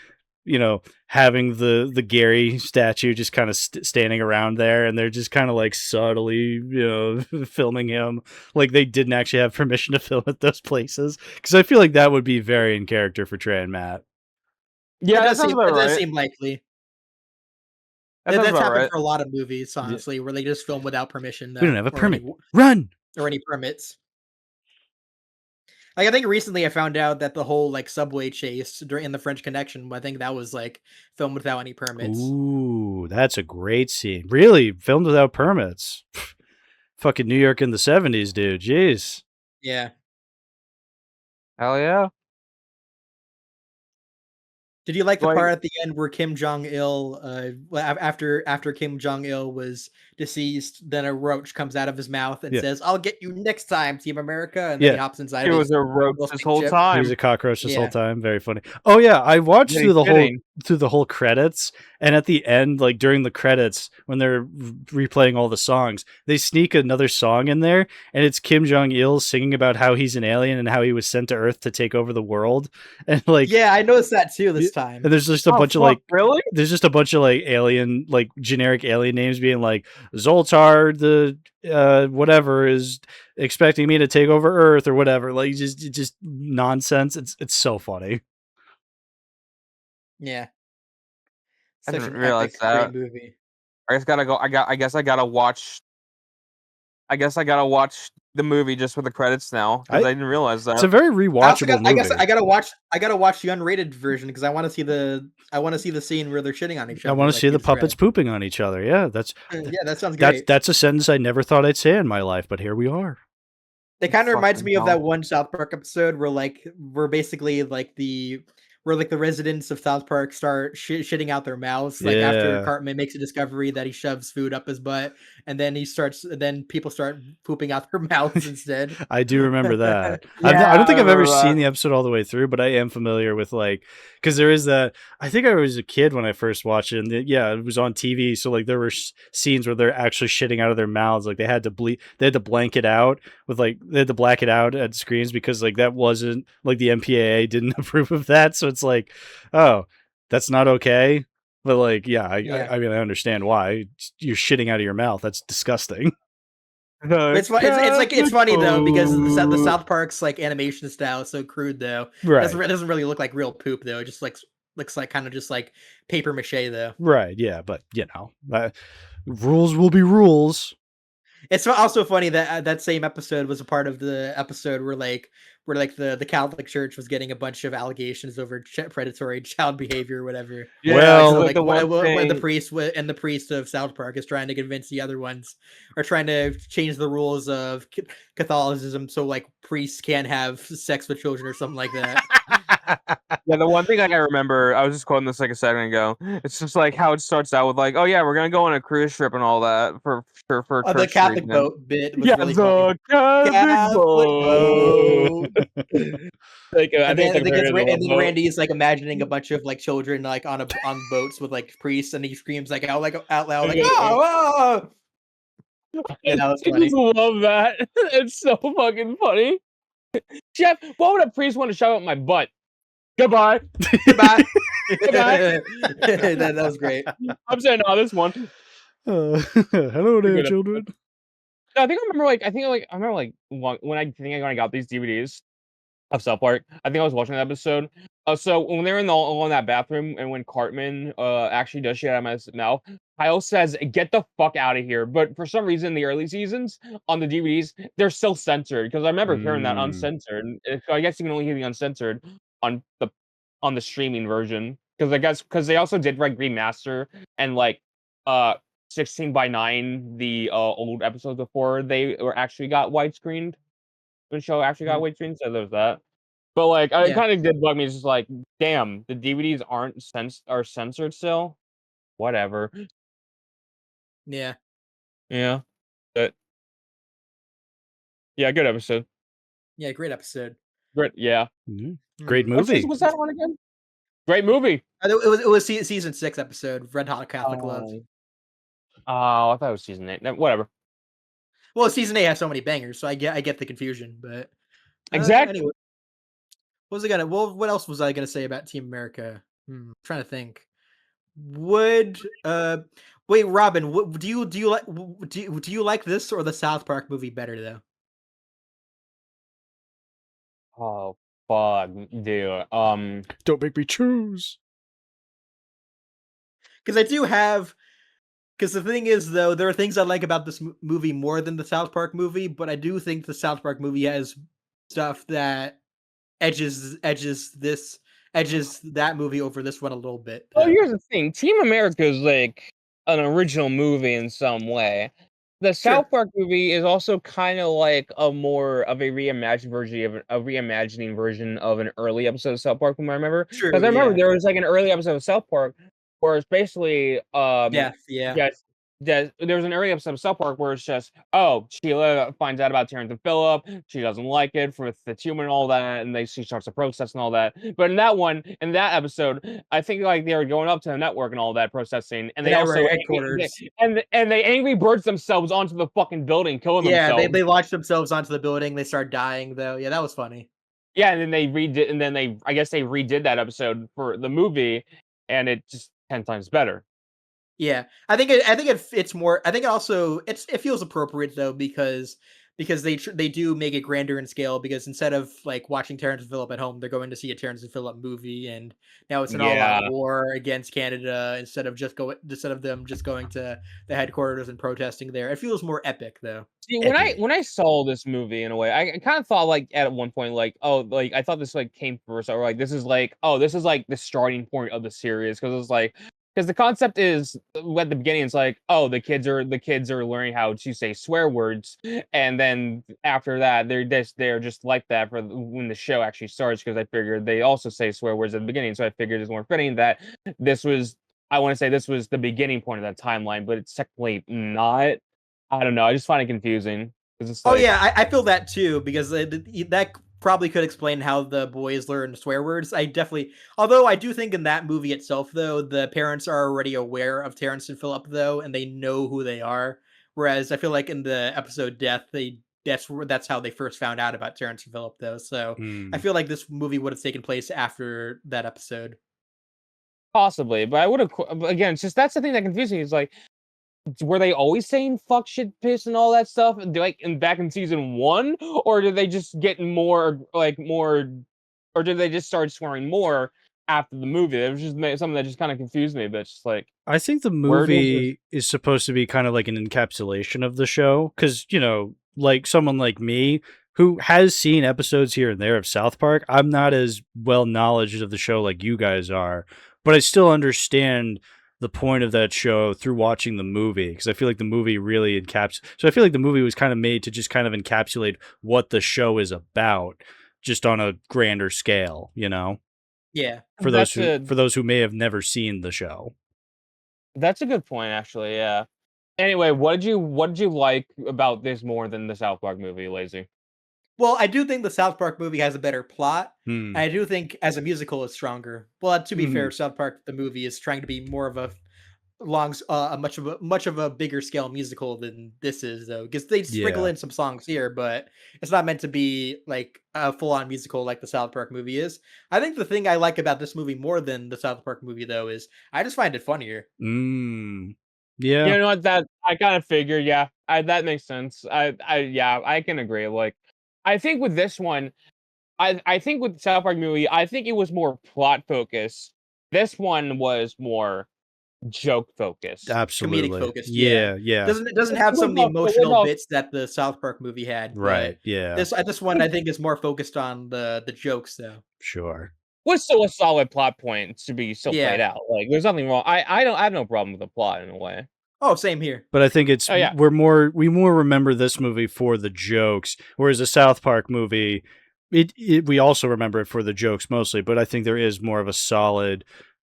having the Gary statue just kind of standing around there, and they're just kind of like subtly, filming him. Like they didn't actually have permission to film at those places, because I feel like that would be very in character for Trey and Matt. Yeah, that does seem likely. That's about happened right. for a lot of movies, honestly, where they just film without permission. We don't have a or permit. any- Run. or any permits. Like I think recently I found out that the whole like subway chase in the French Connection, I think that was like filmed without any permits. Ooh, that's a great scene. Really, filmed without permits. Fucking New York in the 70s, dude. Jeez. Yeah. Hell yeah. Did you like the Like- part at the end where Kim Jong-il, after Kim Jong-il was deceased, then a roach comes out of his mouth and Yeah. says, "I'll get you next time, Team America," and then he hops inside. It of was his a roach little this spaceship. whole He time. was a cockroach this whole Yeah. time. Very funny. Oh yeah, I watched Very through the fitting. through the whole credits, and at the end, like during the credits, when they're replaying all the songs, they sneak another song in there, and it's Kim Jong-il singing about how he's an alien and how he was sent to Earth to take over the world, and like Yeah, I noticed that too this time. and there's just a bunch of fuck, really? there's just a bunch of like alien, like generic alien names being like Zoltar the whatever is expecting me to take over Earth or whatever, like just nonsense. It's so funny. Yeah. I Such didn't an realize epic, that. great movie. I just gotta go. I guess I gotta watch. I guess I gotta watch the movie just for the credits now because I didn't realize that. It's a very I rewatchable movie. I guess I gotta watch the unrated version because I want to see the scene where they're shitting on each other. I want to like see the you described. puppets pooping on each other. Yeah, that's Yeah, that sounds great. that's a sentence I never thought I'd say in my life, but here we are. It kind of reminds Fucking me of hell. that one South Park episode where basically like the residents of South Park start shitting out their mouths like after Yeah. Cartman makes a discovery that he shoves food up his butt, and then people start pooping out their mouths instead. I do remember that. Yeah, I don't think I I've ever remember seen that. the episode all the way through, but I am familiar with like because there is that. I think I was a kid when I first watched it, and yeah, it was on TV. So like there were scenes where they're actually shitting out of their mouths, like they had to they had to blank it out with like they had to black it out at screens because like that wasn't like the MPAA didn't approve of that. So it's like, oh, that's not okay. But like, yeah, I mean, I understand why you're shitting out of your mouth. That's disgusting. It's funny though because the South Park's like animation style is so crude though. Right. It doesn't really look like real poop though. It just looks like kind of just like paper mache though. Right. Yeah, but you know, rules will be rules. It's also funny that that same episode was a part of the episode where the Catholic Church was getting a bunch of allegations over predatory child behavior or whatever. Yeah, Well, So like the one when the thing- priest of South Park is trying to convince the other ones, or trying to change the rules of Catholicism so like priests can't have sex with children or something like that. Yeah, the one thing I remember, I was just quoting this like a second ago. It's just like how it starts out with like, oh yeah, we're gonna go on a cruise trip and all that for The church Catholic treatment. boat bit was Yeah, really the funny. Catholic boat. Like, I And think then, it's like and then Randy's like imagining a bunch of like children like on boats with like priests, and he screams like out loud like oh, yeah, that was I funny. just love that. It's so fucking funny. Chef, what would a priest want to shove up my butt? Goodbye. Goodbye. Goodbye. that was great. I'm saying no, this one. Hello there, Good. children. No, I remember when I got these DVDs of South Park. I think I was watching that episode. So when they're all in that bathroom, and when Cartman actually does shit out of his mouth, Kyle says, "Get the fuck out of here!" But for some reason, the early seasons on the DVDs, they're still censored because I remember hearing that uncensored. So I guess you can only hear the uncensored on the streaming version because they also did like remaster and like 16:9 the old episodes before they were actually got widescreened. The show actually got widescreen, so there's that. But like, it kind of did bug me. It's just like, damn, the DVDs are censored still. Whatever. Yeah. Yeah, but yeah, good episode. Yeah, great episode. Great, yeah. Great What movie. season was that on again? Great movie. It was season 6 episode, Red Hot Catholic Love. Oh, I thought it was season 8. Whatever. Well, season 8 has so many bangers, so I get the confusion, but Exactly. Anyway, what else was I gonna say about Team America? Trying to think. Wait, Robyn, do you like this or the South Park movie better though? Oh fuck, dude. Don't make me choose. Because the thing is though, there are things I like about this movie more than the South Park movie, but I do think the South Park movie has stuff that edges that movie over this one a little bit. Well, here's the thing. Team America is like an original movie in some way. The South Park movie is also kind of like a more of a reimagining version of an early episode of South Park, from what I remember. True, Because I remember yeah. there was like an early episode of South Park where it's basically Yeah. yes, there's an early episode of South Park where it's just, oh, Sheila finds out about Terrence and Phillip. She doesn't like it for the tumor and all that, and she starts to protest and all that. But in that episode, I think like they were going up to the network and all that protesting, and The they network also headquarters. and they angry birds themselves onto the fucking building, killing Yeah, themselves. they launched themselves onto the building. They start dying though. Yeah, that was funny. Yeah, and then I guess they redid that episode for the movie, and it just 10 times better. Yeah, I think it fits more. I think it feels appropriate though because they do make it grander in scale because instead of like watching Terrence and Phillip at home, they're going to see a Terrence and Phillip movie, and now it's an all-out Yeah. war against Canada instead of them just going to the headquarters and protesting there. It feels more epic though. See, when I saw this movie in a way, I kind of thought like at one point like, oh, like I thought this like came first, or like this is like, oh, this is like the starting point of the series because it's like because the concept is at the beginning it's like, oh, the kids are learning how to say swear words, and then after that they're just like that for when the show actually starts because I figured they also say swear words at the beginning, so I figured it's more fitting that this was. I want to say this was the beginning point of that timeline, but it's technically not. I don't know. I just find it confusing. It's Oh like, yeah, I feel that too because that probably could explain how the boys learn swear words. Although I do think in that movie itself, though, the parents are already aware of Terrence and Phillip, though, and they know who they are. Whereas I feel like in the episode Death, that's how they first found out about Terrence and Phillip, though. So I feel like this movie would have taken place after that episode. possibly, but I would have again. It's just that's the thing that confuses me. Is like, were they always saying fuck, shit, piss, and all that stuff? Like back in season 1, or did they just get more, or did they just start swearing more after the movie? It was just something that just kind of confused me. But it's just like, I think the where does this? movie is supposed to be kind of like an encapsulation of the show because, like someone like me who has seen episodes here and there of South Park, I'm not as well knowledgeable of the show like you guys are, but I still understand the point of that show through watching the movie because I feel like the movie really So I feel like the movie was kind of made to just kind of encapsulate what the show is about, just on a grander scale, Yeah. for those who may have never seen the show. That's a good point, actually. Yeah. Anyway, what did you like about this more than the South Park movie, Lazy? Well, I do think the South Park movie has a better plot. Hmm. I do think as a musical it's stronger. Well, to be Mhm. fair, South Park the movie is trying to be more of a much of a bigger scale musical than this is though, because they sprinkle Yeah. in some songs here, but it's not meant to be like a full on musical like the South Park movie is. I think the thing I like about this movie more than the South Park movie though is I just find it funnier. Yeah. You know what? That I kind of figured. Yeah, that makes sense. Yeah, I can agree. Like, I think with this one, I think with the South Park movie, I think it was more plot focused. This one was more joke focused. Absolutely. Comedic focused. Yeah. It doesn't have some of the emotional bits that the South Park movie had. Right. But Yeah. this one I think is more focused on the jokes though. Sure. Was still a solid plot point to be still Yeah. played out. Like, there's nothing wrong. I have no problem with the plot in a way. Oh, same here. But I think it's Oh, yeah. we more remember this movie for the jokes, whereas the South Park movie, we also remember it for the jokes mostly. But I think there is more of a solid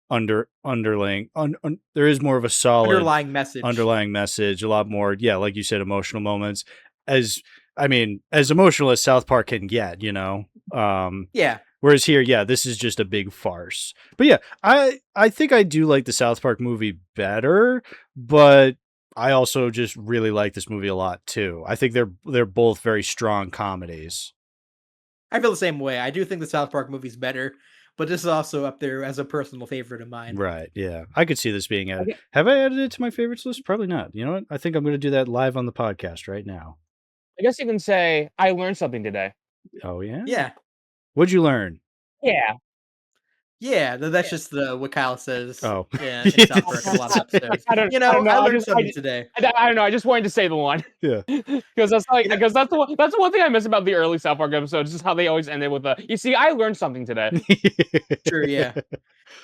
underlying Message. underlying message, a lot more, like you said, emotional moments. As emotional as South Park can get, Yeah. Whereas here, this is just a big farce. But yeah, I think I do like the South Park movie better, but I also just really like this movie a lot too. I think they're both very strong comedies. I feel the same way. I do think the South Park movie's better, but this is also up there as a personal favorite of mine. Right, yeah. I could see this being added. Okay. Have I added it to my favorites list? Probably not. You know what? I think I'm going to do that live on the podcast right now. I guess you can say I learned something today. Oh, yeah? Yeah. What'd you learn? Yeah. Yeah, that's just what Kyle says. Oh. Yeah, in South Park in a lot of episodes. I don't I know. learned something today. I don't know. I just wanted to say the one. Yeah. Because that's the one thing I miss about the early South Park episodes, is how they always ended with you see, I learned something today. Sure, yeah.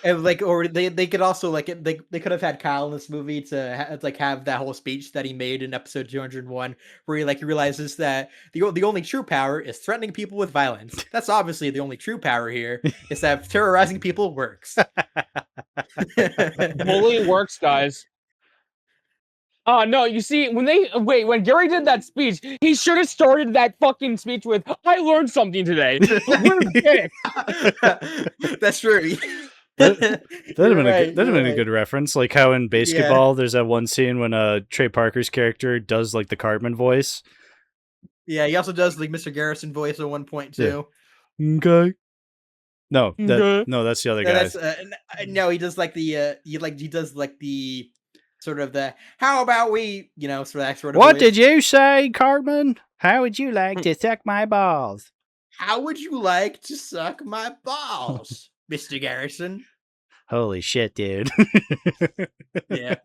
And or they could also they could have had Kyle in this movie to have that whole speech that he made in episode 201, where he realizes that the only true power is threatening people with violence. That's obviously the only true power here, is that terrorizing people works. Bullying works, guys. No, you see, when Gary did that speech, he should have started that fucking speech with, "I learned something today." We're dicks. That's true. That'd have been Right, a right. good reference. Like how in basketball, there's that one scene when Trey Parker's character does like the Cartman voice. Yeah, he also does like Mr. Garrison voice at one point too. Okay. No, Okay. that's the other No, guy. that's no, he does like the he does like the sort of the how about we sort of that sort of What voice. did you say, Cartman? How would you like to suck my balls? How would you like to suck my balls, Mr. Garrison? Holy shit, dude. Yeah.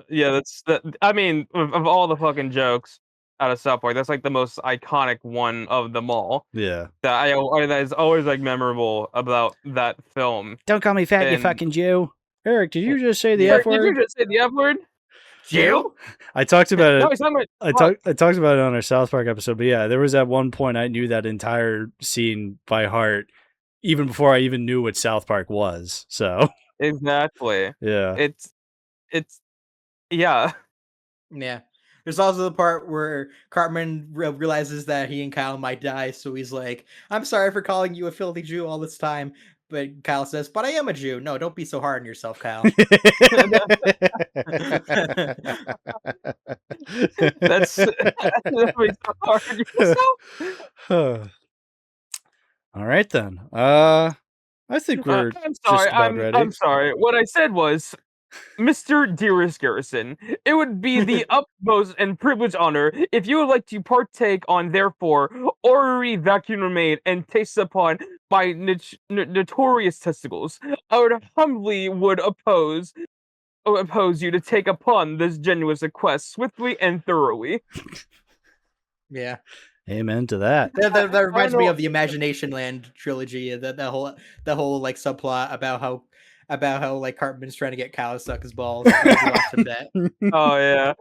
Yeah, that's that. I mean, of all the fucking jokes out of South Park, that's like the most iconic one of them all. Yeah. That is always like memorable about that film. Don't call me fat, you And- fucking Jew. Eric, did you just say the Yeah. F Did you word? just say the F word? Jew? I talked about No, it. he's talking about. I talked about it on our South Park episode, but yeah, there was at one point I knew that entire scene by heart, even before I even knew what South Park was. So Exactly. yeah, It's yeah. Yeah. There's also the part where Cartman realizes that he and Kyle might die, so he's like, "I'm sorry for calling you a filthy Jew all this time." But Kyle says, "But I am a Jew." No, don't be so hard on yourself, Kyle. That's that makes it hard yourself. All right then. I think we're I'm just sorry. about ready. I'm sorry. What I said was, Mr. Dearest Garrison, it would be the utmost and privileged honor if you would like to partake on, therefore, orrery vacuum made and tasted upon by notorious testicles. I would humbly oppose you to take upon this generous request swiftly and thoroughly. Yeah. Amen to that. That reminds me know. of the Imagination Land trilogy. That whole like subplot about how like Cartman's trying to get Kyle to suck his balls. Nobody wants him that. Oh yeah.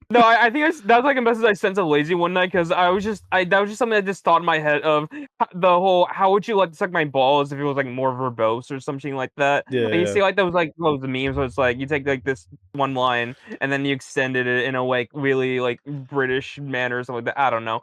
No, I think that was like a message I sent to Lazy one night because that was just something I just thought in my head of the whole how would you like to suck my balls if it was like more verbose or something like that. Yeah, And you yeah. see like those like those memes where it's like you take like this one line and then you extended it in a like really like British manner or something like that. I don't know.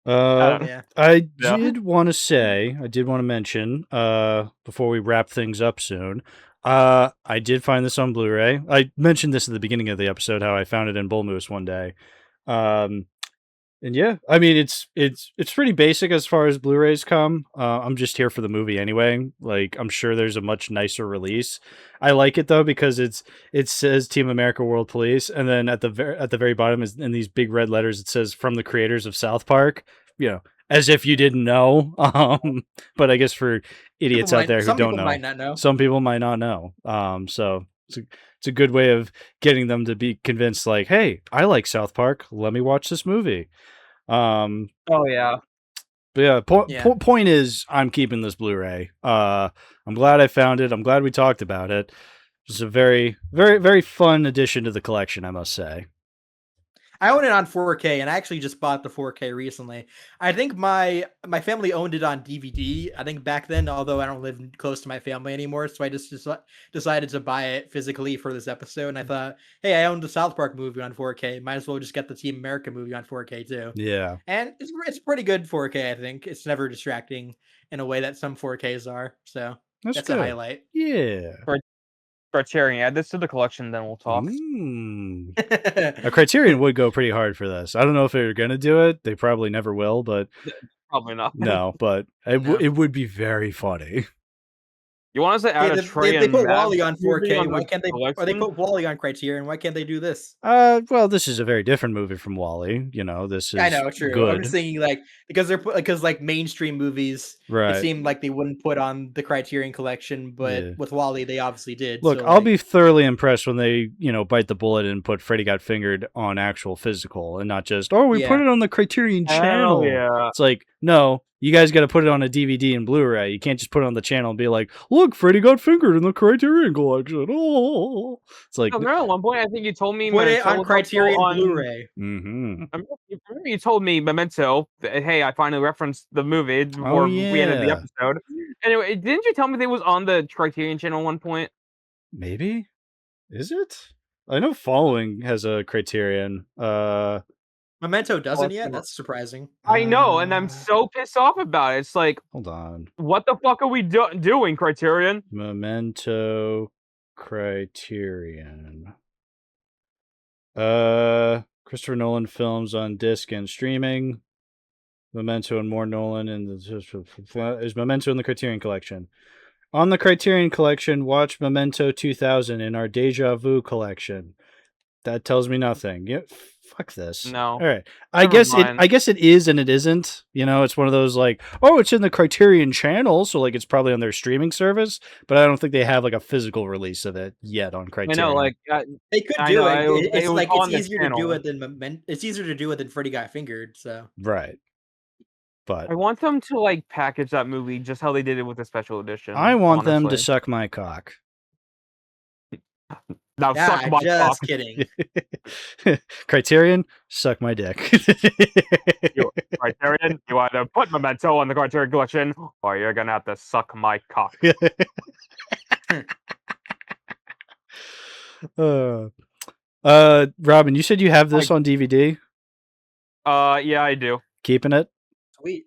Yeah. I Yeah. did want to mention, before we wrap things up soon, I did find this on Blu-ray. I mentioned this at the beginning of the episode, how I found it in Bull Moose one day. And yeah, I mean, it's pretty basic as far as Blu-rays come. I'm just here for the movie anyway. Like, I'm sure there's a much nicer release. I like it though because it says Team America World Police, and then at the very bottom is in these big red letters it says from the creators of South Park. You know, as if you didn't know. But I guess for idiots out there who Some don't people know, might not know. some people might not know. So it's a good way of getting them to be convinced. Like, hey, I like South Park. Let me watch this movie. Oh yeah. But yeah, Yeah. point is, I'm keeping this Blu-ray. I'm glad I found it. I'm glad we talked about it. It's a very, very, very fun addition to the collection, I must say. I own it on 4K, and I actually just bought the 4K recently. I think my family owned it on DVD. I think back then, although I don't live close to my family anymore, so I just decided to buy it physically for this episode. And I thought, hey, I owned the South Park movie on 4K. Might as well just get the Team America movie on 4K too. Yeah. And it's pretty good 4K. I think it's never distracting in a way that some 4Ks are. So that's good. a highlight. Yeah. Criterion, add this to the collection, then we'll talk. A Criterion would go pretty hard for this. I don't know if they're gonna do it. They probably never will, but Probably not. no. But it would be very funny. You want us to add a Trey they and put Matt Wally on movie 4K. on Why the can't they? Or they collection? put Wally on Criterion. Why can't they do this? Well, this is a very different movie from Wally. You know, this is I know, true. good. I'm just thinking like because like mainstream movies, Right. it seemed like they wouldn't put on the Criterion collection, but Yeah. with Wally, they obviously did. Look, so, I'll like, be thoroughly impressed when they, bite the bullet and put Freddy Got Fingered on actual physical and not just, we put Yeah. it on the Criterion channel. yeah. It's like, no, you guys got to put it on a DVD and Blu-ray. You can't just put it on the channel and be like, look, Freddy Got Fingered in the Criterion collection. Oh, it's like, No, remember at one point I think you told me put it Memento on was Criterion also on- Blu-ray. mm-hmm. I remember you told me Memento. Hey, I finally referenced the movie before we ended the yeah. episode. Anyway, didn't you tell me they was on the Criterion channel at one point? Maybe. Is it? I know Following has a Criterion. Memento doesn't Awesome. yet. That's surprising. I know, and I'm so pissed off about it. It's like, Hold on. what the fuck are we doing, Criterion? Memento Criterion. Christopher Nolan films on disc and streaming. Memento and more Nolan and is Memento in the Criterion Collection. On the Criterion Collection, watch Memento 2000 in our Deja Vu collection. That tells me nothing. Yeah, fuck this. No. All right. I Never guess mind. it is and it isn't. You know, it's one of those like, oh, it's in the Criterion channel, so like it's probably on their streaming service, but I don't think they have like a physical release of it yet on I Criterion. know, like, They could I do know, it. It's was like on it's the easier to do channel. it than it's easier to do it than Freddy Got Fingered. So Right. But I want them to like package that movie just how they did it with the special edition. I want them to honestly. suck my cock. Now yeah, suck my just cock. kidding. Criterion, suck my dick. Criterion, you either put Memento on the Criterion Collection, or you're gonna have to suck my cock. Robyn, you said you have this on DVD. Yeah, I do. Keeping it? Sweet.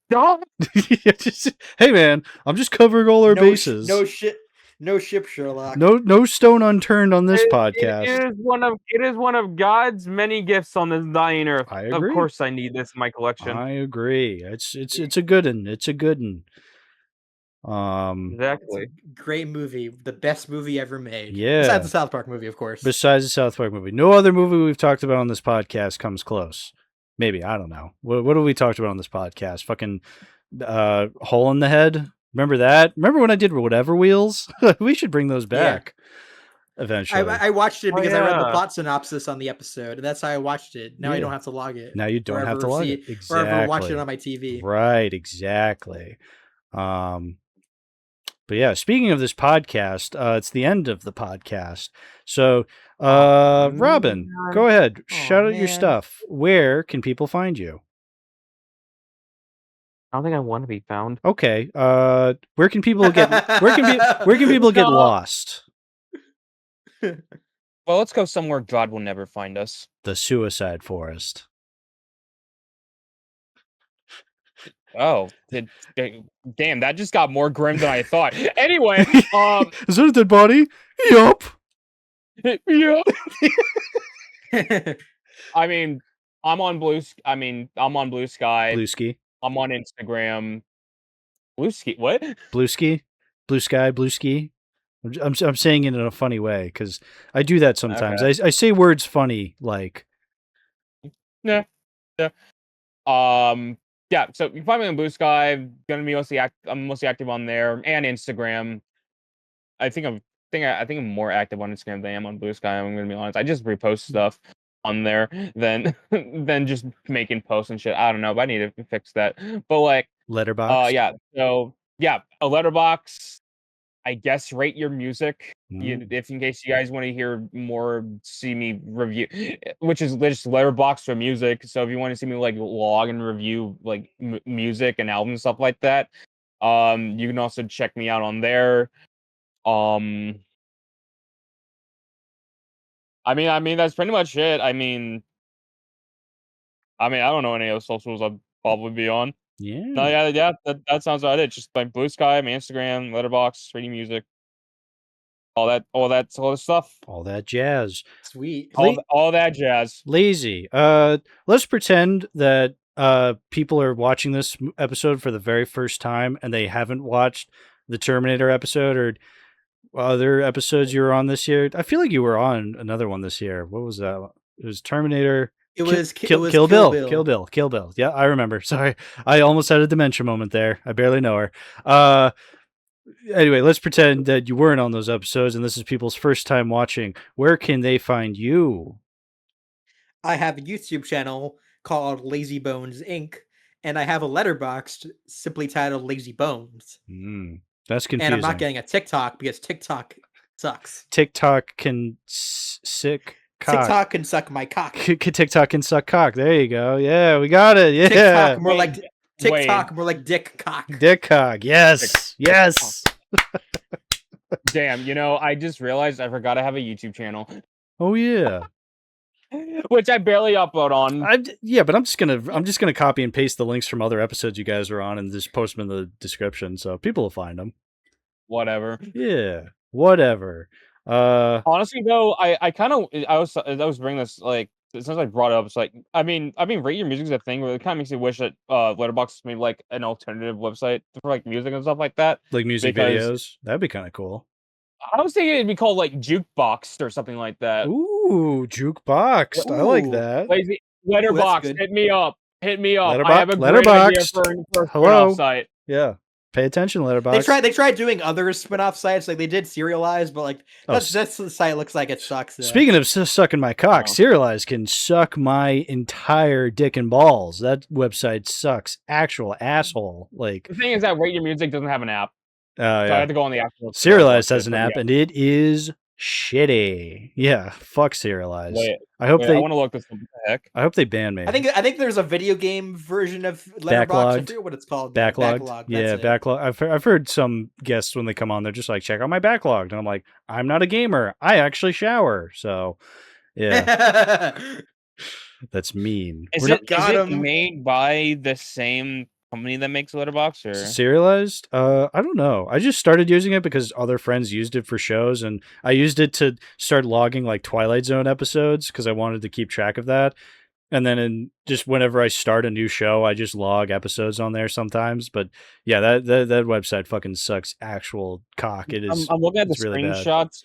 Duh! Hey man, I'm just covering all our bases. No ship, Sherlock. No stone unturned on this podcast. It is one of God's many gifts on this dying earth. I Of agree. course, I need this in my collection. I agree. It's a good one. It's a good one. Exactly. Great movie, the best movie ever made. Yeah. Besides the South Park movie, of course. Besides the South Park movie, no other movie we've talked about on this podcast comes close. Maybe, I don't know. What have we talked about on this podcast? Fucking Hole in the Head. Remember that? Remember when I did Whatever Wheels? We should bring those back eventually. I watched it because I read the yeah. plot synopsis on the episode, and that's how I watched it. Now I Yeah. don't have to log it. Now you don't have to log it. Or ever watch Exactly. it on my TV. Right, exactly. But yeah, speaking of this podcast, it's the end of the podcast. So, Robyn, man. go ahead. Oh, Shout out your man. stuff. Where can people find you? I don't think I want to be found. Okay. Where can people get where can people get No. lost? Well, let's go somewhere God will never find us. The Suicide Forest. Oh, damn! That just got more grim than I thought. Anyway, Is that a dead body? Yup. yeah. I mean, I'm on Blue Sky. Blueski. I'm on Instagram. Blueski. What? Blueski. Blue Sky. Blueski. I'm saying it in a funny way because I do that sometimes. Okay. I say words funny like. Yeah. Yeah. So you can find me on Blue Sky. I'm mostly active on there and Instagram. I think I'm more active on Instagram than I am on Blue Sky. I'm gonna be honest. I just repost stuff on there than just making posts and shit. I don't know, but I need to fix that. But like, Letterboxd. yeah. So yeah, a letterbox. I guess rate your music. If in case you guys want to hear more, see me review, which is just letterbox for music. So if you want to see me like log and review like music and albums and stuff like that, you can also check me out on there. I mean that's pretty much it. I mean I don't know any other socials I'd probably be on. Yeah. No, yeah, that sounds about it. Just like Blue Sky, my Instagram, letterbox, reading music. All that stuff. All that jazz. Sweet. All that jazz. Lazy. Let's pretend that people are watching this episode for the very first time and they haven't watched the Terminator episode or other episodes you were on this year. I feel like you were on another one this year. What was that? It was Terminator. It was Kill Bill. Kill Bill. Yeah, I remember. Sorry. I almost had a dementia moment there. I barely know her. Anyway, let's pretend that you weren't on those episodes and this is people's first time watching. Where can they find you? I have a YouTube channel called Lazy Bones Inc. and I have a letterbox simply titled Lazy Bones. That's confusing. And I'm not getting a TikTok because TikTok sucks. TikTok can sick cock. TikTok can suck my cock. TikTok can suck cock. There you go. Yeah, we got it. Yeah. TikTok more like TikTok more like dick cock. Dick cock. Yes. Yes. Damn, I just realized I forgot I have a YouTube channel, Oh yeah. which I barely upload on. But I'm just gonna copy and paste the links from other episodes you guys are on and just post them in the description so people will find them. Whatever. Yeah. Whatever. Honestly, though, I was bringing this like since I brought it up. It's like I mean, rate your music is a thing where it kind of makes you wish that Letterboxd made like an alternative website for like music and stuff like that. Like music Because videos. That'd be kind of cool. I was thinking it'd be called like Jukeboxed or something like that. Ooh, jukeboxed. I like Ooh. that. Lazy Letterboxd, good. hit me up. I have a great Letterboxd. idea for a Hello. spin-off site. Yeah. Pay attention, Letterboxd. They tried doing other spin-off sites, like they did Serialized, but like that's the site looks like it sucks. Speaking of sucking my cock, Oh. Serialized can suck my entire dick and balls. That website sucks. Actual asshole. Like, The thing is that Rate Your Music doesn't have an app, so I yeah. had to go on the app. Serialized has an app, and it is shitty. Yeah, fuck Serialized. Wait, I hope I they. want to look this up. What the heck? I hope they ban me. I think there's a video game version of Letterboxd. I Backlogged. forget what it's called. Backlogged. Yeah, backlog. I've heard some guests when they come on, they're just like, check out my backlogged, and I'm like, I'm not a gamer. I actually shower. So, yeah, Backlog. that's mean. Is We're not- it made by the same company that makes Letterboxd, or Serialized? I don't know. I just started using it because other friends used it for shows, and I used it to start logging like Twilight Zone episodes because I wanted to keep track of that. And then just whenever I start a new show, I just log episodes on there sometimes. But yeah, that website fucking sucks actual cock. It is. I'm looking at the it's really bad. screenshots.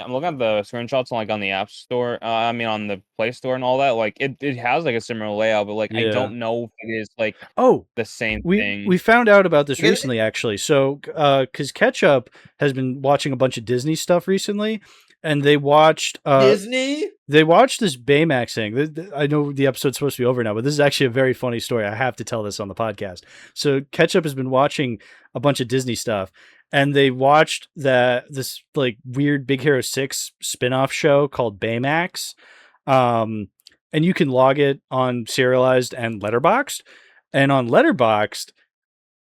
I'm looking at the screenshots on the App Store. On the Play Store and all that. Like it has like a similar layout, but like I Yeah. don't know if it is like Oh, the same we thing. found out about this Yeah. recently, actually. So, because Ketchup has been watching a bunch of Disney stuff recently, and they watched Disney. They watched this Baymax thing. I know the episode's supposed to be over now, but this is actually a very funny story. I have to tell this on the podcast. So Ketchup has been watching a bunch of Disney stuff, and they watched this like weird Big Hero 6 spin-off show called Baymax. And you can log it on Serialized and Letterboxd. And on Letterboxd,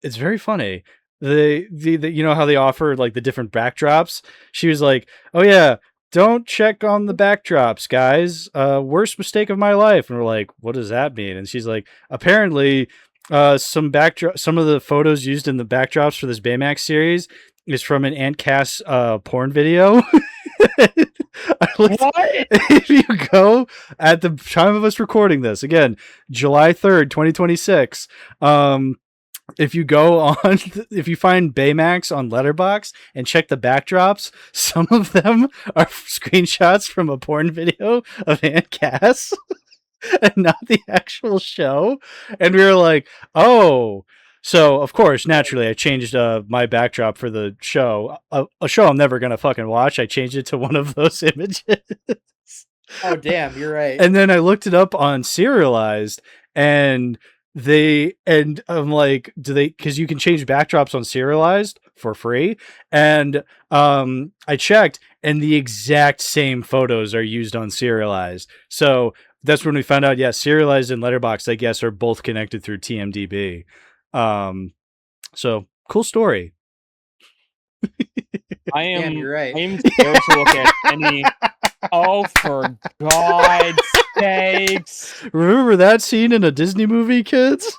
it's very funny. The you know how they offer like the different backdrops? She was like, "Oh yeah, don't check on the backdrops, guys. Worst mistake of my life." And we're like, "What does that mean?" And she's like, "Apparently, some of the photos used in the backdrops for this Baymax series is from an Aunt Cass porn video." What? If you go at the time of us recording this, again, July 3rd, 2026, if you go on, if you find Baymax on Letterboxd and check the backdrops, some of them are screenshots from a porn video of Aunt Cass and not the actual show. And we were like, oh. So, of course, naturally, I changed my backdrop for the show. A show I'm never going to fucking watch. I changed it to one of those images. Oh damn, you're right. And then I looked it up on Serialized, and I'm like, because you can change backdrops on Serialized for free. And I checked, and the exact same photos are used on Serialized. So that's when we found out, yeah, Serialized and Letterboxd, I guess, are both connected through TMDB. So cool story. Damn, you're right. I am scared to look at any. Oh, for God's sakes! Remember that scene in a Disney movie, kids?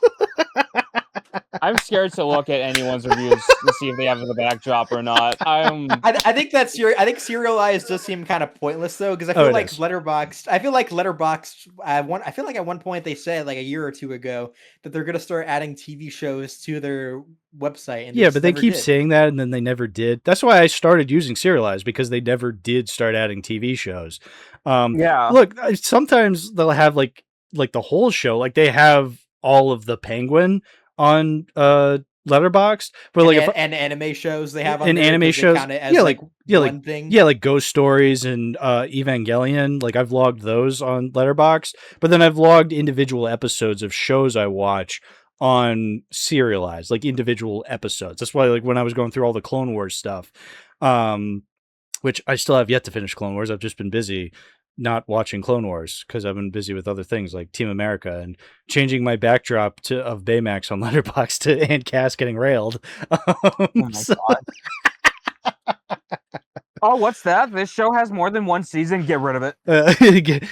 I'm scared to look at anyone's reviews to see if they have the backdrop or not. I think I think Serialized does seem kind of pointless though, because I feel like is. Letterboxd. I feel like Letterboxd. I feel like at one point they said like a year or two ago that they're gonna start adding TV shows to their website. And Yeah, but they never keep did. saying that, and then they never did. That's why I started using Serialized, because they never did start adding TV shows. Yeah. Look, sometimes they'll have like the whole show. Like they have all of the Penguin on Letterboxd, but like and anime shows they have on and there, anime 'cause they shows, count it as, one thing. like Ghost Stories and Evangelion. Like I've logged those on Letterboxd, but then I've logged individual episodes of shows I watch on Serialized, like individual episodes. That's why, like when I was going through all the Clone Wars stuff, which I still have yet to finish Clone Wars. I've just been busy not watching Clone Wars because I've been busy with other things like Team America and changing my backdrop of Baymax on Letterboxd to Aunt Cass getting railed. Oh my God. Oh, what's that? This show has more than one season. Get rid of it.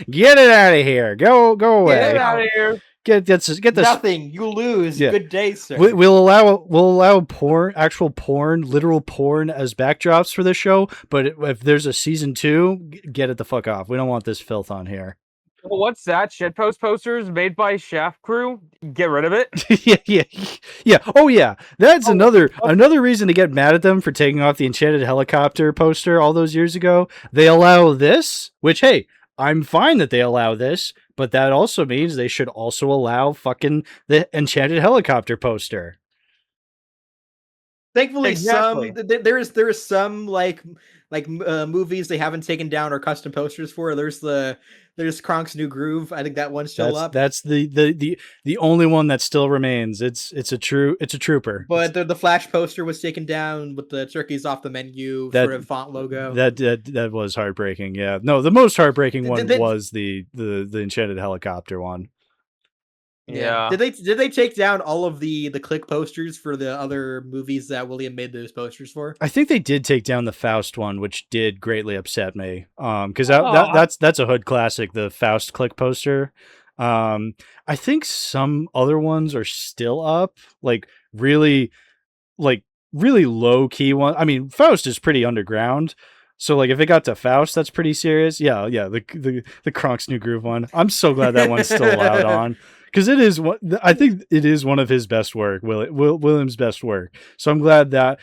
Get it out of here. Go away. Get it out of here. Get this. Nothing. You lose. Yeah. Good day, sir. We'll allow porn, actual porn, literal porn as backdrops for this show. But if there's a season 2, get it the fuck off. We don't want this filth on here. Well, what's that? Shitpost posters made by Shaft Crew? Get rid of it. yeah. Oh yeah, that's another reason to get mad at them for taking off the enchanted helicopter poster all those years ago. They allow this, which hey, I'm fine that they allow this, but that also means they should also allow fucking the enchanted helicopter poster. Thankfully, Exactly. there is some movies they haven't taken down or custom posters for. There's Kronk's New Groove. I think that one's still up. That's the only one that still remains. It's a trooper. But the Flash poster was taken down with the turkeys off the menu for a font logo. That was heartbreaking. Yeah, no, the most heartbreaking one was the enchanted helicopter one. Yeah. Did they take down all of the click posters for the other movies that William made those posters for? I think they did take down the Faust one, which did greatly upset me. Because that's a hood classic, the Faust click poster. I think some other ones are still up, like really low key one. I mean, Faust is pretty underground. So like if it got to Faust, that's pretty serious. Yeah. The Kronk's New Groove one. I'm so glad that one's still allowed on. Because it is I think it is one of his best work, William's best work. So I'm glad that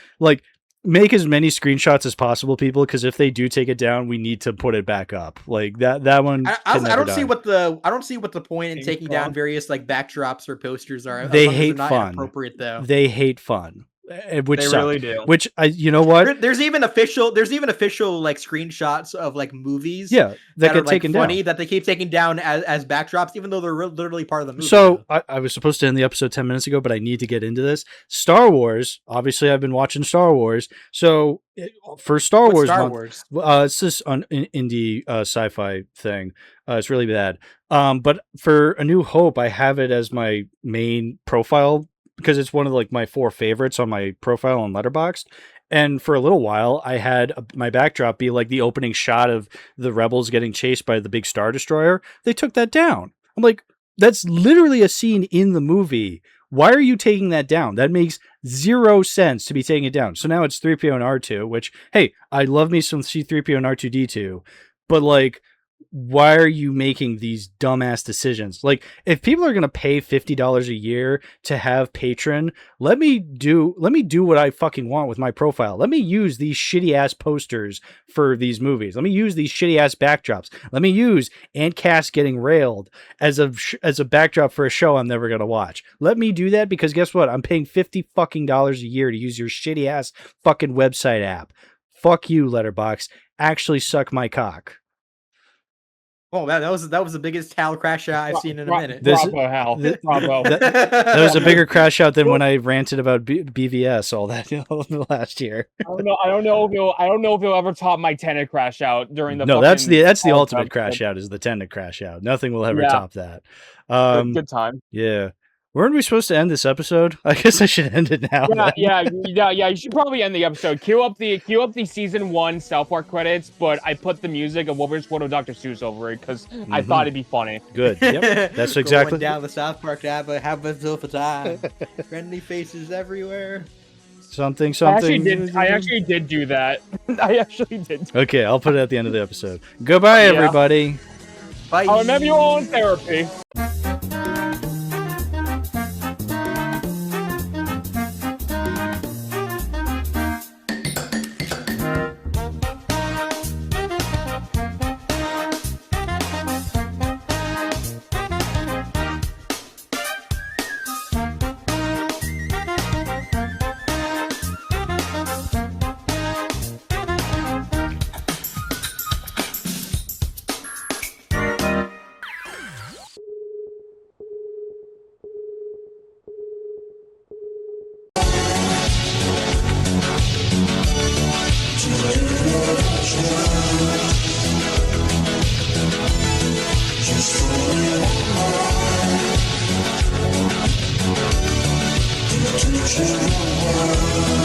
make as many screenshots as possible, people. Because if they do take it down, we need to put it back up. Like that one. I don't see what the point in taking down various backdrops or posters are. They hate fun. Appropriate though. They hate fun. Which they really do. Which you know what? There's even official screenshots of movies. Yeah, that get taken down. That they keep taking down as backdrops, even though they're literally part of the movie. So I was supposed to end the episode 10 minutes ago, but I need to get into this. Star Wars. Obviously, I've been watching Star Wars. So for Star Wars month, it's this indie sci-fi thing. It's really bad. But for A New Hope, I have it as my main profile, because it's one of my 4 favorites on my profile on Letterboxd. And for a little while, I had my backdrop be the opening shot of the rebels getting chased by the big Star Destroyer. They took that down. I'm like, that's literally a scene in the movie. Why are you taking that down? That makes 0 sense to be taking it down. So now it's 3PO and R2, which, hey, I love me some C-3PO and R2-D2, but why are you making these dumbass decisions? If people are going to pay $50 a year to have Patreon, let me do what I fucking want with my profile. Let me use these shitty ass posters for these movies. Let me use these shitty ass backdrops. Let me use Aunt Cass getting railed as a backdrop for a show I'm never going to watch. Let me do that, because guess what? I'm paying $50 fucking dollars a year to use your shitty ass fucking website app. Fuck you, Letterboxd. Actually suck my cock. Oh man, that was the biggest Hal crash out I've seen in a minute. Bravo, Hal. Bravo. That was a bigger crash out than when I ranted about BVS all that last year. I don't know if he'll ever top my Tenet crash out during the. No, that's the ultimate crash out, is the Tenet crash out. Nothing will ever top that. Good time. Yeah. Weren't we supposed to end this episode? I guess I should end it now. Yeah. You should probably end the episode. Cue up the season 1 South Park credits, but I put the music of Wilbur's quote of Dr. Seuss over it because I thought it'd be funny. Good. Yep. That's exactly. Going down the South Park to have a Zilpha time. Friendly faces everywhere. Something. I actually did do that. I actually did. Okay, I'll put it at the end of the episode. Goodbye, everybody. Bye. I'll remember you all in therapy. Just